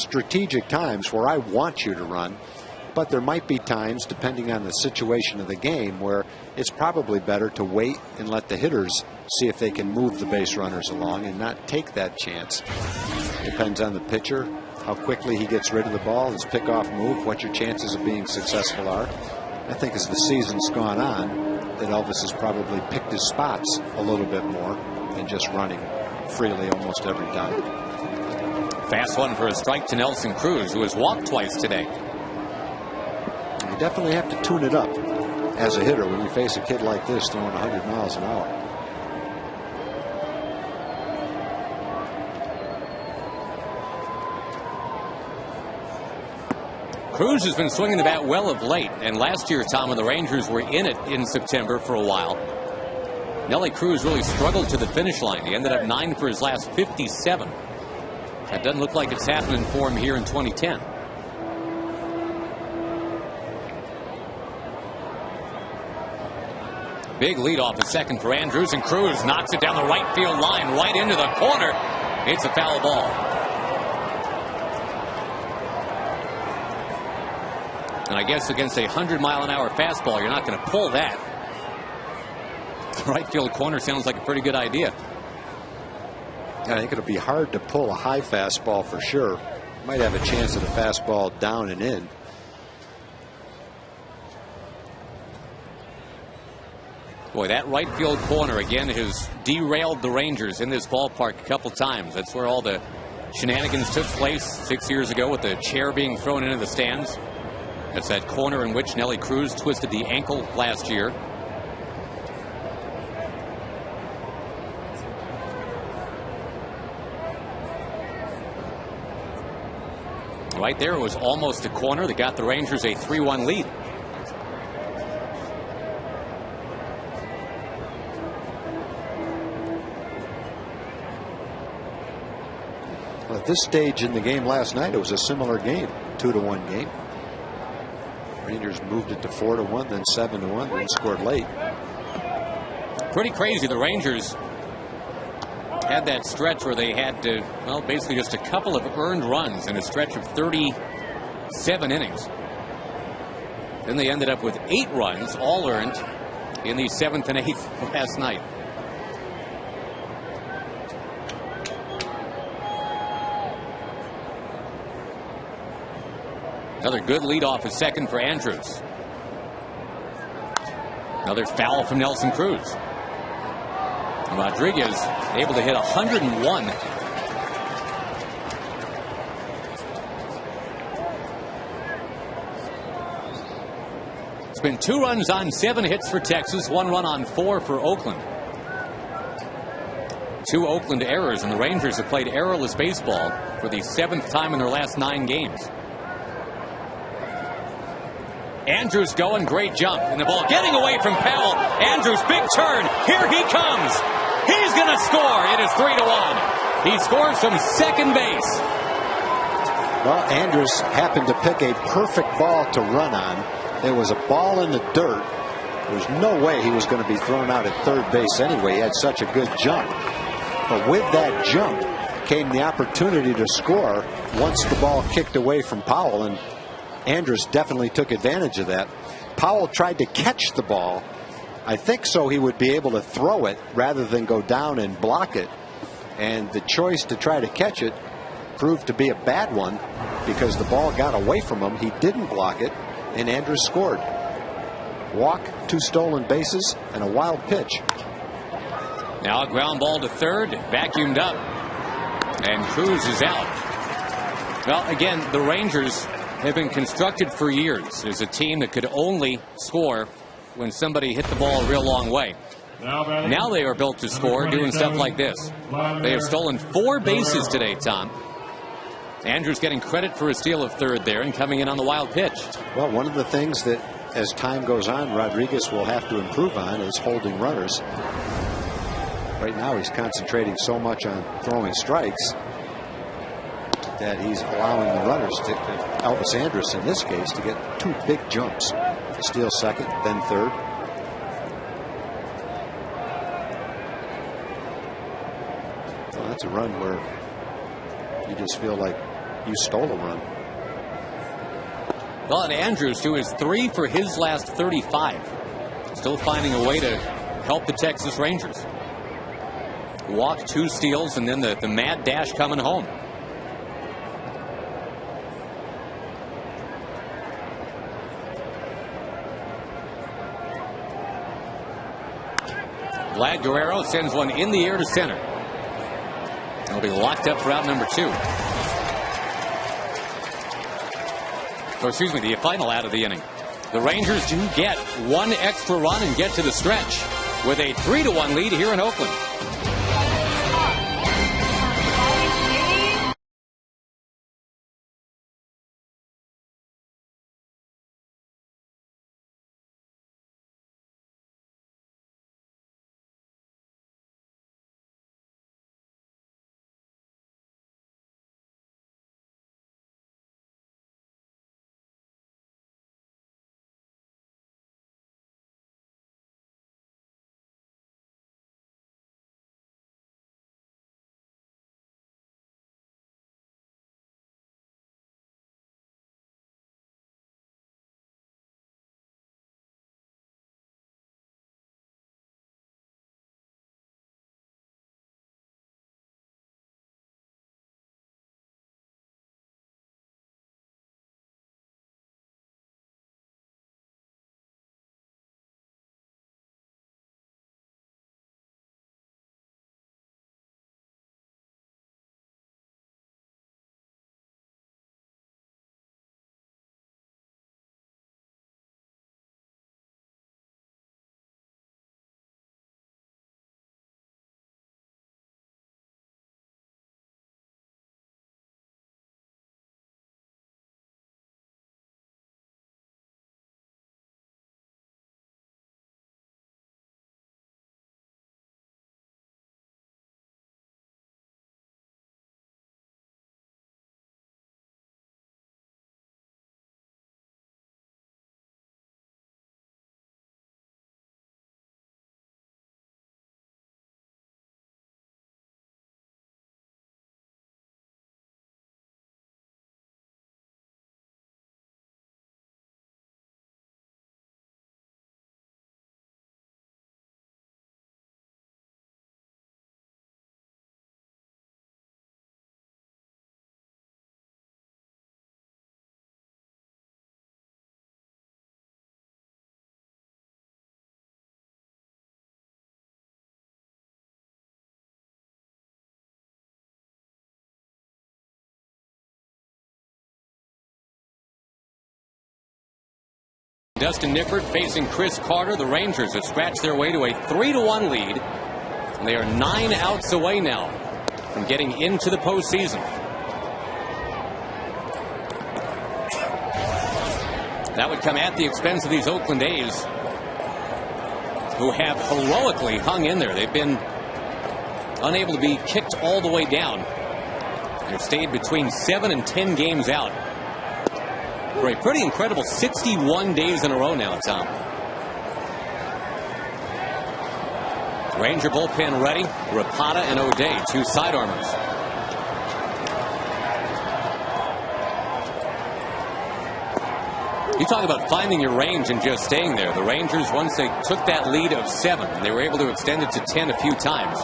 strategic times where I want you to run, but there might be times, depending on the situation of the game, where it's probably better to wait and let the hitters see if they can move the base runners along and not take that chance. Depends on the pitcher, how quickly he gets rid of the ball, his pickoff move, what your chances of being successful are. I think as the season's gone on, that Elvis has probably picked his spots a little bit more than just running freely almost every time. Fast one for a strike to Nelson Cruz, who has walked twice today. You definitely have to tune it up as a hitter when you face a kid like this throwing 100 miles an hour. Cruz has been swinging the bat well of late, and last year, Tom, when the Rangers were in it in September for a while, Nelly Cruz really struggled to the finish line. He ended up 9 for his last 57. That doesn't look like it's happening for him here in 2010. Big leadoff at second for Andrus, and Cruz knocks it down the right field line, right into the corner. It's a foul ball. And I guess against a 100-mile-an-hour fastball, you're not going to pull that. The right field corner sounds like a pretty good idea. I think it'll be hard to pull a high fastball for sure. Might have a chance at a fastball down and in. Boy, that right field corner again has derailed the Rangers in this ballpark a couple times. That's where all the shenanigans took place 6 years ago with the chair being thrown into the stands. That's that corner in which Nelly Cruz twisted the ankle last year. Right there, it was almost a corner that got the Rangers a 3-1 lead. Well, at this stage in the game last night, it was a similar game, 2-1 game. Rangers moved it to 4-1, then 7-1, then scored late. Pretty crazy. The Rangers had that stretch where they had to, well, basically just a couple of earned runs in a stretch of 37 innings. Then they ended up with 8 runs, all earned, in the 7th and 8th last night. Another good leadoff at second for Andrus. Another foul from Nelson Cruz. Rodriguez able to hit 101. It's been 2 runs on 7 hits for Texas, 1 run on 4 for Oakland. 2 Oakland errors, and the Rangers have played errorless baseball for the 7th time in their last 9 games. Andrews going, great jump, and the ball getting away from Powell. Andrews, big turn, here he comes. He's going to score. It is 3-1. He scores from second base. Well, Andrews happened to pick a perfect ball to run on. It was a ball in the dirt. There's no way he was going to be thrown out at third base anyway. He had such a good jump. But with that jump came the opportunity to score once the ball kicked away from Powell, and Andrews definitely took advantage of that. Powell tried to catch the ball, I think, so he would be able to throw it rather than go down and block it. And the choice to try to catch it proved to be a bad one because the ball got away from him. He didn't block it, and Andrews scored. Walk, 2 stolen bases, and a wild pitch. Now a ground ball to third, vacuumed up, and Cruz is out. Well, again, the Rangers have been constructed for years as a team that could only score when somebody hit the ball a real long way. Now they are built to score doing stuff like this. They have stolen 4 bases today, Tom. Andrews getting credit for a steal of third there and coming in on the wild pitch. Well, one of the things that as time goes on Rodriguez will have to improve on is holding runners. Right now he's concentrating so much on throwing strikes that he's allowing the runners to, Elvis Andrus in this case, to get 2 big jumps. To steal second, then third. Well, that's a run where you just feel like you stole a run. Well, and Andrews, who is 3 for his last 35, still finding a way to help the Texas Rangers. Walk, 2 steals, and then the mad dash coming home. Vlad Guerrero sends one in the air to center. He'll be locked up for out number 2. Or excuse me, the final out of the inning. The Rangers do get 1 extra run and get to the stretch with a 3-1 lead here in Oakland. Dustin Nippert facing Chris Carter. The Rangers have scratched their way to a 3-1 lead. And they are 9 outs away now from getting into the postseason. That would come at the expense of these Oakland A's, who have heroically hung in there. They've been unable to be kicked all the way down. They've stayed between 7 and 10 games out for a pretty incredible 61 days in a row now, Tom. Ranger bullpen ready. Rapata and O'Day, 2 sidearmers. You talk about finding your range and just staying there. The Rangers, once they took that lead of 7, they were able to extend it to 10 a few times.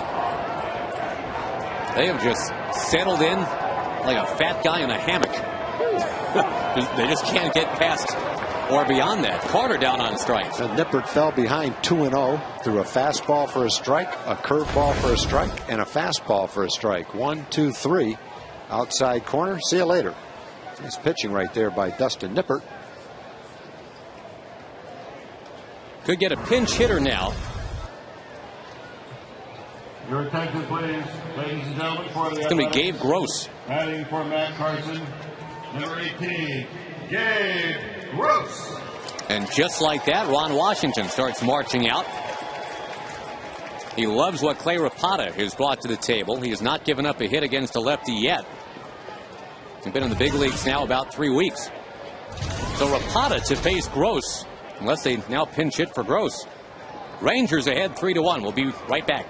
They have just settled in like a fat guy in a hammock. They just can't get past or beyond that. Carter down on strikes. And Nippert fell behind 2-0 through a fastball for a strike, a curveball for a strike, and a fastball for a strike. 1, 2, 3. Outside corner. See you later. Nice pitching right there by Dustin Nippert. Could get a pinch hitter now. Your attention, please, ladies and gentlemen. It's going to be Gabe Gross. Batting for Matt Carson, number 18, Gabe Gross. And just like that, Ron Washington starts marching out. He loves what Clay Rapata has brought to the table. He has not given up a hit against a lefty yet. He's been in the big leagues now about 3 weeks. So Rapata to face Gross, unless they now pinch hit for Gross. Rangers ahead 3-1. We'll be right back.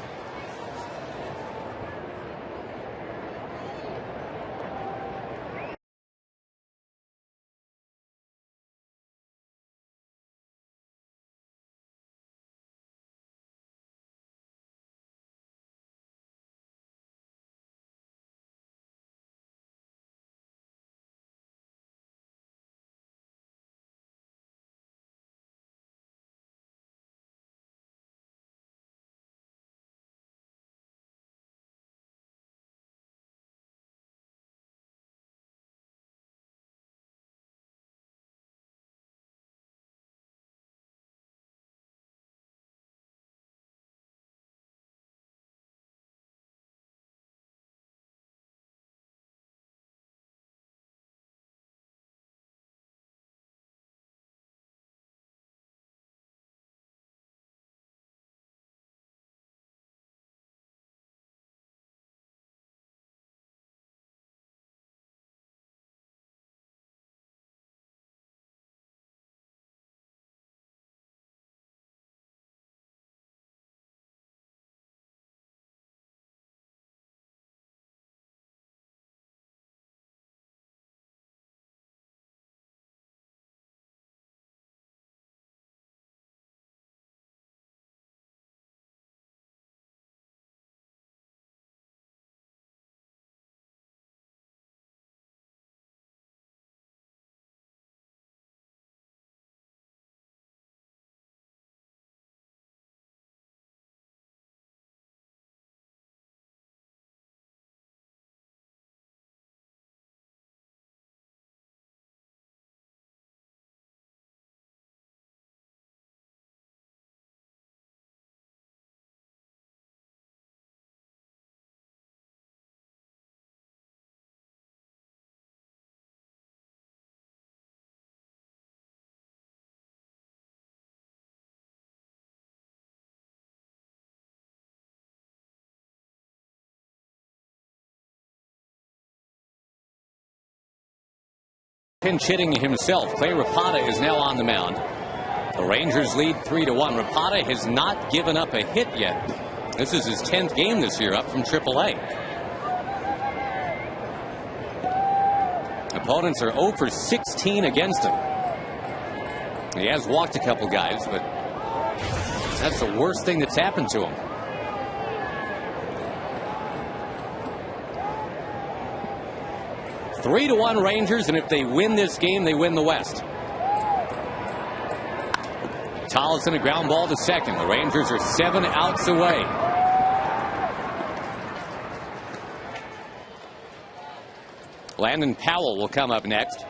Pinch hitting himself. Clay Rapata is now on the mound. The Rangers lead 3-1. Rapata has not given up a hit yet. This is his 10th game this year up from AAA. Opponents are 0 for 16 against him. He has walked a couple guys, but that's the worst thing that's happened to him. Three to 1 Rangers, and if they win this game, they win the West. Tollison, a ground ball to second. The Rangers are 7 outs away. Landon Powell will come up next.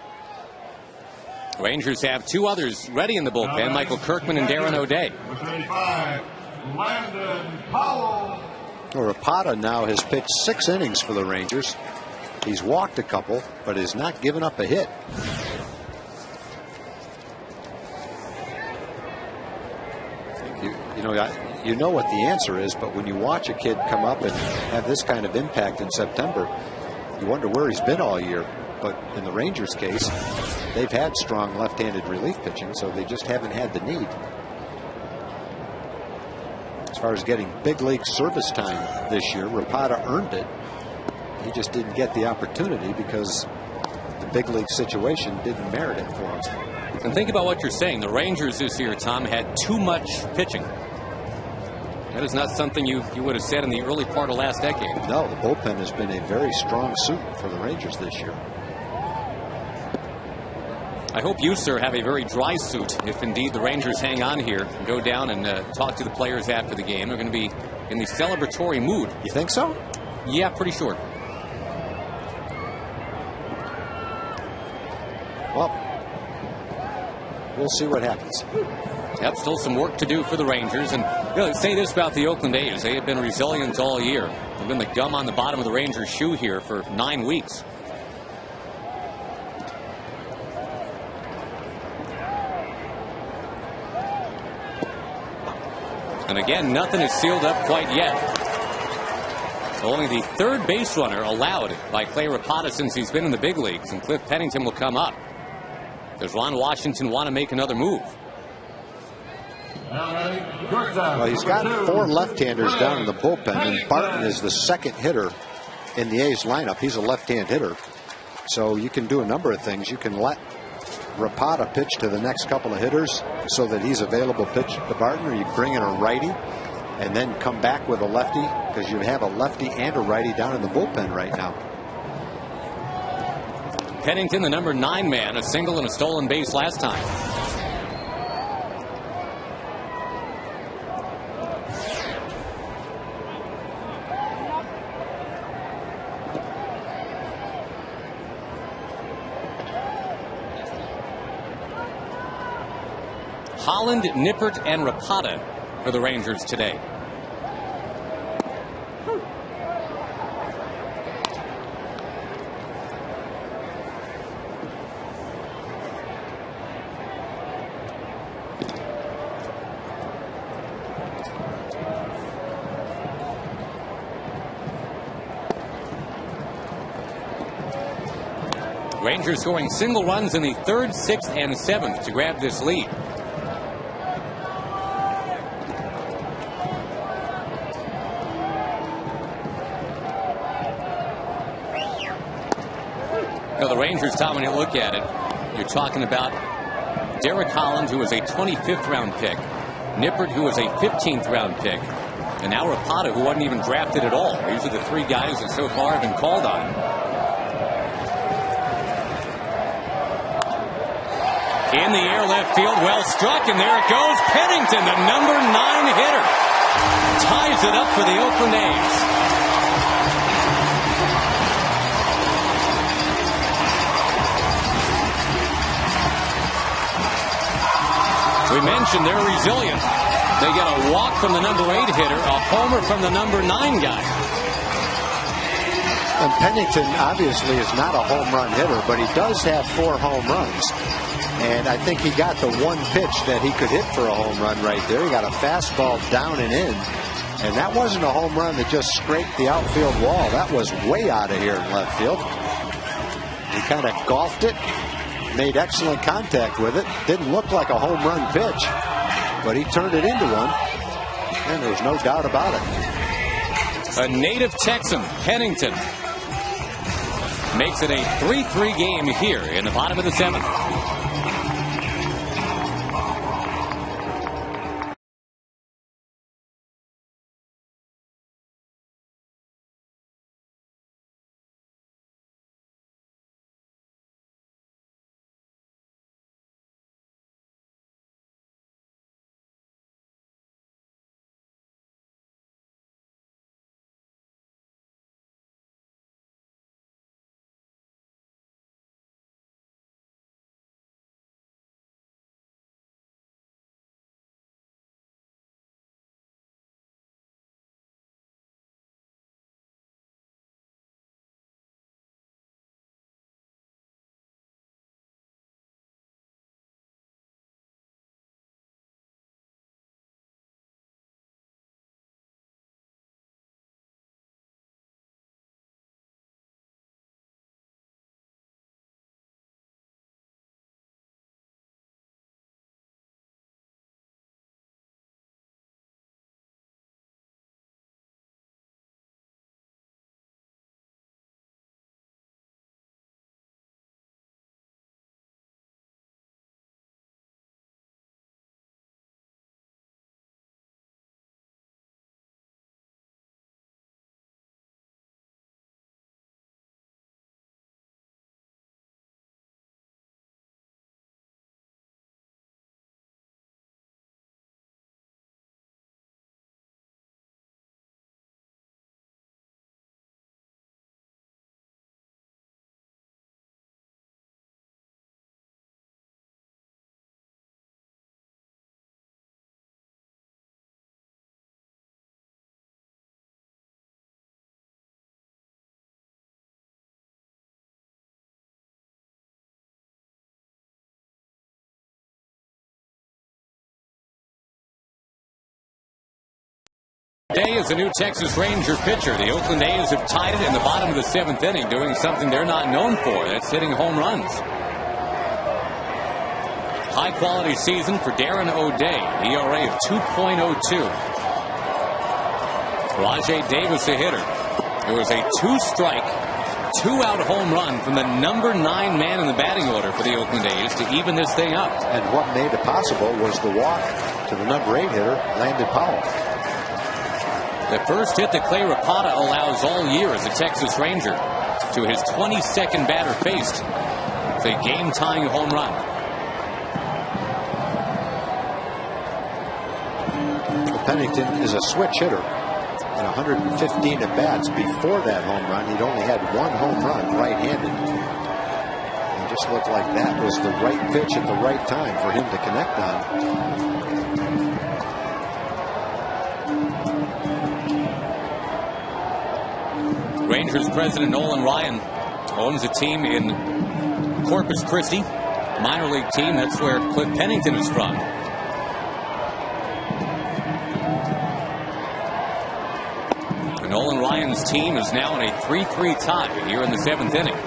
Rangers have two others ready in the bullpen, Michael Kirkman and Darren O'Day. Rapata now has pitched 6 innings for the Rangers. He's walked a couple, but has not given up a hit. You know what the answer is, but when you watch a kid come up and have this kind of impact in September, you wonder where he's been all year. But in the Rangers' case, they've had strong left-handed relief pitching, so they just haven't had the need. As far as getting big league service time this year, Rapata earned it. He just didn't get the opportunity because the big league situation didn't merit it for him. And think about what you're saying. The Rangers this year, Tom, had too much pitching. That is not something you would have said in the early part of last decade. No, the bullpen has been a very strong suit for the Rangers this year. I hope you, sir, have a very dry suit if indeed the Rangers hang on here and go down and talk to the players after the game. They're going to be in the celebratory mood. You think so? Yeah, pretty sure. Well, we'll see what happens. Yep, still some work to do for the Rangers. And say this about the Oakland A's. They have been resilient all year. They've been the gum on the bottom of the Rangers' shoe here for 9 weeks. And again, nothing is sealed up quite yet. Only the third base runner allowed by Clay Rapata since he's been in the big leagues. And Cliff Pennington will come up. Does Ron Washington want to make another move? Well, he's got 4 left-handers down in the bullpen, and Barton is the second hitter in the A's lineup. He's a left-hand hitter. So you can do a number of things. You can let Rapata pitch to the next couple of hitters so that he's available pitch to Barton, or you bring in a righty and then come back with a lefty, because you have a lefty and a righty down in the bullpen right now. Pennington, the number 9 man, a single and a stolen base last time. Holland, Nippert, and Rapata for the Rangers today. Rangers scoring single runs in the 3rd, 6th, and 7th to grab this lead. The Rangers, Tom, when you look at it, you're talking about Derek Holland, who was a 25th round pick, Nippert, who was a 15th round pick, and now Rapata, who wasn't even drafted at all. These are the 3 guys that so far have been called on. In the air, left field, well struck, and there it goes. Pennington, the number 9 hitter, ties it up for the Oakland A's. We mentioned they're resilient. They get a walk from the number 8 hitter, a homer from the number 9 guy. And Pennington obviously is not a home run hitter, but he does have 4 home runs. And I think he got the one pitch that he could hit for a home run right there. He got a fastball down and in. And that wasn't a home run that just scraped the outfield wall. That was way out of here in left field. He kind of golfed it. Made excellent contact with it. Didn't look like a home run pitch, but he turned it into one, and there's no doubt about it. A native Texan, Pennington, makes it a 3-3 game here in the bottom of the 7th. Day is a new Texas Ranger pitcher. The Oakland A's have tied it in the bottom of the 7th inning, doing something they're not known for. That's hitting home runs. High-quality season for Darren O'Day, ERA of 2.02. Rajay Davis, a hitter. It was a 2-strike, 2-out home run from the number 9 man in the batting order for the Oakland A's to even this thing up. And what made it possible was the walk to the number 8 hitter, Landon Powell. The first hit that Clay Rapata allows all year as a Texas Ranger to his 22nd batter faced. It's a game-tying home run. Pennington is a switch hitter. In 115 at-bats before that home run, he'd only had 1 home run right-handed. It just looked like that was the right pitch at the right time for him to connect on. Rangers president Nolan Ryan owns a team in Corpus Christi, minor league team. That's where Cliff Pennington is from. Nolan Ryan's team is now in a 3-3 tie here in the 7th inning.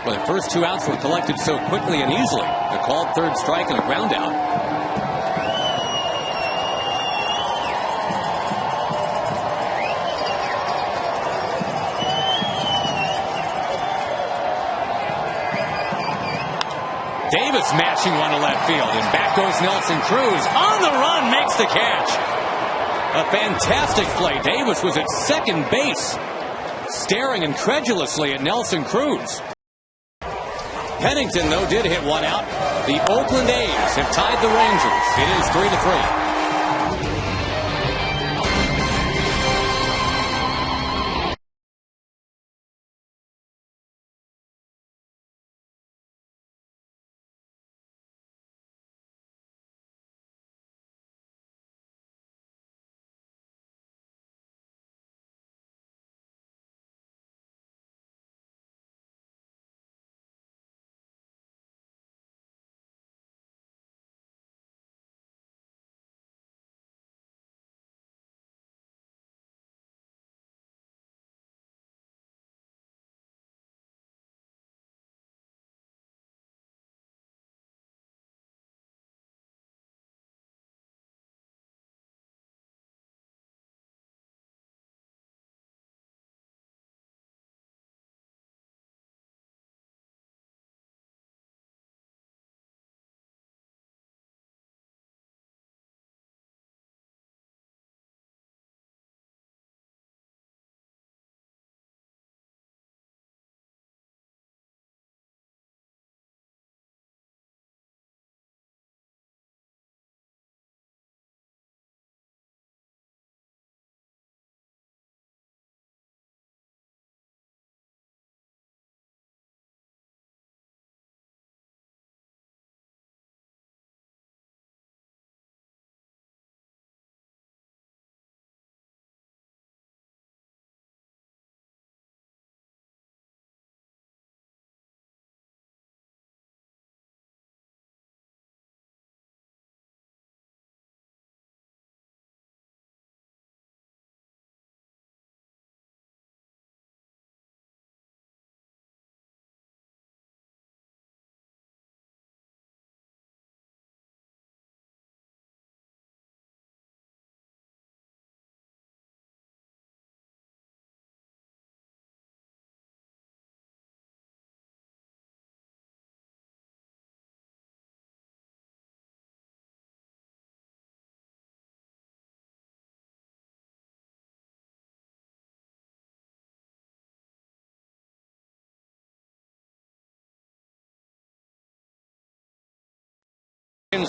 Well, the first 2 outs were collected so quickly and easily. The called 3rd strike and a ground out. Davis mashing one to left field, and back goes Nelson Cruz. On the run, makes the catch. A fantastic play. Davis was at second base, staring incredulously at Nelson Cruz. Pennington, though, did hit one out. The Oakland A's have tied the Rangers. It is 3-3.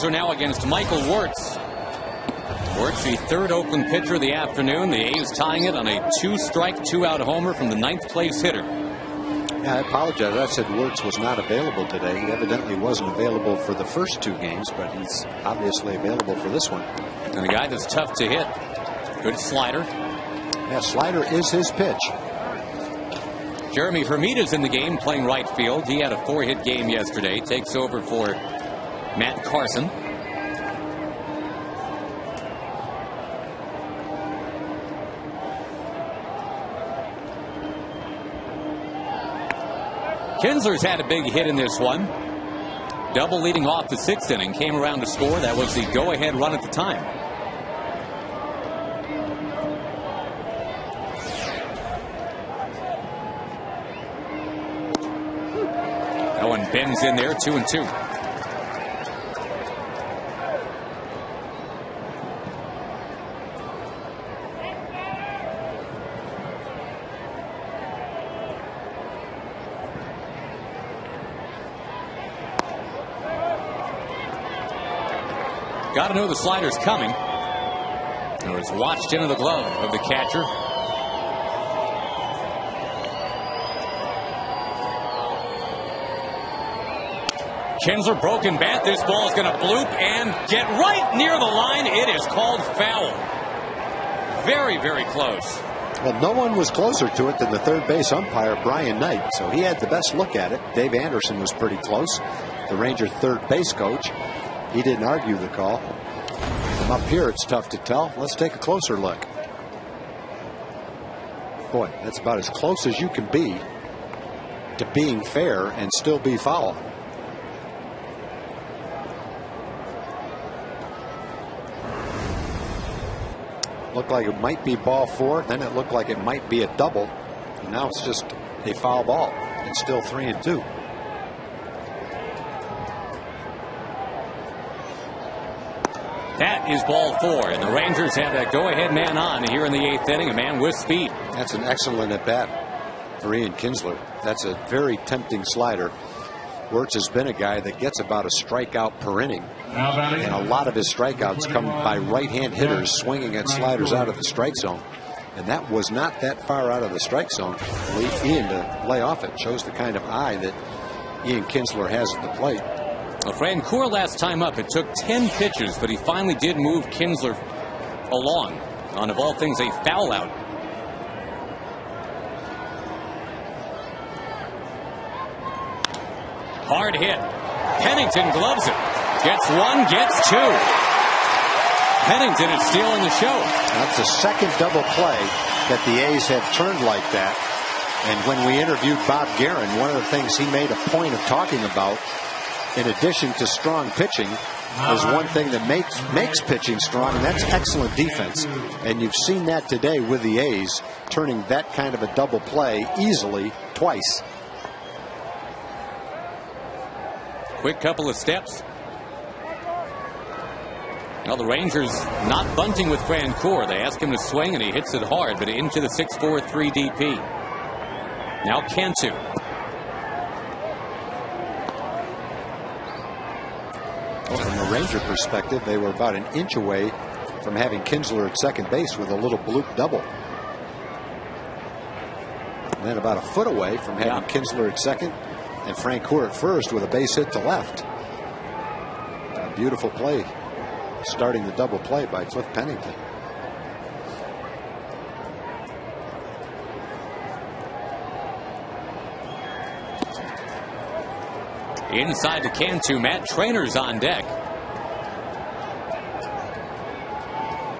Are now against Michael Wirtz. Wirtz, the 3rd Oakland pitcher of the afternoon. The A's tying it on a 2-strike, 2-out homer from the 9th place hitter. Yeah, I apologize. I said Wirtz was not available today. He evidently wasn't available for the first 2 games, but he's obviously available for this one. And a guy that's tough to hit. Good slider. Yeah, slider is his pitch. Jeremy Hermita's in the game playing right field. He had a 4-hit game yesterday. Takes over for Matt Carson. Kinsler's had a big hit in this one. Double leading off the 6th inning. Came around to score. That was the go-ahead run at the time. That one bends in there, 2-2. Got to know the slider's coming. It was watched into the glove of the catcher. Kinsler broken bat. This ball is going to bloop and get right near the line. It is called foul. Very, very close. Well, no one was closer to it than the third base umpire, Brian Knight. So he had the best look at it. Dave Anderson was pretty close. The Rangers' third base coach. He didn't argue the call. From up here, it's tough to tell. Let's take a closer look. Boy, that's about as close as you can be to being fair and still be foul. Looked like it might be ball 4. Then it looked like it might be a double. And now it's just a foul ball. It's still 3-2. That is ball 4, and the Rangers have that go-ahead man on here in the 8th inning, a man with speed. That's an excellent at-bat for Ian Kinsler. That's a very tempting slider. Wirtz has been a guy that gets about a strikeout per inning, and a lot of his strikeouts come by right-hand hitters swinging at sliders out of the strike zone. And that was not that far out of the strike zone for Ian to lay off it. Shows the kind of eye that Ian Kinsler has at the plate. Well, Francoeur last time up, it took 10 pitches, but he finally did move Kinsler along on, of all things, a foul out. Hard hit. Pennington gloves it. Gets 1, gets 2. Pennington is stealing the show. That's the second double play that the A's have turned like that. And when we interviewed Bob Guerin, one of the things he made a point of talking about, in addition to strong pitching, is one thing that makes pitching strong, and that's excellent defense. And you've seen that today with the A's, turning that kind of a double play easily twice. Quick couple of steps. Well, the Rangers not bunting with Francoeur. They ask him to swing, and he hits it hard, but into the 6-4-3 DP. Now Cantu. Well, from the Ranger perspective, they were about an inch away from having Kinsler at second base with a little bloop double. And then about a foot away from having Kinsler at second and Francoeur at first with a base hit to left. A beautiful play, starting the double play by Cliff Pennington. Inside to Cantu. Matt Trainer's on deck.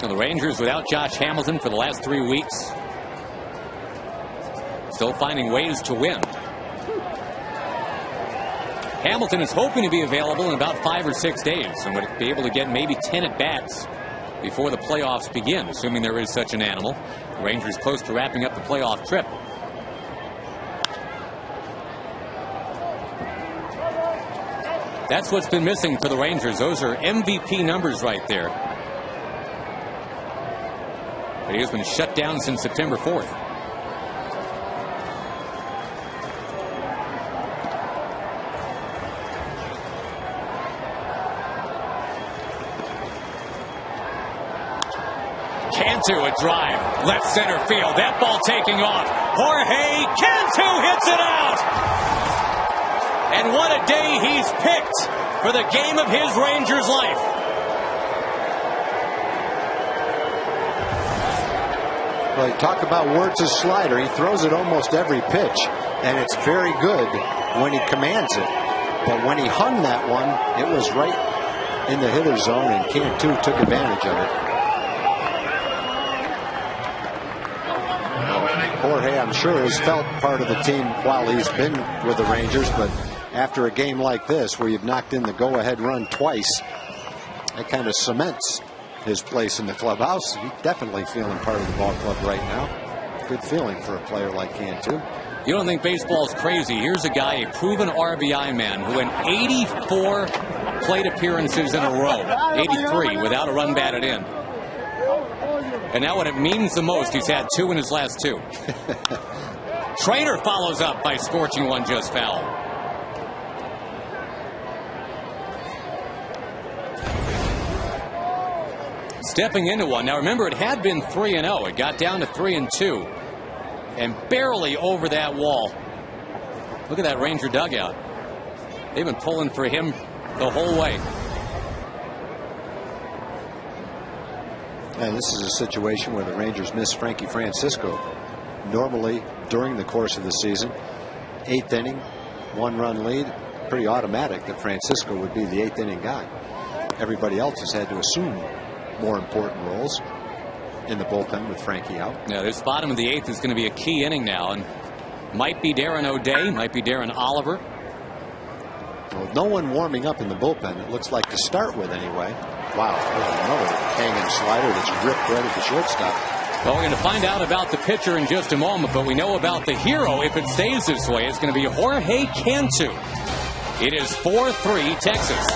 And the Rangers without Josh Hamilton for the last 3 weeks. Still finding ways to win. Hamilton is hoping to be available in about 5 or 6 days and would be able to get maybe 10 at-bats before the playoffs begin, assuming there is such an animal. The Rangers close to wrapping up the playoff trip. That's what's been missing for the Rangers. Those are MVP numbers right there. But he has been shut down since September 4th. Cantu a drive. Left center field. That ball taking off. Jorge Cantu hits it out. And what a day he's picked for the game of his Rangers life. Well, you talk about Wirtz's slider. He throws it almost every pitch, and it's very good when he commands it. But when he hung that one, it was right in the hitter's zone, and Cantu took advantage of it. Jorge, I'm sure, has felt part of the team while he's been with the Rangers, but after a game like this where you've knocked in the go-ahead run twice, that kind of cements his place in the clubhouse. He's definitely feeling part of the ball club right now. Good feeling for a player like Cantu. You don't think baseball's crazy? Here's a guy, a proven RBI man, who in 84 plate appearances in a row, 83 without a run batted in. And now when it means the most, he's had 2 in his last 2. Trainer follows up by scorching one just foul. Stepping into one. Now remember, it had been 3-0. It got down to 3-2. And barely over that wall. Look at that Ranger dugout. They've been pulling for him the whole way. And this is a situation where the Rangers miss Frankie Francisco. Normally, during the course of the season, 8th inning, 1-run lead, pretty automatic that Francisco would be the 8th inning guy. Everybody else has had to assume more important roles in the bullpen with Frankie out. Yeah, this bottom of the 8th is going to be a key inning now, and might be Darren O'Day, might be Darren Oliver. Well, no one warming up in the bullpen, it looks like, to start with anyway. Wow, there's another hanging slider that's ripped right at the shortstop. Well, we're going to find out about the pitcher in just a moment, but we know about the hero if it stays this way. It's going to be Jorge Cantu. It is 4-3 Texas.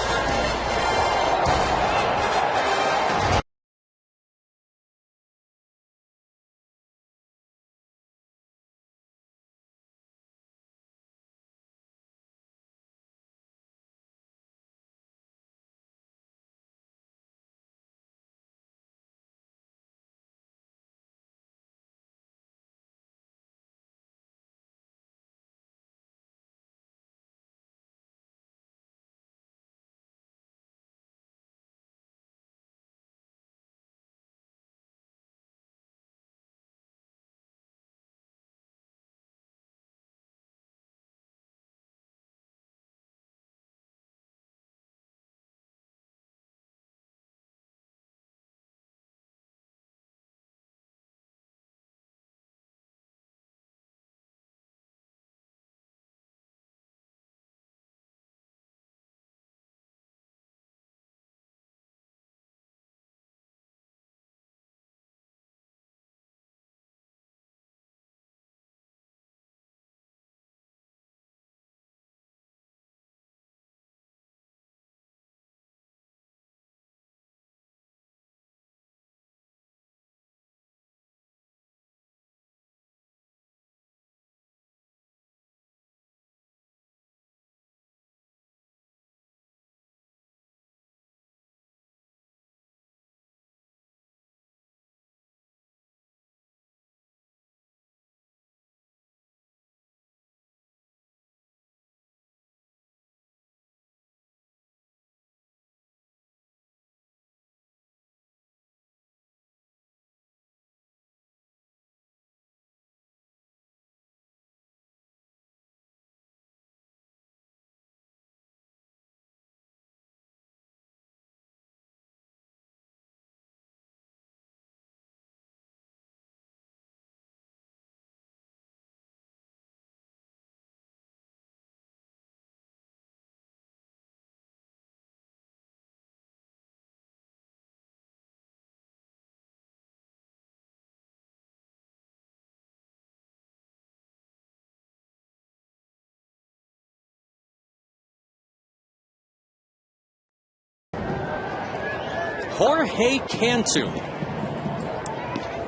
Jorge Cantu,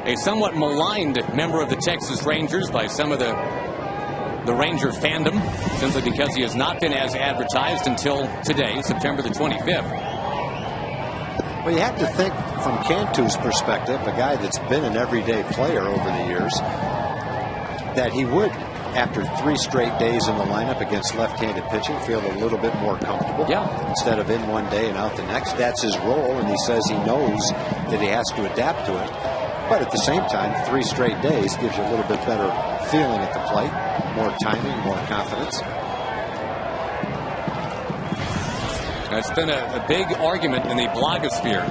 a somewhat maligned member of the Texas Rangers by some of the Ranger fandom, simply because he has not been as advertised until today, September the 25th. Well, you have to think from Cantu's perspective, a guy that's been an everyday player over the years, that he would, after 3 straight days in the lineup against left-handed pitching, feel a little bit more comfortable. Yeah. Instead of in one day and out the next. That's his role, and he says he knows that he has to adapt to it. But at the same time, 3 straight days gives you a little bit better feeling at the plate, more timing, more confidence. It's been a big argument in the blogosphere,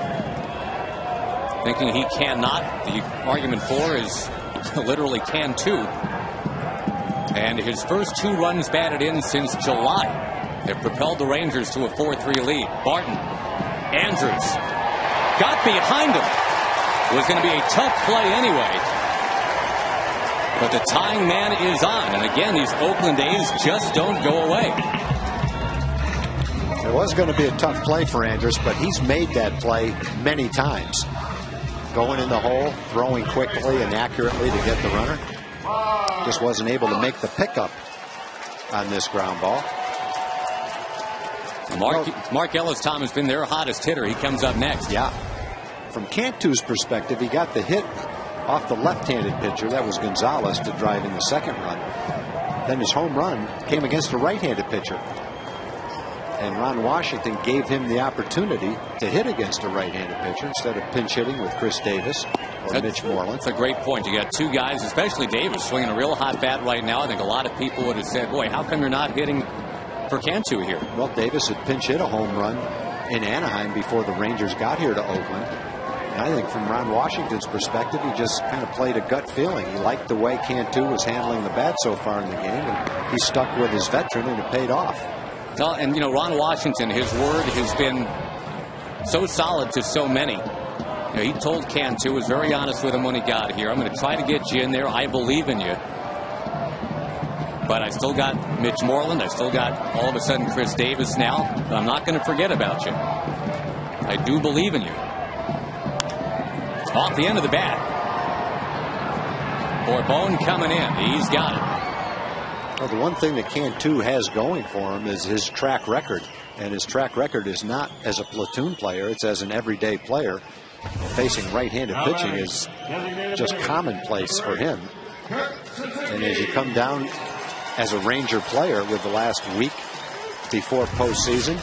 thinking he cannot. The argument for is literally Cantu. And his first 2 runs batted in since July have propelled the Rangers to a 4-3 lead. Barton, Andrews, got behind him. Was going to be a tough play anyway. But the tying man is on. And again, these Oakland A's just don't go away. It was going to be a tough play for Andrews, but he's made that play many times. Going in the hole, throwing quickly and accurately to get the runner. Just wasn't able to make the pickup on this ground ball. Mark Ellis-Tom has been their hottest hitter. He comes up next. Yeah. From Cantu's perspective, he got the hit off the left-handed pitcher. That was Gonzalez to drive in the second run. Then his home run came against a right-handed pitcher. And Ron Washington gave him the opportunity to hit against a right-handed pitcher instead of pinch hitting with Chris Davis or Mitch Moreland. That's a great point. You got 2 guys, especially Davis, swinging a real hot bat right now. I think a lot of people would have said, boy, how come you're not hitting for Cantu here? Well, Davis had pinch hit a home run in Anaheim before the Rangers got here to Oakland. And I think from Ron Washington's perspective, he just kind of played a gut feeling. He liked the way Cantu was handling the bat so far in the game, and he stuck with his veteran, and it paid off. Well, and, you know, Ron Washington, his word has been so solid to so many. You know, he told Cantu, was very honest with him when he got here. I'm going to try to get you in there. I believe in you. But I still got Mitch Moreland. I still got, all of a sudden, Chris Davis now. But I'm not going to forget about you. I do believe in you. Off the end of the bat. Borbone coming in. He's got it. Well, the one thing that Cantu has going for him is his track record. And his track record is not as a platoon player. It's as an everyday player. Facing right-handed pitching is just commonplace for him. And as you come down as a Ranger player with the last week before postseason,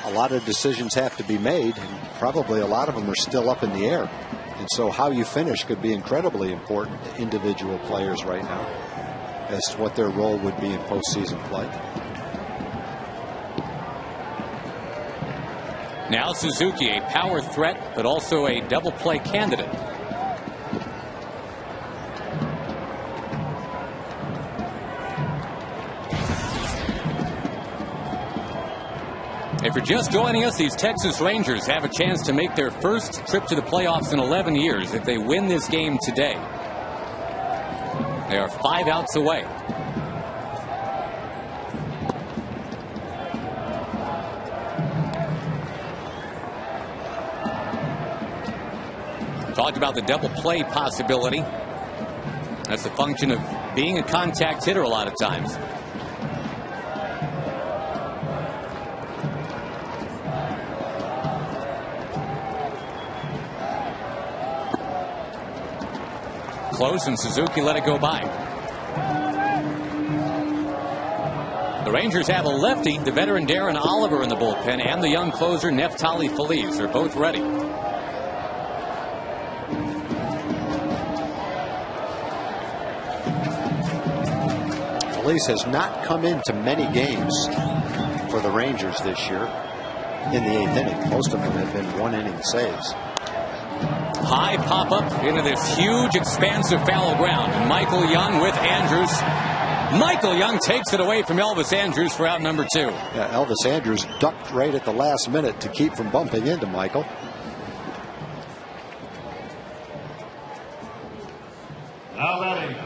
a lot of decisions have to be made, and probably a lot of them are still up in the air. And so how you finish could be incredibly important to individual players right now as to what their role would be in postseason play. Now Suzuki, a power threat, but also a double play candidate. If you're just joining us, these Texas Rangers have a chance to make their first trip to the playoffs in 11 years if they win this game today. They are 5 outs away. Talked about the double play possibility. That's a function of being a contact hitter a lot of times. Close, and Suzuki let it go by. The Rangers have a lefty, the veteran Darren Oliver in the bullpen, and the young closer Neftali Feliz. They're both ready. Feliz has not come into many games for the Rangers this year in the 8th inning. Most of them have been 1-inning saves. High pop-up into this huge, expansive fallow ground. And Michael Young with Andrews. Michael Young takes it away from Elvis Andrews for out number 2. Yeah, Elvis Andrews ducked right at the last minute to keep from bumping into Michael. Now batting,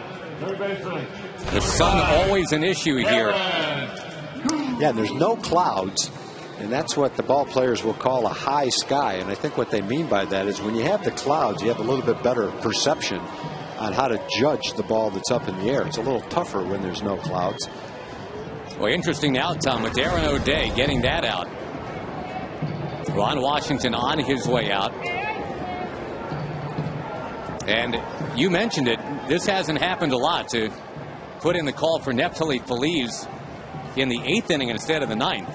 third baseman. The sun always an issue here. Yeah, there's no clouds. And that's what the ball players will call a high sky. And I think what they mean by that is when you have the clouds, you have a little bit better perception on how to judge the ball that's up in the air. It's a little tougher when there's no clouds. Well, interesting outcome with Darren O'Day getting that out. Ron Washington on his way out. And you mentioned it. This hasn't happened a lot, to put in the call for Neftali Feliz in the 8th inning instead of the 9th.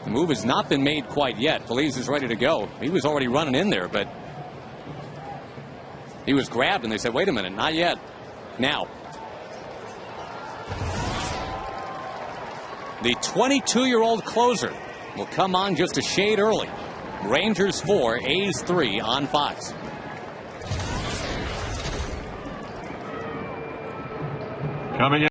The move has not been made quite yet. Feliz is ready to go. He was already running in there, but he was grabbed, and they said, wait a minute, not yet. Now. The 22-year-old closer will come on just a shade early. Rangers 4, A's 3 on Fox. Coming in.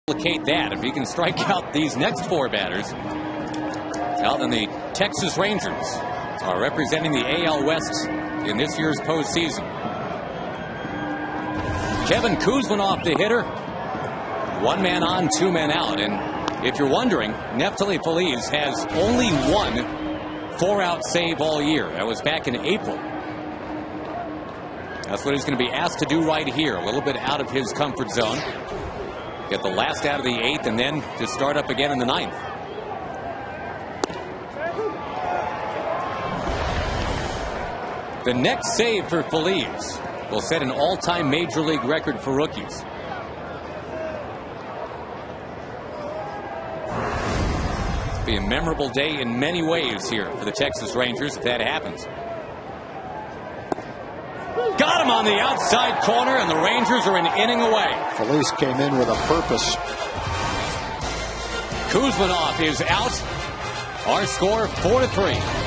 Replicate that. If he can strike out these next 4 batters, well, then the Texas Rangers are representing the AL West in this year's postseason. Kevin Kuzminoff, the hitter. 1 man on, 2 men out. And if you're wondering, Neftali Feliz has only 1 4-out save all year. That was back in April. That's what he's going to be asked to do right here. A little bit out of his comfort zone. Get the last out of the 8th and then to start up again in the 9th. The next save for Feliz will set an all-time Major League record for rookies. It'll be a memorable day in many ways here for the Texas Rangers if that happens. Got him on the outside corner, and the Rangers are an inning away. Feliz came in with a purpose. Kuzminoff is out. Our score 4-3.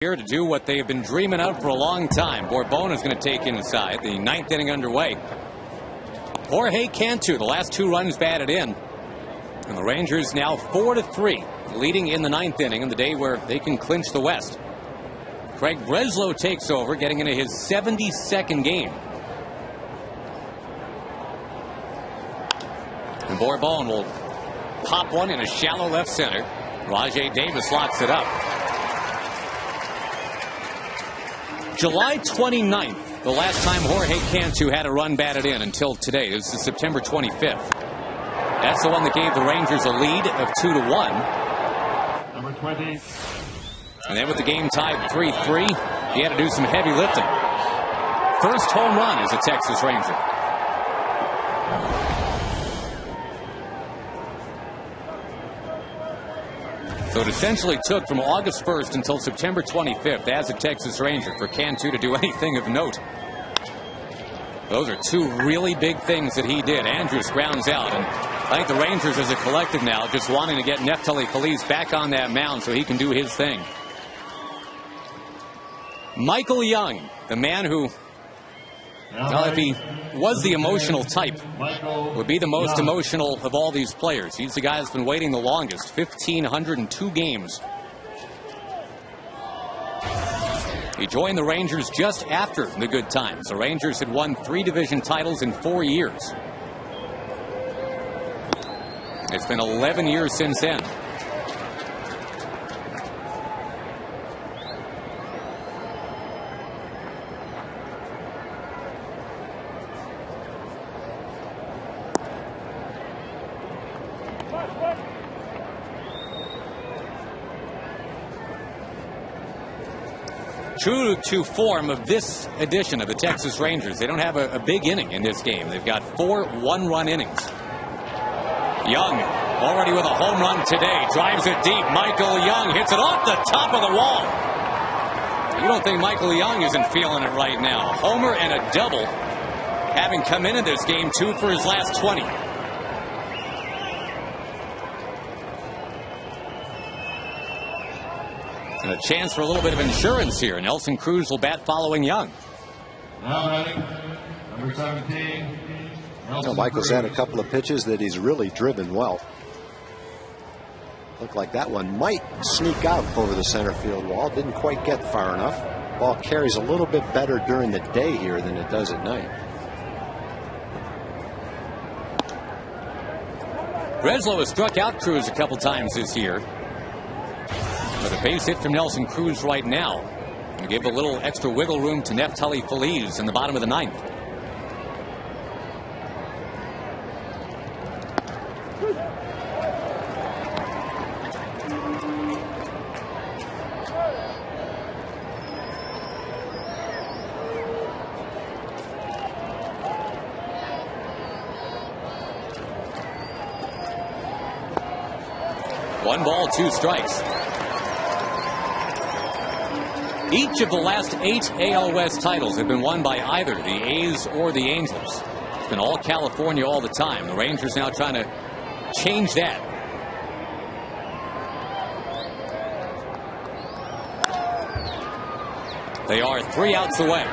here to do what they've been dreaming of for a long time. Bourbon is going to take inside. The 9th inning underway. Jorge Cantu, the last 2 runs batted in. And the Rangers now 4-3, leading in the 9th inning on the day where they can clinch the West. Craig Breslow takes over, getting into his 72nd game. And Bourbon will pop one in a shallow left center. Rajay Davis locks it up. July 29th, the last time Jorge Cantu had a run batted in until today. This is September 25th. That's the one that gave the Rangers a lead of 2-1. Number 20. And then with the game tied 3-3, he had to do some heavy lifting. First home run as a Texas Ranger. So it essentially took from August 1st until September 25th as a Texas Ranger for Cantu to do anything of note. Those are 2 really big things that he did. Andrus grounds out, and I think the Rangers as a collective now just wanting to get Neftali Feliz back on that mound so he can do his thing. Michael Young, the man who, well, if he was the emotional type, would be the most emotional of all these players. He's the guy that's been waiting the longest, 1,502 games. He joined the Rangers just after the good times. The Rangers had won 3 division titles in 4 years. It's been 11 years since then. True to form of this edition of the Texas Rangers, they don't have a big inning in this game. They've got 4 one-run innings. Young already with a home run today. Drives it deep. Michael Young hits it off the top of the wall. You don't think Michael Young isn't feeling it right now. A homer and a double, having come into this game 2 for his last 20. And a chance for a little bit of insurance here. Nelson Cruz will bat following Young. Now batting, number 17. Michael's had a couple of pitches that he's really driven well. Looked like that one might sneak out over the center field wall. Didn't quite get far enough. Ball carries a little bit better during the day here than it does at night. Breslow has struck out Cruz a couple times this year. But a base hit from Nelson Cruz right now. And give a little extra wiggle room to Neftali Feliz in the bottom of the 9th. One ball, 2 strikes. Each of the last 8 AL West titles have been won by either the A's or the Angels. It's been all California all the time. The Rangers now trying to change that. They are 3 outs away.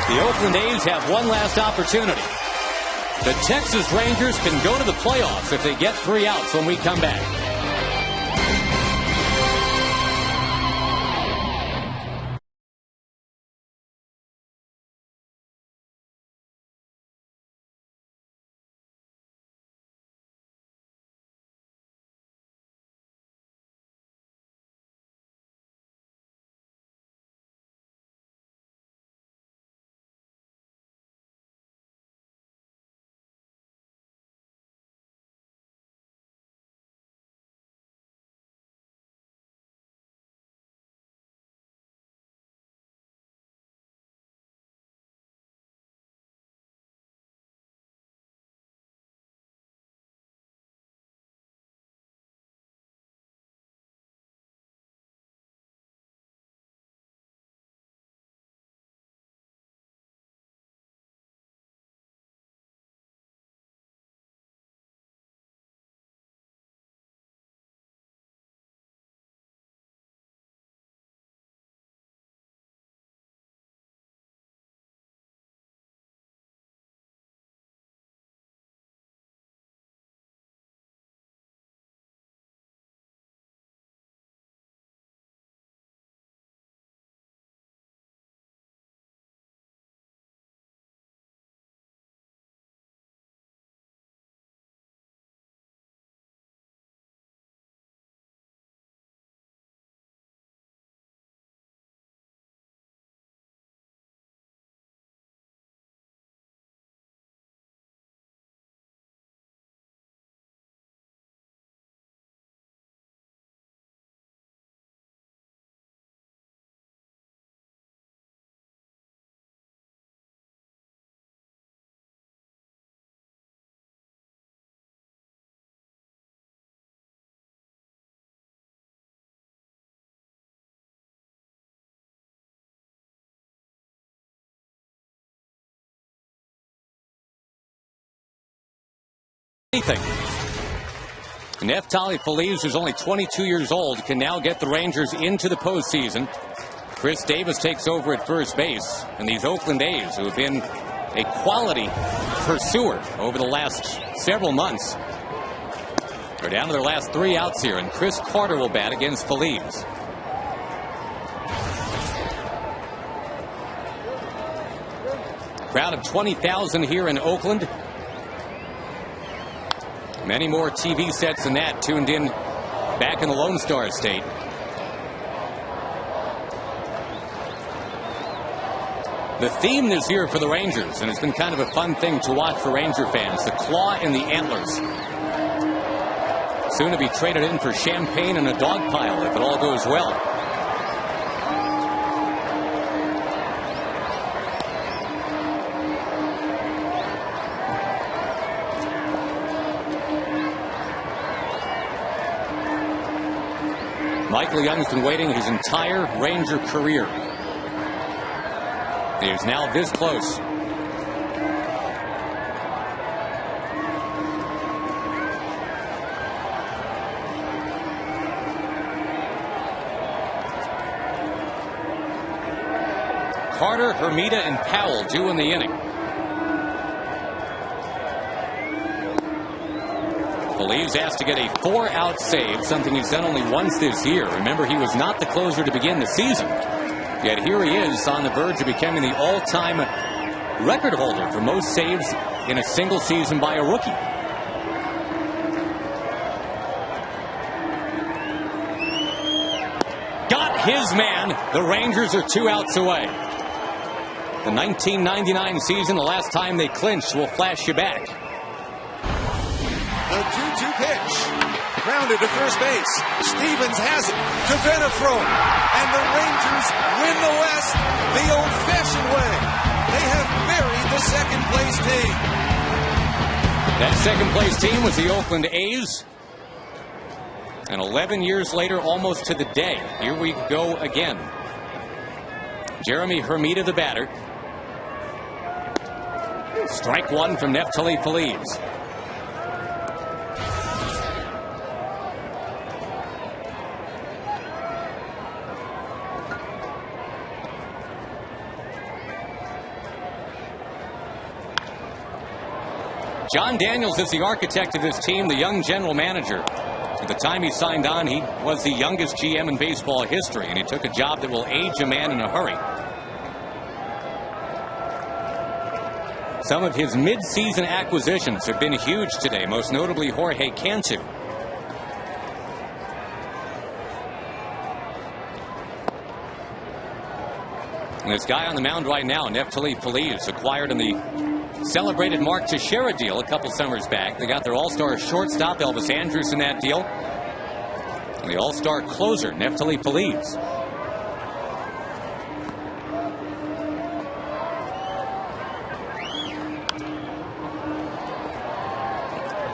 The Oakland A's have one last opportunity. The Texas Rangers can go to the playoffs if they get 3 outs when we come back. anything. Neftali Feliz, who's only 22 years old, can now get the Rangers into the postseason. Chris Davis takes over at first base, and these Oakland A's, who have been a quality pursuer over the last several months, are down to their last 3 outs here, and Chris Carter will bat against Feliz. Crowd of 20,000 here in Oakland. Many more TV sets than that tuned in back in the Lone Star State. The theme this year for the Rangers, and it's been kind of a fun thing to watch for Ranger fans, the claw and the antlers. Soon to be traded in for champagne and a dog pile if it all goes well. Michael Young's been waiting his entire Ranger career. He is now this close. Carter, Hermida, and Powell due in the inning. Feliz asked to get a 4-out save, something he's done only once this year. Remember, he was not the closer to begin the season. Yet here he is on the verge of becoming the all-time record holder for most saves in a single season by a rookie. Got his man. The Rangers are 2 outs away. The 1999 season, the last time they clinched, will flash you back. The 2-2 pitch. Grounded to first base. Stevens has it to Venafro. And the Rangers win the West the old-fashioned way. They have buried the second-place team. That second-place team was the Oakland A's. And 11 years later, almost to the day, here we go again. Jeremy Hermida, the batter. Strike one from Neftali Feliz. John Daniels is the architect of this team, the young general manager. At the time he signed on, he was the youngest GM in baseball history, and he took a job that will age a man in a hurry. Some of his mid-season acquisitions have been huge today, most notably Jorge Cantu. And this guy on the mound right now, Neftali Feliz, acquired in the celebrated Mark Teixeira deal a couple summers back. They got their all-star shortstop, Elvis Andrus, in that deal. And the all-star closer, Neftali Feliz.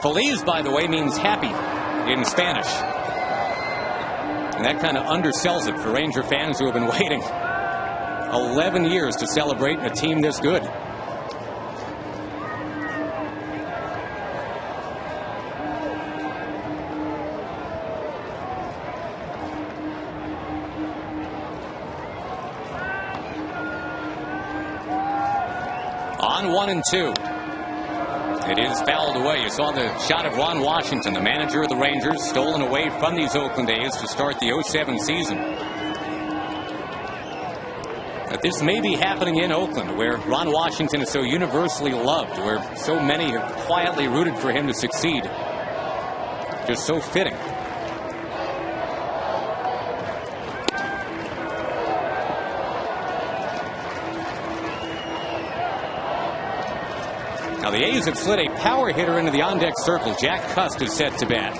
Feliz, by the way, means happy in Spanish. And that kind of undersells it for Ranger fans who have been waiting 11 years to celebrate a team this good. On 1-2. It is fouled away. You saw the shot of Ron Washington, the manager of the Rangers, stolen away from these Oakland A's to start the 2007 season. But this may be happening in Oakland, where Ron Washington is so universally loved, where so many have quietly rooted for him to succeed. Just so fitting. Now the A's have slid a power hitter into the on-deck circle. Jack Cust is set to bat.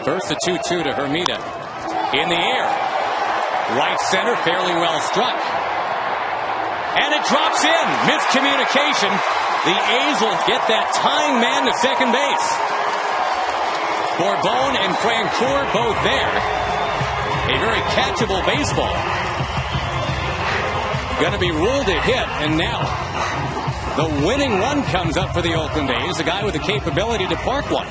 First the 2-2 to Hermida. In the air. Right center, fairly well struck. And it drops in. Miscommunication. The A's will get that tying man to second base. Bourbon and Francoeur both there. A very catchable baseball. Going to be ruled a hit, and now the winning run comes up for the Oakland A's, the guy with the capability to park one.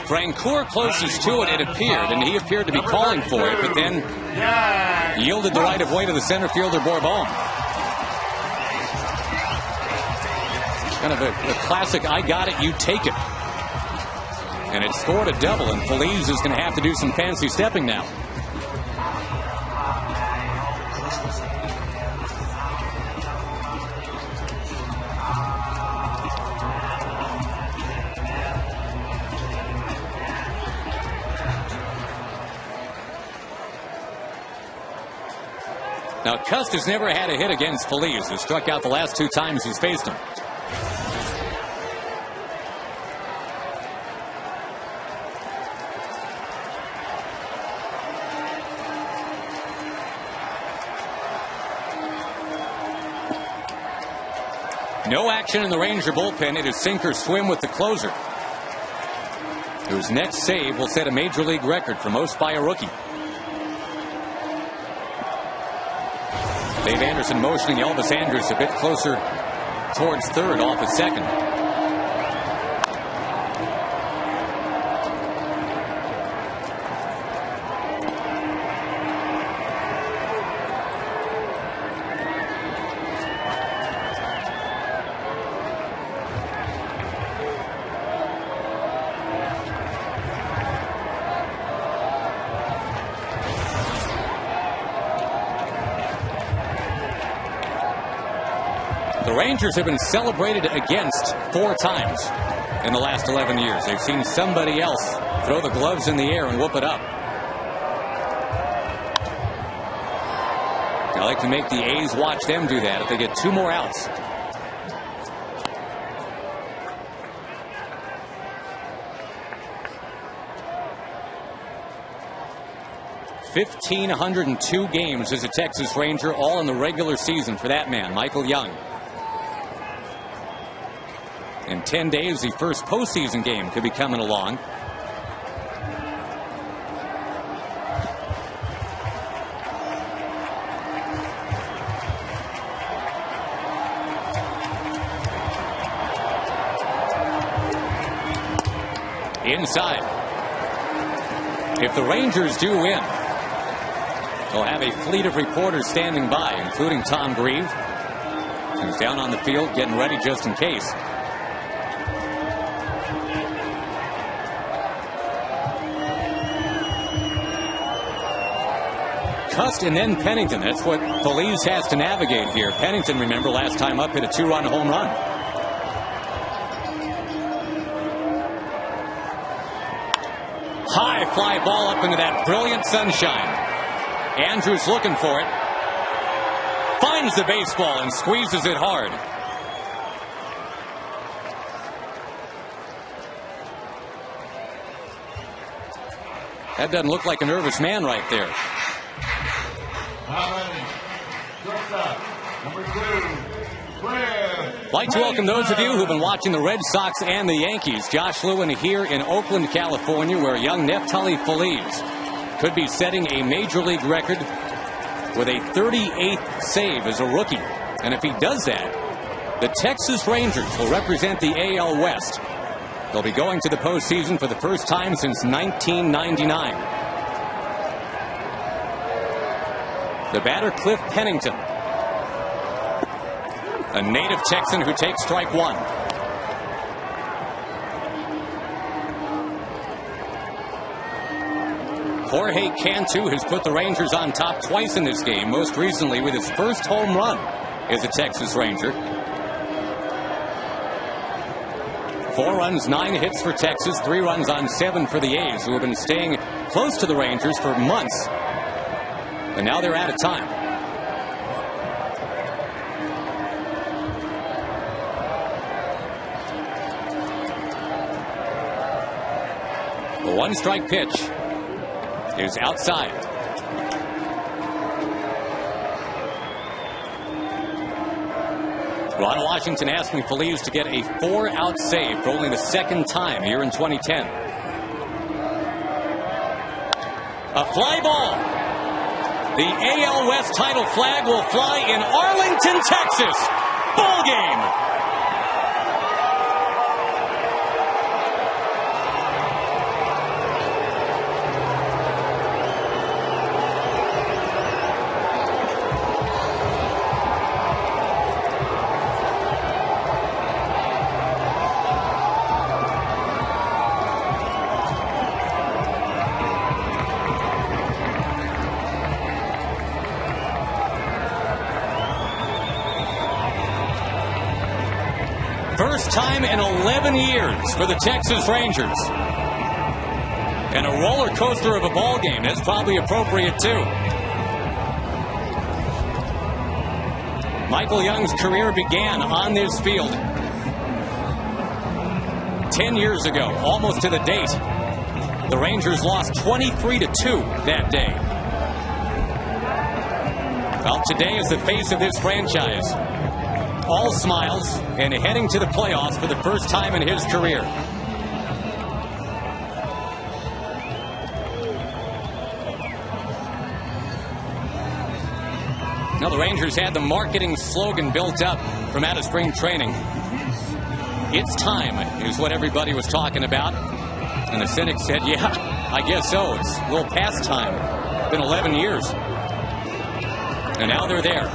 Francoeur closest to it, it appeared, and he appeared to be calling for it, but then yielded the right of way to the center fielder, Bourbon. Kind of a classic, I got it, you take it. And it scored a double, and Feliz is going to have to do some fancy stepping now. Now, Cust has never had a hit against Feliz, who struck out the last 2 times he's faced him. No action in the Ranger bullpen. It is sink or swim with the closer, whose next save will set a major league record for most by a rookie. Dave Anderson motioning Elvis Andrus a bit closer towards third off at second. The Rangers have been celebrated against 4 times in the last 11 years. They've seen somebody else throw the gloves in the air and whoop it up. I like to make the A's watch them do that if they get 2 more outs. $1,502 games as a Texas Ranger, all in the regular season for that man, Michael Young. In 10 days, the first postseason game could be coming along. Inside. If the Rangers do win, they'll have a fleet of reporters standing by, including Tom Grieve, who's down on the field getting ready just in case. Cust and then Pennington. That's what Feliz has to navigate here. Pennington, remember, last time up hit a 2-run home run. High fly ball up into that brilliant sunshine. Andrews looking for it. Finds the baseball and squeezes it hard. That doesn't look like a nervous man right there. I'd like to welcome those of you who've been watching the Red Sox and the Yankees. Josh Lewin here in Oakland, California, where young Neftali Feliz could be setting a major league record with a 38th save as a rookie. And if he does that, the Texas Rangers will represent the AL West. They'll be going to the postseason for the first time since 1999. The batter, Cliff Pennington, a native Texan who takes strike 1. Jorge Cantu has put the Rangers on top twice in this game, most recently with his first home run as a Texas Ranger. 4 runs, 9 hits for Texas, 3 runs on 7 for the A's, who have been staying close to the Rangers for months. And now they're out of time. The 1-strike pitch is outside. Ron Washington asking Feliz to get a 4-out save for only the 2nd time here in 2010. A fly ball. The AL West title flag will fly in Arlington, Texas. Ball game. First time in 11 years for the Texas Rangers. And a roller coaster of a ball game. That's probably appropriate, too. Michael Young's career began on this field 10 years ago, almost to the date. The Rangers lost 23-2 that day. Well, today is the face of this franchise. All smiles and heading to the playoffs for the first time in his career. Now the Rangers had the marketing slogan built up from out of spring training. It's time is what everybody was talking about. And the cynics said, yeah, I guess so. It's a little past time. It's been 11 years. And now they're there.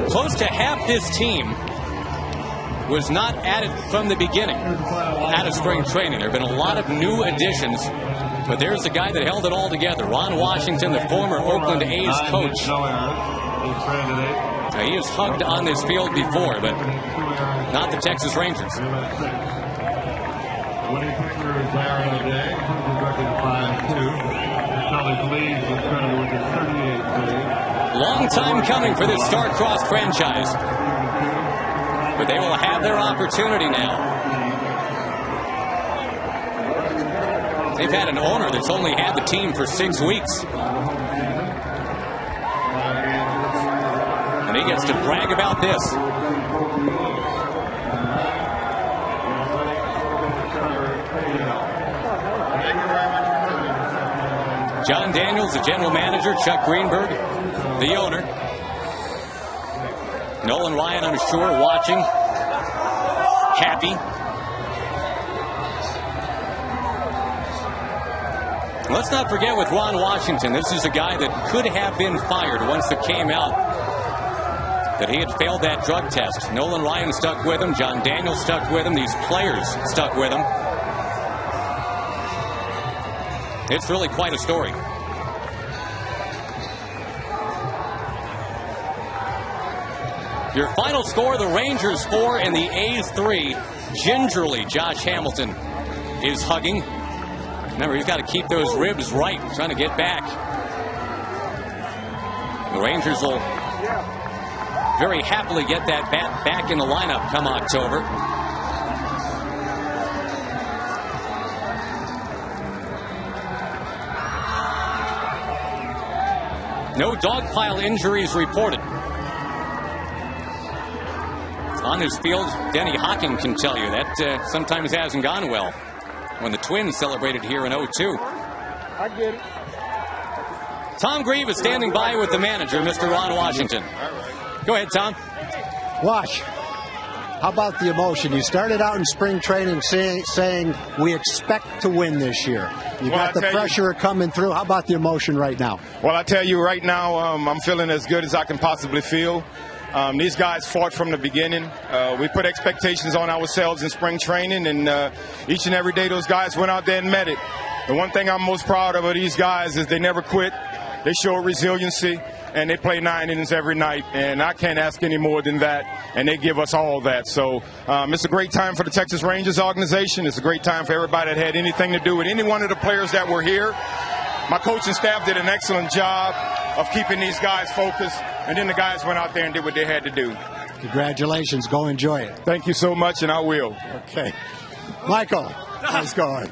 Close to half this team was not at it from the beginning, out of spring training. There have been a lot of new additions, but there's the guy that held it all together, Ron Washington, the former Oakland A's coach. He has hugged on this field before, but not the Texas Rangers. Winning pitcher is Larry today. Record 5-2. Sully's lead was credited with his 38 saves. Long time coming for this star-crossed franchise. But they will have their opportunity now. They've had an owner that's only had the team for 6 weeks. And he gets to brag about this. John Daniels, the general manager, Chuck Greenberg, the owner. Nolan Ryan, I'm sure, watching, happy. Let's not forget with Ron Washington, this is a guy that could have been fired once it came out that he had failed that drug test. Nolan Ryan stuck with him. John Daniels stuck with him. These players stuck with him. It's really quite a story. Your final score, the Rangers 4 and the A's 3. Gingerly, Josh Hamilton is hugging. Remember, he's got to keep those ribs right, trying to get back. The Rangers will very happily get that bat back in the lineup come October. No dogpile injuries reported. On this field, Denny Hocking can tell you that sometimes hasn't gone well when the Twins celebrated here in 02. I get it. Tom Grieve is standing by with the manager, Mr. Ron Washington. Go ahead, Tom. Wash, how about the emotion? You started out in spring training saying we expect to win this year. You got the pressure coming through. How about the emotion right now? Well, I tell you right now, I'm feeling as good as I can possibly feel. These guys fought from the beginning. We put expectations on ourselves in spring training, and each and every day those guys went out there and met it. The one thing I'm most proud of these guys is they never quit. They show resiliency, and they play 9 innings every night, and I can't ask any more than that, and they give us all that. So it's a great time for the Texas Rangers organization. It's a great time for everybody that had anything to do with any one of the players that were here. My coaching staff did an excellent job of keeping these guys focused, and then the guys went out there and did what they had to do. Congratulations. Go enjoy it. Thank you so much, and I will. Okay. Michael, how's it going?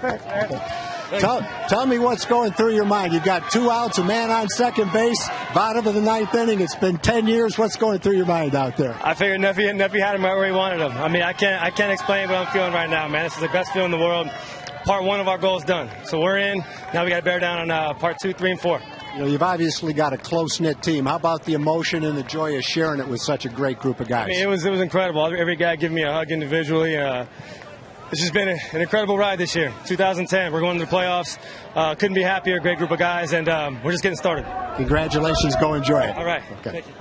Tell me what's going through your mind. You've got 2 outs, a man on second base, bottom of the 9th inning. It's been 10 years. What's going through your mind out there? I figured Neffy had him right where he wanted him. I mean, I can't explain what I'm feeling right now, man. This is the best feeling in the world. Part 1 of our goal is done. So we're in. Now we got to bear down on part 2, 3, and 4. You know, you've obviously got a close-knit team. How about the emotion and the joy of sharing it with such a great group of guys? I mean, it was incredible. Every guy giving me a hug individually. It's just been an incredible ride this year. 2010, we're going to the playoffs. Couldn't be happier. Great group of guys, and we're just getting started. Congratulations. Go enjoy it. All right. Okay. Thank you.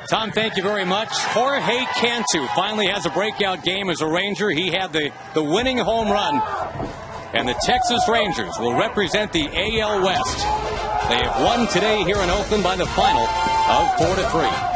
Tom, thank you very much. Jorge Cantu finally has a breakout game as a Ranger. He had the winning home run. And the Texas Rangers will represent the AL West. They have won today here in Oakland by the final of 4-3.